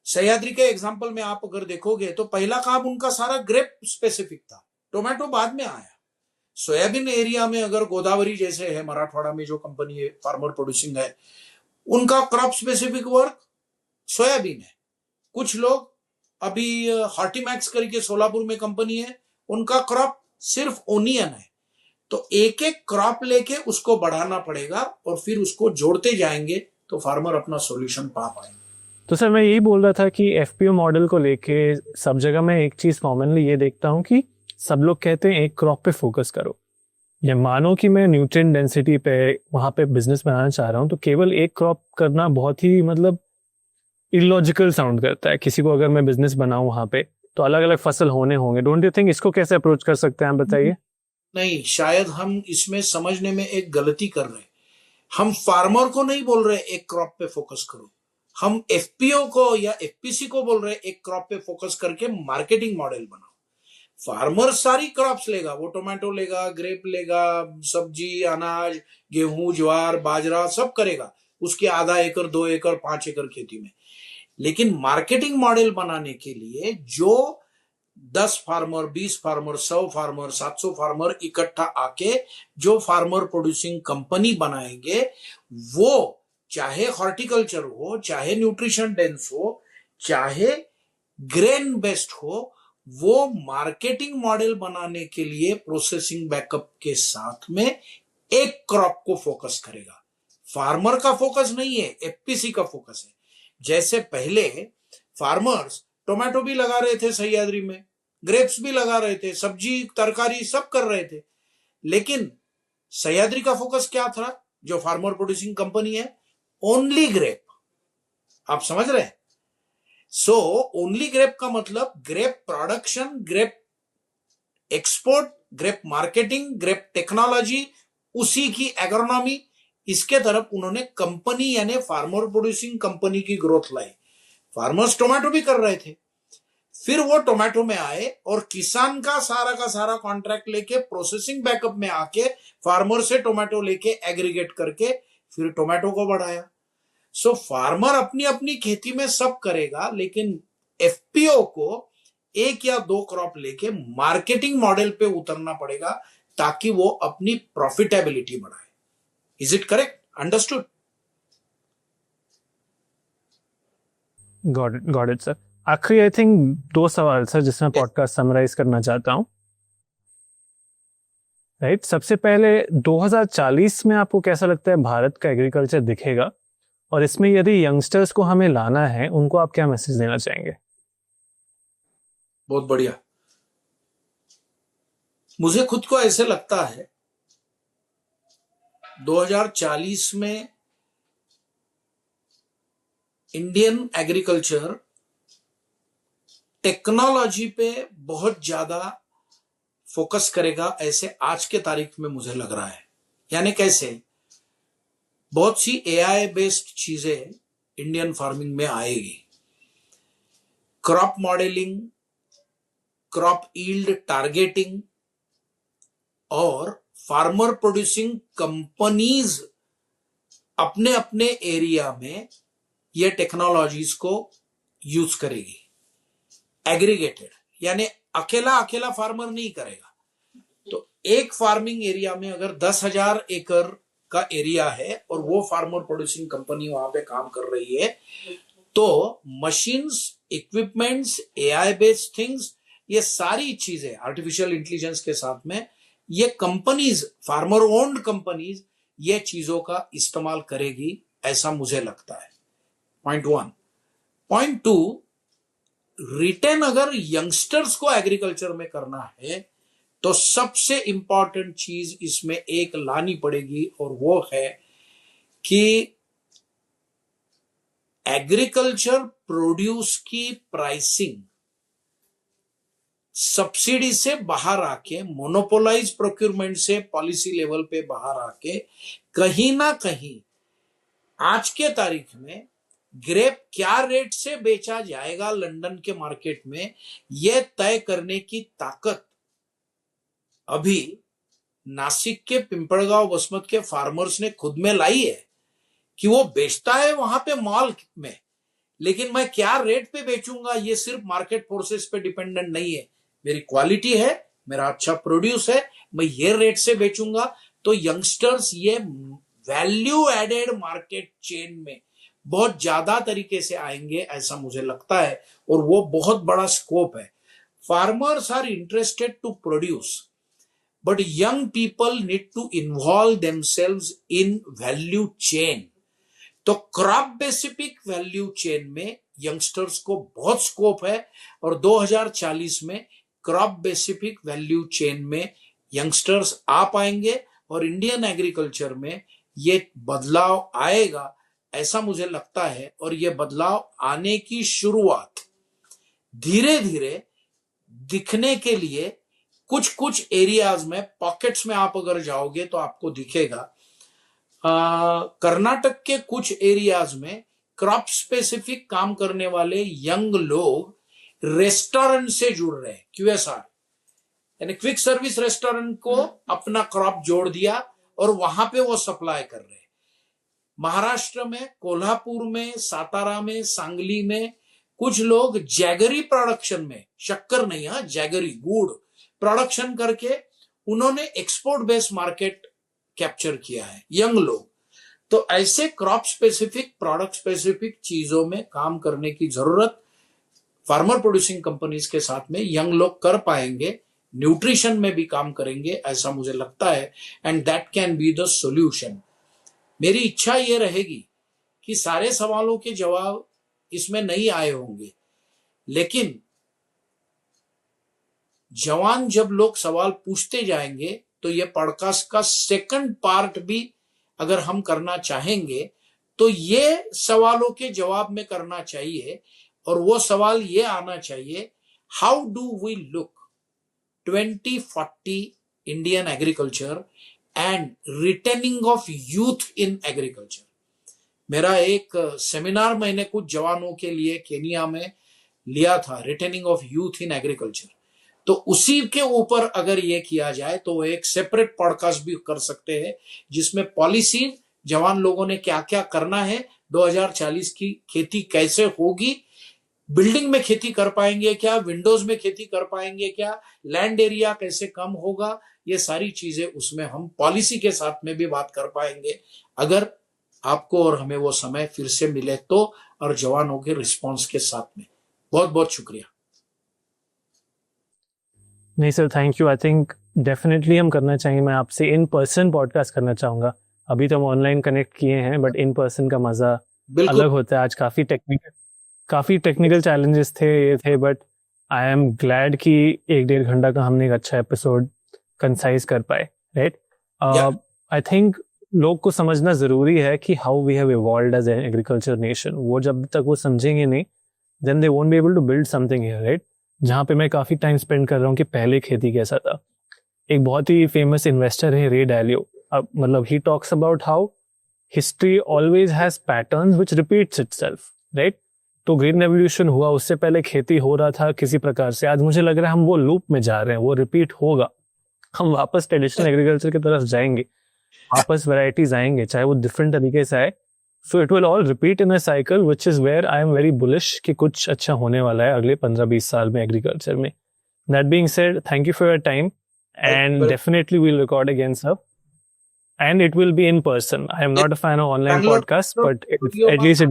Sahyadri के एग्जाम्पल में आप अगर देखोगे तो पहला काम उनका सारा ग्रेप स्पेसिफिक था, टोमेटो बाद में आया। सोयाबीन एरिया में अगर गोदावरी जैसे है मराठवाड़ा में जो कंपनी है फार्मर प्रोड्यूसिंग है, उनका क्रॉप स्पेसिफिक वर्क सोयाबीन है। कुछ लोग अभी हार्टीमैक्स करके सोलापुर में कंपनी है, उनका क्रॉप सिर्फ ओनियन है। तो एक एक क्रॉप लेके उसको बढ़ाना पड़ेगा और फिर उसको जोड़ते जाएंगे तो फार्मर अपना सॉल्यूशन पा पाएंगे। तो सर मैं यही बोल रहा था कि एफपीओ मॉडल को लेके सब जगह मैं एक चीज कॉमनली ये देखता हूँ कि सब लोग कहते हैं एक क्रॉप पे फोकस करो। ये मानो कि मैं न्यूट्रिएंट डेंसिटी पे वहां पे बिजनेस बनाना चाह रहा हूँ, तो केवल एक क्रॉप करना बहुत ही मतलब इलॉजिकल साउंड करता है। किसी को अगर मैं बिजनेस बनाऊं वहां पे तो अलग अलग फसल होने होंगे। डोंट यू थिंक इसको कैसे अप्रोच कर सकते हैं, आप बताइए। नहीं, शायद हम इसमें समझने में एक गलती कर रहे हैं। हम फार्मर को नहीं बोल रहे एक क्रॉप पे फोकस करो, हम एफपीओ को या एफपीसी को बोल रहे एक क्रॉप पे फोकस करके मार्केटिंग मॉडल बनाओ। फार्मर सारी क्रॉप्स लेगा, वो टोमेटो लेगा, ग्रेप लेगा, सब्जी, अनाज, गेहूं, ज्वार, बाजरा सब करेगा, उसके आधा एकड़, 2 एकड़, 5 एकड़ खेती में। लेकिन मार्केटिंग मॉडल बनाने के लिए जो 10 फार्मर, 20 फार्मर, 100 फार्मर, 700 फार्मर इकट्ठा आके जो फार्मर प्रोड्यूसिंग कंपनी बनाएंगे, वो चाहे हॉर्टिकल्चर हो, चाहे न्यूट्रिशन डेंस हो, चाहे ग्रेन बेस्ड हो, वो मार्केटिंग मॉडल बनाने के लिए प्रोसेसिंग बैकअप के साथ में एक क्रॉप को फोकस करेगा। फार्मर का फोकस नहीं है, एफपीसी का फोकस है। जैसे पहले फार्मर्स टोमेटो भी लगा रहे थे सह्याद्री में, ग्रेप्स भी लगा रहे थे, सब्जी तरकारी सब कर रहे थे, लेकिन सह्याद्री का फोकस क्या था? जो फार्मर प्रोड्यूसिंग कंपनी है, ओनली ग्रेप। आप समझ रहे हैं? सो ओनली ग्रेप का मतलब grape production, grape export, grape marketing, grape technology, उसी की एग्रोनॉमी, इसके तरफ उन्होंने कंपनी यानी फार्मर प्रोड्यूसिंग कंपनी की ग्रोथ लाई। फार्मर्स टोमेटो भी कर रहे थे, फिर वो टोमेटो में आए और किसान का सारा कॉन्ट्रैक्ट लेके प्रोसेसिंग बैकअप में आके फार्मर से टोमेटो लेके एग्रीगेट करके फिर टोमेटो को बढ़ाया। सो फार्मर अपनी अपनी खेती में सब करेगा, लेकिन एफपीओ को एक या दो क्रॉप लेके मार्केटिंग मॉडल पे उतरना पड़ेगा ताकि वो अपनी प्रॉफिटेबिलिटी बढ़ाए। Is it correct? Understood? Got it sir. आखिरी आई थिंक 2 सवाल सर जिसमें पॉडकास्ट समराइज करना चाहता हूँ। राइट, सबसे पहले 2040 में आपको कैसा लगता है भारत का एग्रीकल्चर दिखेगा, और इसमें यदि यंगस्टर्स को हमें लाना है, उनको आप क्या मैसेज देना चाहेंगे? बहुत बढ़िया। मुझे खुद को ऐसे लगता है 2040 में इंडियन एग्रीकल्चर टेक्नोलॉजी पे बहुत ज्यादा फोकस करेगा, ऐसे आज के तारीख में मुझे लग रहा है। यानी कैसे? बहुत सी एआई बेस्ड चीजें इंडियन फार्मिंग में आएगी। Crop modelling, crop yield targeting और फार्मर प्रोड्यूसिंग कंपनीज अपने अपने एरिया में ये टेक्नोलॉजीज को यूज करेगी। एग्रीगेटेड यानी अकेला फार्मर नहीं करेगा। तो एक फार्मिंग एरिया में अगर 10,000 एकड़ का एरिया है और वो फार्मर प्रोड्यूसिंग कंपनी वहां पे काम कर रही है, तो machines, equipments, AI based things, ये सारी चीजें आर्टिफिशियल इंटेलिजेंस के साथ में ये कंपनीज, फार्मर ओन्ड कंपनीज, ये चीजों का इस्तेमाल करेगी, ऐसा मुझे लगता है। पॉइंट 1। पॉइंट 2, रिटेन अगर यंगस्टर्स को एग्रीकल्चर में करना है तो सबसे इंपॉर्टेंट चीज इसमें एक लानी पड़ेगी, और वो है कि एग्रीकल्चर प्रोड्यूस की प्राइसिंग सब्सिडी से बाहर आके, मोनोपोलाइज प्रोक्योरमेंट से पॉलिसी लेवल पे बाहर आके, कहीं ना कहीं आज के तारीख में ग्रेप क्या रेट से बेचा जाएगा लंदन के मार्केट में, यह तय करने की ताकत अभी नासिक के पिंपळगांव बसमत के फार्मर्स ने खुद में लाई है कि वो बेचता है वहां पे मॉल में, लेकिन मैं क्या रेट पे बेचूंगा ये सिर्फ मार्केट फोर्सेस पे डिपेंडेंट नहीं है। मेरी क्वालिटी है, मेरा अच्छा प्रोड्यूस है, मैं ये रेट से बेचूंगा। तो यंगस्टर्स ये वैल्यू एडेड मार्केट चेन में बहुत ज्यादा तरीके से आएंगे, ऐसा मुझे लगता है, और वो बहुत बड़ा स्कोप है। Farmers are interested to produce, but young people need to involve themselves in value chain। तो क्रॉप बेसिफिक वैल्यू चेन में यंगस्टर्स को बहुत स्कोप है, और 2040 में क्रॉप बेसिफिक वैल्यू चेन में यंगस्टर्स आ पाएंगे और इंडियन एग्रीकल्चर में ये बदलाव आएगा, ऐसा मुझे लगता है। और ये बदलाव आने की शुरुआत धीरे धीरे दिखने के लिए कुछ कुछ एरियाज में, पॉकेट्स में आप अगर जाओगे तो आपको दिखेगा। कर्नाटक के कुछ एरियाज में क्रॉप स्पेसिफिक काम करने वाले यंग लोग रेस्टोरेंट से जुड़ रहे हैं, क्यूएसआर यानी क्विक सर्विस रेस्टोरेंट को अपना क्रॉप जोड़ दिया और वहां पे वो सप्लाई कर रहे हैं। महाराष्ट्र में, कोल्हापुर में, सातारा में, सांगली में कुछ लोग जैगरी प्रोडक्शन में, शक्कर नहीं, हाँ जैगरी गुड़ प्रोडक्शन करके उन्होंने एक्सपोर्ट बेस्ड मार्केट कैप्चर किया है, यंग लोग। तो ऐसे क्रॉप स्पेसिफिक, प्रोडक्ट स्पेसिफिक चीजों में काम करने की जरूरत फार्मर प्रोड्यूसिंग कंपनीज के साथ में यंग लोग कर पाएंगे, न्यूट्रिशन में भी काम करेंगे, ऐसा मुझे लगता है। And that can be the solution. मेरी इच्छा ये रहेगी कि सारे सवालों के जवाब इसमें नहीं आए होंगे, लेकिन जवान जब लोग सवाल पूछते जाएंगे तो ये पॉडकास्ट का सेकंड पार्ट भी अगर हम करना चाहेंगे तो ये सवालों के जवाब में करना चाहिए। और वो सवाल ये आना चाहिए, how do we look 2040 Indian agriculture and returning of youth in agriculture. मेरा एक सेमिनार मैंने कुछ जवानों के लिए केनिया में लिया था, returning of youth in agriculture. तो उसी के ऊपर अगर ये किया जाए तो वो एक सेपरेट पॉडकास्ट भी कर सकते हैं, जिसमें पॉलिसी, जवान लोगों ने क्या क्या करना है, 2040 की खेती कैसे होगी, बिल्डिंग में खेती कर पाएंगे क्या, विंडोज में खेती कर पाएंगे क्या, लैंड एरिया कैसे कम होगा, ये सारी चीजें उसमें हम पॉलिसी के साथ में भी बात कर पाएंगे, अगर आपको और हमें वो समय फिर से मिले तो, और जवानों के रिस्पॉन्स के साथ में। बहुत बहुत शुक्रिया। नहीं sir, thank you. I think definitely हम करना चाहिए। मैं आपसे इन पर्सन पॉडकास्ट करना चाहूँगा। अभी तो हम ऑनलाइन कनेक्ट किए हैं, बट इन पर्सन का मज़ा अलग होता है। आज काफ़ी टेक्निकल चैलेंजेस थे, ये थे, बट आई एम ग्लैड कि 1-1.5 घंटा का हमने एक अच्छा एपिसोड कंसाइज कर पाए, राइट? आई थिंक लोग को समझना ज़रूरी है कि how we have evolved as an agriculture nation. वो जब तक वो समझेंगे नहीं, then they won't be able to build something here, right? जहाँ पे मैं काफ़ी टाइम स्पेंड कर रहा हूँ कि पहले खेती कैसा था। एक बहुत ही फेमस इन्वेस्टर है रे डालियो, मतलब he talks about how history always has patterns which repeats itself, right? तो ग्रीन रेवोल्यूशन हुआ, उससे पहले खेती हो रहा था किसी प्रकार से। आज मुझे लग रहा है हम वो लूप में जा रहे हैं, वो रिपीट होगा। हम वापस ट्रेडिशनल एग्रीकल्चर की तरफ जाएंगे, वापस वैरायटीज आएंगे, चाहे वो डिफरेंट तरीके से आए। So it will all repeat in a cycle, which is where I am very bullish कि कुछ अच्छा होने वाला है अगले 15-20 साल में एग्रीकल्चर में। That being said, thank you for your time and definitely we'll record again sir, and it will be in person. I am not a fan of online podcast, but at least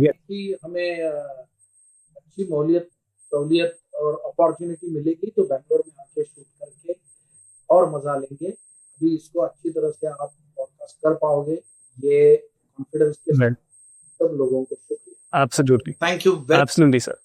हमें अच्छी सहूलियत और opportunity मिलेगी तो बैंगलोर में आके shoot करके और मजा लेंगे। अभी इसको अच्छी तरह से आप पॉडकास्ट कर पाओगे, ये कॉन्फिडेंस के साथ सब लोगों को शुक्रिया। Absolutely. Thank you. Absolutely, sir.